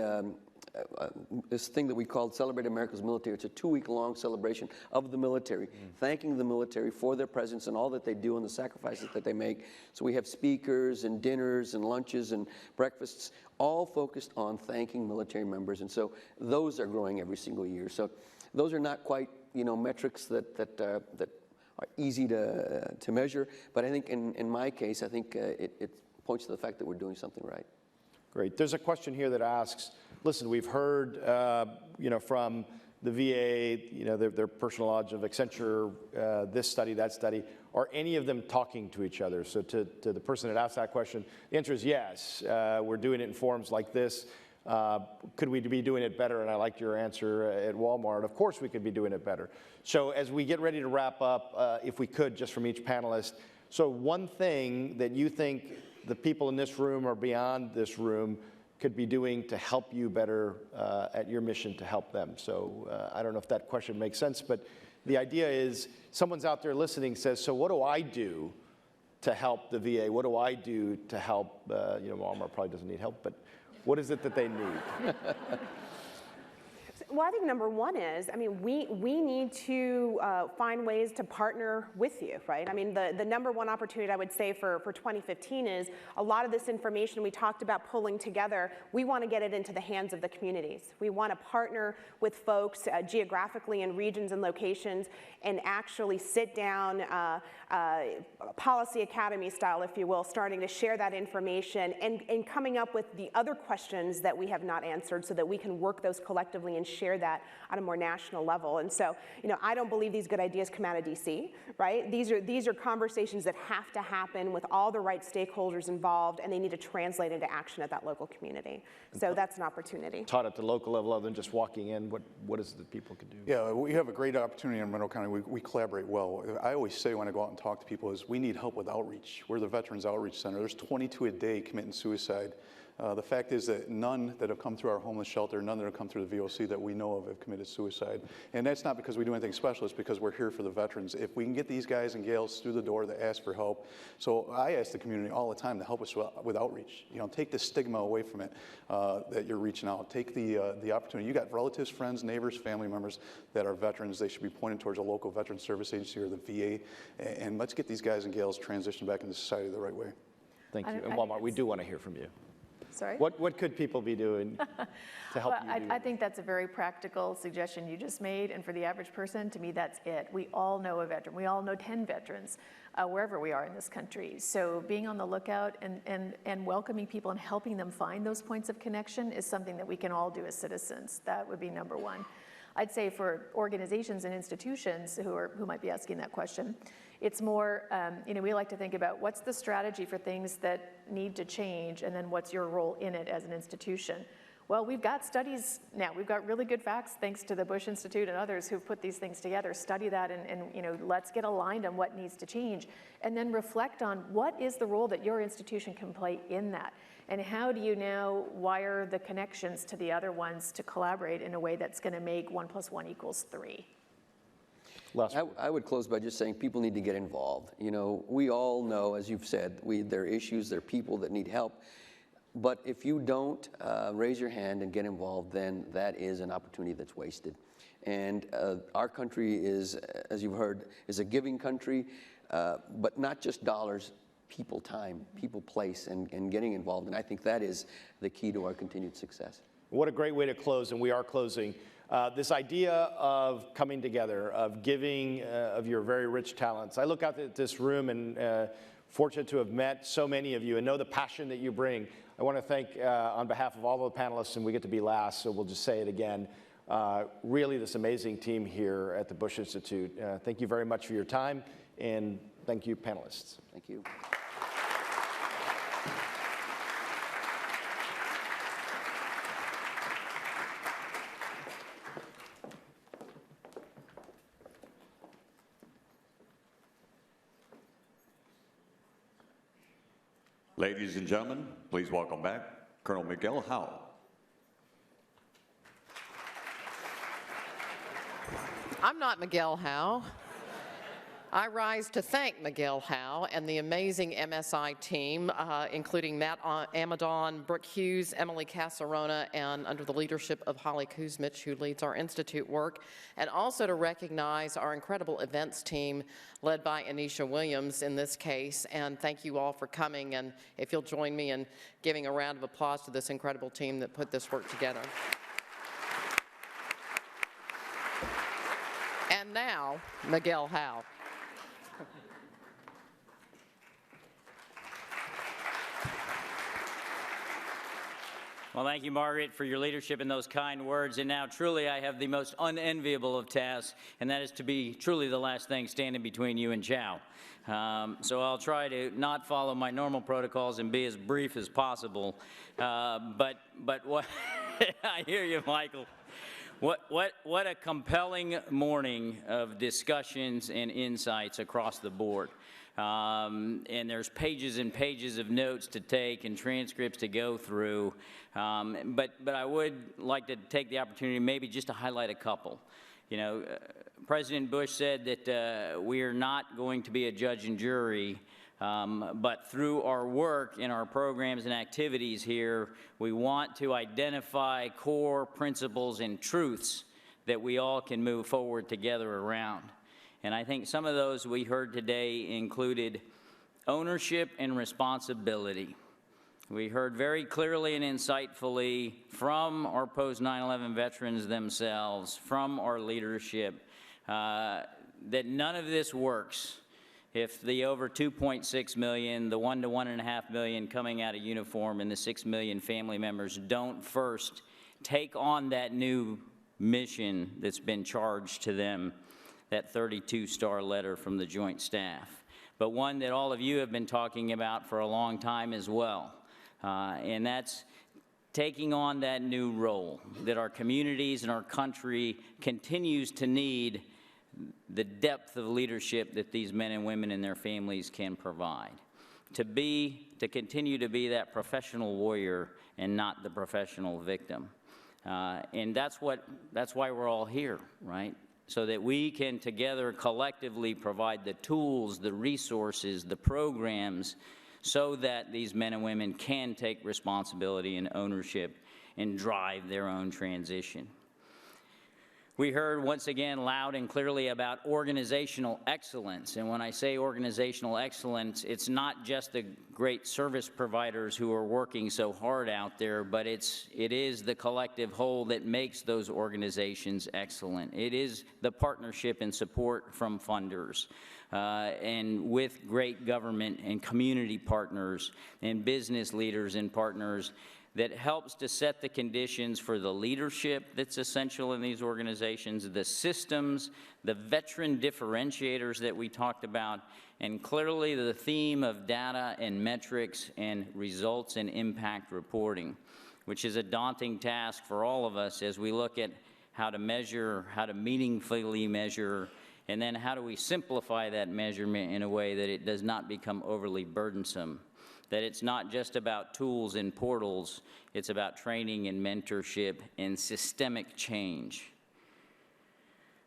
this thing that we call Celebrate America's Military. It's a 2-week-long celebration of the military, thanking the military for their presence and all that they do and the sacrifices that they make. So we have speakers and dinners and lunches and breakfasts, all focused on thanking military members. And so those are growing every single year. So those are not quite, metrics that are easy to measure. But I think in my case, I think it points to the fact that we're doing something right. Great. There's a question here that asks, listen, we've heard, from the VA, their personal knowledge of Accenture, this study, that study. Are any of them talking to each other? So to the person that asked that question, the answer is yes. We're doing it in forums like this. Could we be doing it better? And I liked your answer at Walmart. Of course we could be doing it better. So as we get ready to wrap up, if we could, just from each panelist, so one thing that you think the people in this room or beyond this room could be doing to help you better at your mission to help them. So I don't know if that question makes sense, but the idea is someone's out there listening says, so what do I do to help the VA? What do I do to help, Walmart probably doesn't need help, but what is it that they need? Well, I think number one is, we need to find ways to partner with you, right? The number one opportunity I would say for 2015 is a lot of this information we talked about pulling together, we want to get it into the hands of the communities. We want to partner with folks geographically in regions and locations and actually sit down, policy academy style, if you will, starting to share that information and coming up with the other questions that we have not answered so that we can work those collectively and share that on a more national level. And so, I don't believe these good ideas come out of DC, right? These are conversations that have to happen with all the right stakeholders involved, and they need to translate into action at that local community. So that's an opportunity. Taught at the local level other than just walking in, what is it that people can do? Yeah, we have a great opportunity in Monroe County. We collaborate well. I always say when I go out and talk to people is we need help with outreach. We're the Veterans Outreach Center. There's 22 a day committing suicide. The fact is that none that have come through our homeless shelter, none that have come through the VOC that we know of have committed suicide. And that's not because we do anything special, it's because we're here for the veterans. If we can get these guys and gals through the door that ask for help. So I ask the community all the time to help us with outreach. Take the stigma away from it, that you're reaching out. Take the opportunity. You got relatives, friends, neighbors, family members that are veterans. They should be pointed towards a local veteran service agency or the VA. And let's get these guys and gals transitioned back into society the right way. Thank you. And Walmart, we do want to hear from you. Sorry? What could people be doing to help you do I think that's a very practical suggestion you just made, and for the average person, to me, that's it. We all know a veteran. We all know 10 veterans, wherever we are in this country. So being on the lookout and welcoming people and helping them find those points of connection is something that we can all do as citizens. That would be number one. I'd say for organizations and institutions who might be asking that question, it's more, we like to think about what's the strategy for things that need to change, and then what's your role in it as an institution. Well, we've got studies now. We've got really good facts, thanks to the Bush Institute and others who've put these things together. Study that and let's get aligned on what needs to change, and then reflect on what is the role that your institution can play in that. And how do you now wire the connections to the other ones to collaborate in a way that's going to make 1 + 1 = 3? I would close by just saying people need to get involved. We all know, as you've said, there are issues, there are people that need help. But if you don't raise your hand and get involved, then that is an opportunity that's wasted. And our country is, as you've heard, is a giving country, but not just dollars, people time, people place, and getting involved. And I think that is the key to our continued success. What a great way to close, and we are closing. This idea of coming together, of giving of your very rich talents. I look out at this room and fortunate to have met so many of you and know the passion that you bring. I want to thank, on behalf of all the panelists, and we get to be last, so we'll just say it again, really this amazing team here at the Bush Institute. Thank you very much for your time And thank you, panelists. Thank you. Ladies and gentlemen, please welcome back Colonel Miguel Howe. I'm not Miguel Howe. I rise to thank Miguel Howe and the amazing MSI team, including Matt Amadon, Brooke Hughes, Emily Casarona, and under the leadership of Holly Kuzmich, who leads our Institute work, and also to recognize our incredible events team led by Anisha Williams in this case. And thank you all for coming, and if you'll join me in giving a round of applause to this incredible team that put this work together. And now, Miguel Howe. Well, thank you, Margaret, for your leadership and those kind words. And now, truly, I have the most unenviable of tasks, and that is to be truly the last thing standing between you and Chow. So I'll try to not follow my normal protocols and be as brief as possible. But what I hear you, Michael. What a compelling morning of discussions and insights across the board. And there's pages and pages of notes to take and transcripts to go through. But I would like to take the opportunity maybe just to highlight a couple. You know, President Bush said that we are not going to be a judge and jury, but through our work in our programs and activities here, we want to identify core principles and truths that we all can move forward together around. And I think some of those we heard today included ownership and responsibility. We heard very clearly and insightfully from our post-9/11 veterans themselves, from our leadership, that none of this works if the over 2.6 million, the 1 to 1.5 million coming out of uniform, and the 6 million family members don't first take on that new mission that's been charged to them, that 32-star letter from the Joint Staff, but one that all of you have been talking about for a long time as well. And that's taking on that new role that our communities and our country continues to need, the depth of leadership that these men and women and their families can provide. To continue to be that professional warrior and not the professional victim. And that's why we're all here, right? So that we can together collectively provide the tools, the resources, the programs, so that these men and women can take responsibility and ownership and drive their own transition. We heard once again loud and clearly about organizational excellence. And when I say organizational excellence, it's not just the great service providers who are working so hard out there, but it is the collective whole that makes those organizations excellent. It is the partnership and support from funders, and with great government and community partners and business leaders and partners that helps to set the conditions for the leadership that's essential in these organizations, the systems, the veteran differentiators that we talked about, and clearly the theme of data and metrics and results and impact reporting, which is a daunting task for all of us as we look at how to measure, how to meaningfully measure, and then how do we simplify that measurement in a way that it does not become overly burdensome. That it's not just about tools and portals, it's about training and mentorship and systemic change.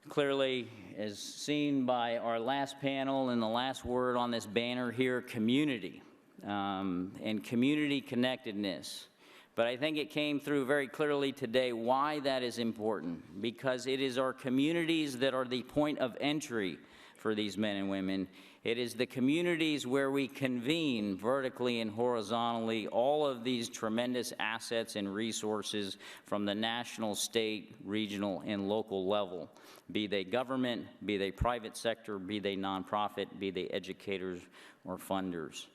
Clearly, as seen by our last panel and the last word on this banner here, community and community connectedness. But I think it came through very clearly today why that is important, because it is our communities that are the point of entry for these men and women. It is the communities where we convene vertically and horizontally all of these tremendous assets and resources from the national, state, regional, and local level, be they government, be they private sector, be they nonprofit, be they educators or funders.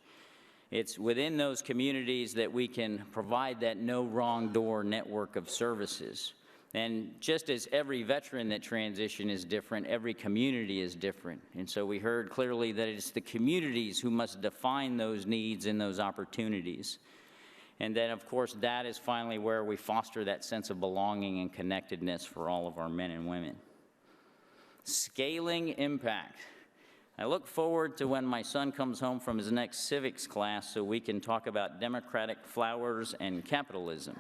It's within those communities that we can provide that no wrong door network of services. And just as every veteran that transition is different, every community is different. And so we heard clearly that it's the communities who must define those needs and those opportunities. And then, of course, that is finally where we foster that sense of belonging and connectedness for all of our men and women. Scaling impact. I look forward to when my son comes home from his next civics class so we can talk about democratic flowers and capitalism.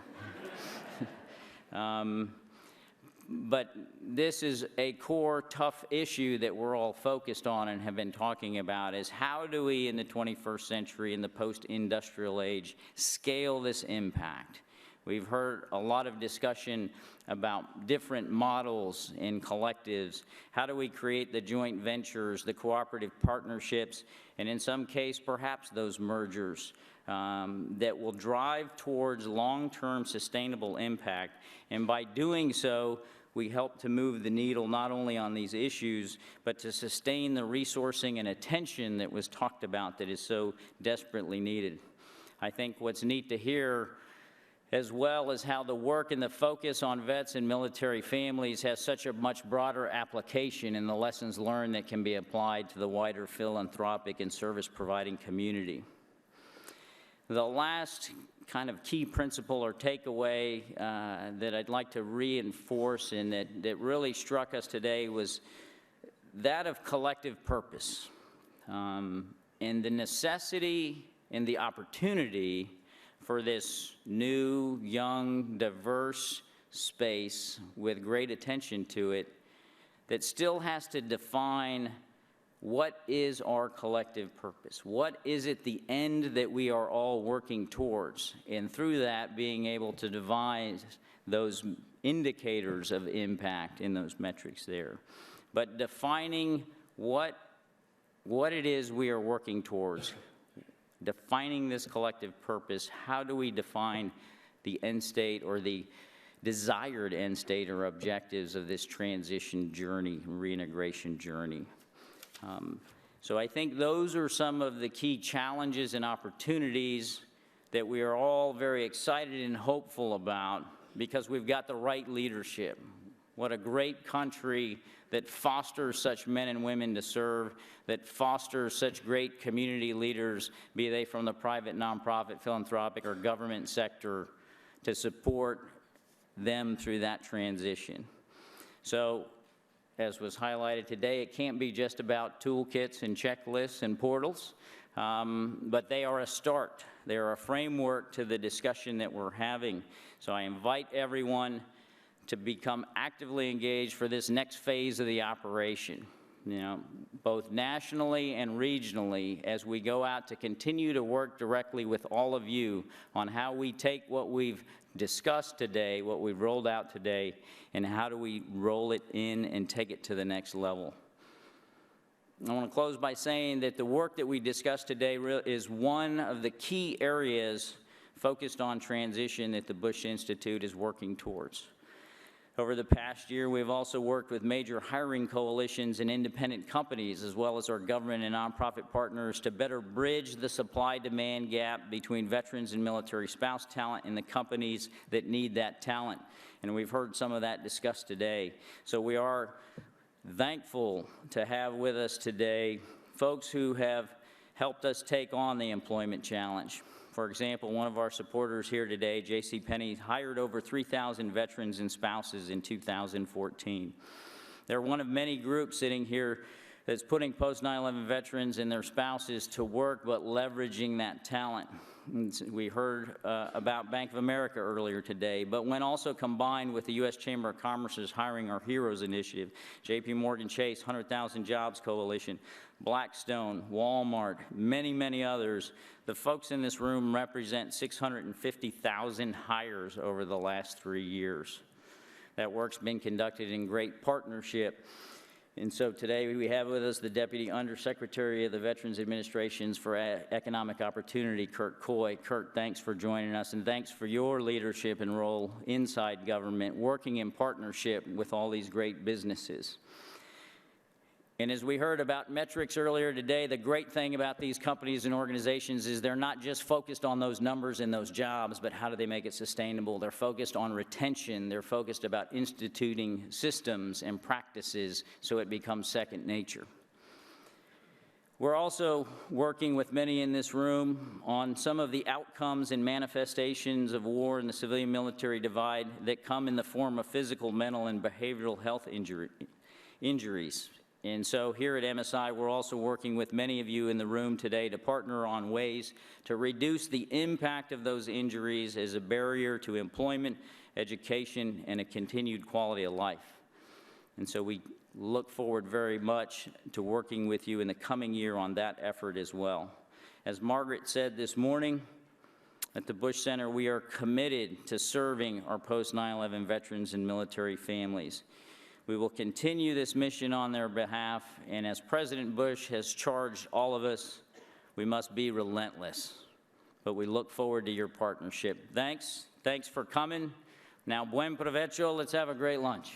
But this is a core, tough issue that we're all focused on and have been talking about, is how do we, in the 21st century, in the post-industrial age, scale this impact? We've heard a lot of discussion about different models and collectives. How do we create the joint ventures, the cooperative partnerships, and in some case, perhaps those mergers that will drive towards long-term sustainable impact? And by doing so, we help to move the needle not only on these issues, but to sustain the resourcing and attention that was talked about that is so desperately needed. I think what's neat to hear as well is how the work and the focus on vets and military families has such a much broader application in the lessons learned that can be applied to the wider philanthropic and service-providing community. The last kind of key principle or takeaway that I'd like to reinforce and that really struck us today was that of collective purpose and the necessity and the opportunity for this new, young, diverse space with great attention to it that still has to define what is our collective purpose? What is it the end that we are all working towards? And through that, being able to devise those indicators of impact in those metrics there. But defining what it is we are working towards, defining this collective purpose, how do we define the end state or the desired end state or objectives of this transition journey, reintegration journey? So I think those are some of the key challenges and opportunities that we are all very excited and hopeful about because we've got the right leadership. What a great country that fosters such men and women to serve, that fosters such great community leaders, be they from the private, nonprofit, philanthropic, or government sector, to support them through that transition. So, as was highlighted today, it can't be just about toolkits and checklists and portals, but they are a start. They are a framework to the discussion that we're having. So I invite everyone to become actively engaged for this next phase of the operation, both nationally and regionally, as we go out to continue to work directly with all of you on how we take what we've discussed today, what we've rolled out today, and how do we roll it in and take it to the next level. I want to close by saying that the work that we discussed today is one of the key areas focused on transition that the Bush Institute is working towards. Over the past year, we've also worked with major hiring coalitions and independent companies, as well as our government and nonprofit partners, to better bridge the supply-demand gap between veterans and military spouse talent and the companies that need that talent. And we've heard some of that discussed today. So we are thankful to have with us today folks who have helped us take on the employment challenge. For example, one of our supporters here today, JCPenney, hired over 3,000 veterans and spouses in 2014. They're one of many groups sitting here that's putting post-9/11 veterans and their spouses to work, but leveraging that talent. We heard about Bank of America earlier today, but when also combined with the U.S. Chamber of Commerce's Hiring Our Heroes initiative, J.P. Morgan Chase, 100,000 Jobs Coalition, Blackstone, Walmart, many, many others, the folks in this room represent 650,000 hires over the last 3 years. That work's been conducted in great partnership. And so today we have with us the Deputy Undersecretary of the Veterans Administrations for Economic Opportunity, Kurt Coy. Kurt, thanks for joining us, and thanks for your leadership and role inside government, working in partnership with all these great businesses. And as we heard about metrics earlier today, the great thing about these companies and organizations is they're not just focused on those numbers and those jobs, but how do they make it sustainable? They're focused on retention. They're focused about instituting systems and practices so it becomes second nature. We're also working with many in this room on some of the outcomes and manifestations of war and the civilian-military divide that come in the form of physical, mental, and behavioral health injuries. And so here at MSI, we're also working with many of you in the room today to partner on ways to reduce the impact of those injuries as a barrier to employment, education, and a continued quality of life. And so we look forward very much to working with you in the coming year on that effort as well. As Margaret said this morning at the Bush Center, we are committed to serving our post-9/11 veterans and military families. We will continue this mission on their behalf, and as President Bush has charged all of us, we must be relentless. But we look forward to your partnership. Thanks for coming. Now, buen provecho, let's have a great lunch.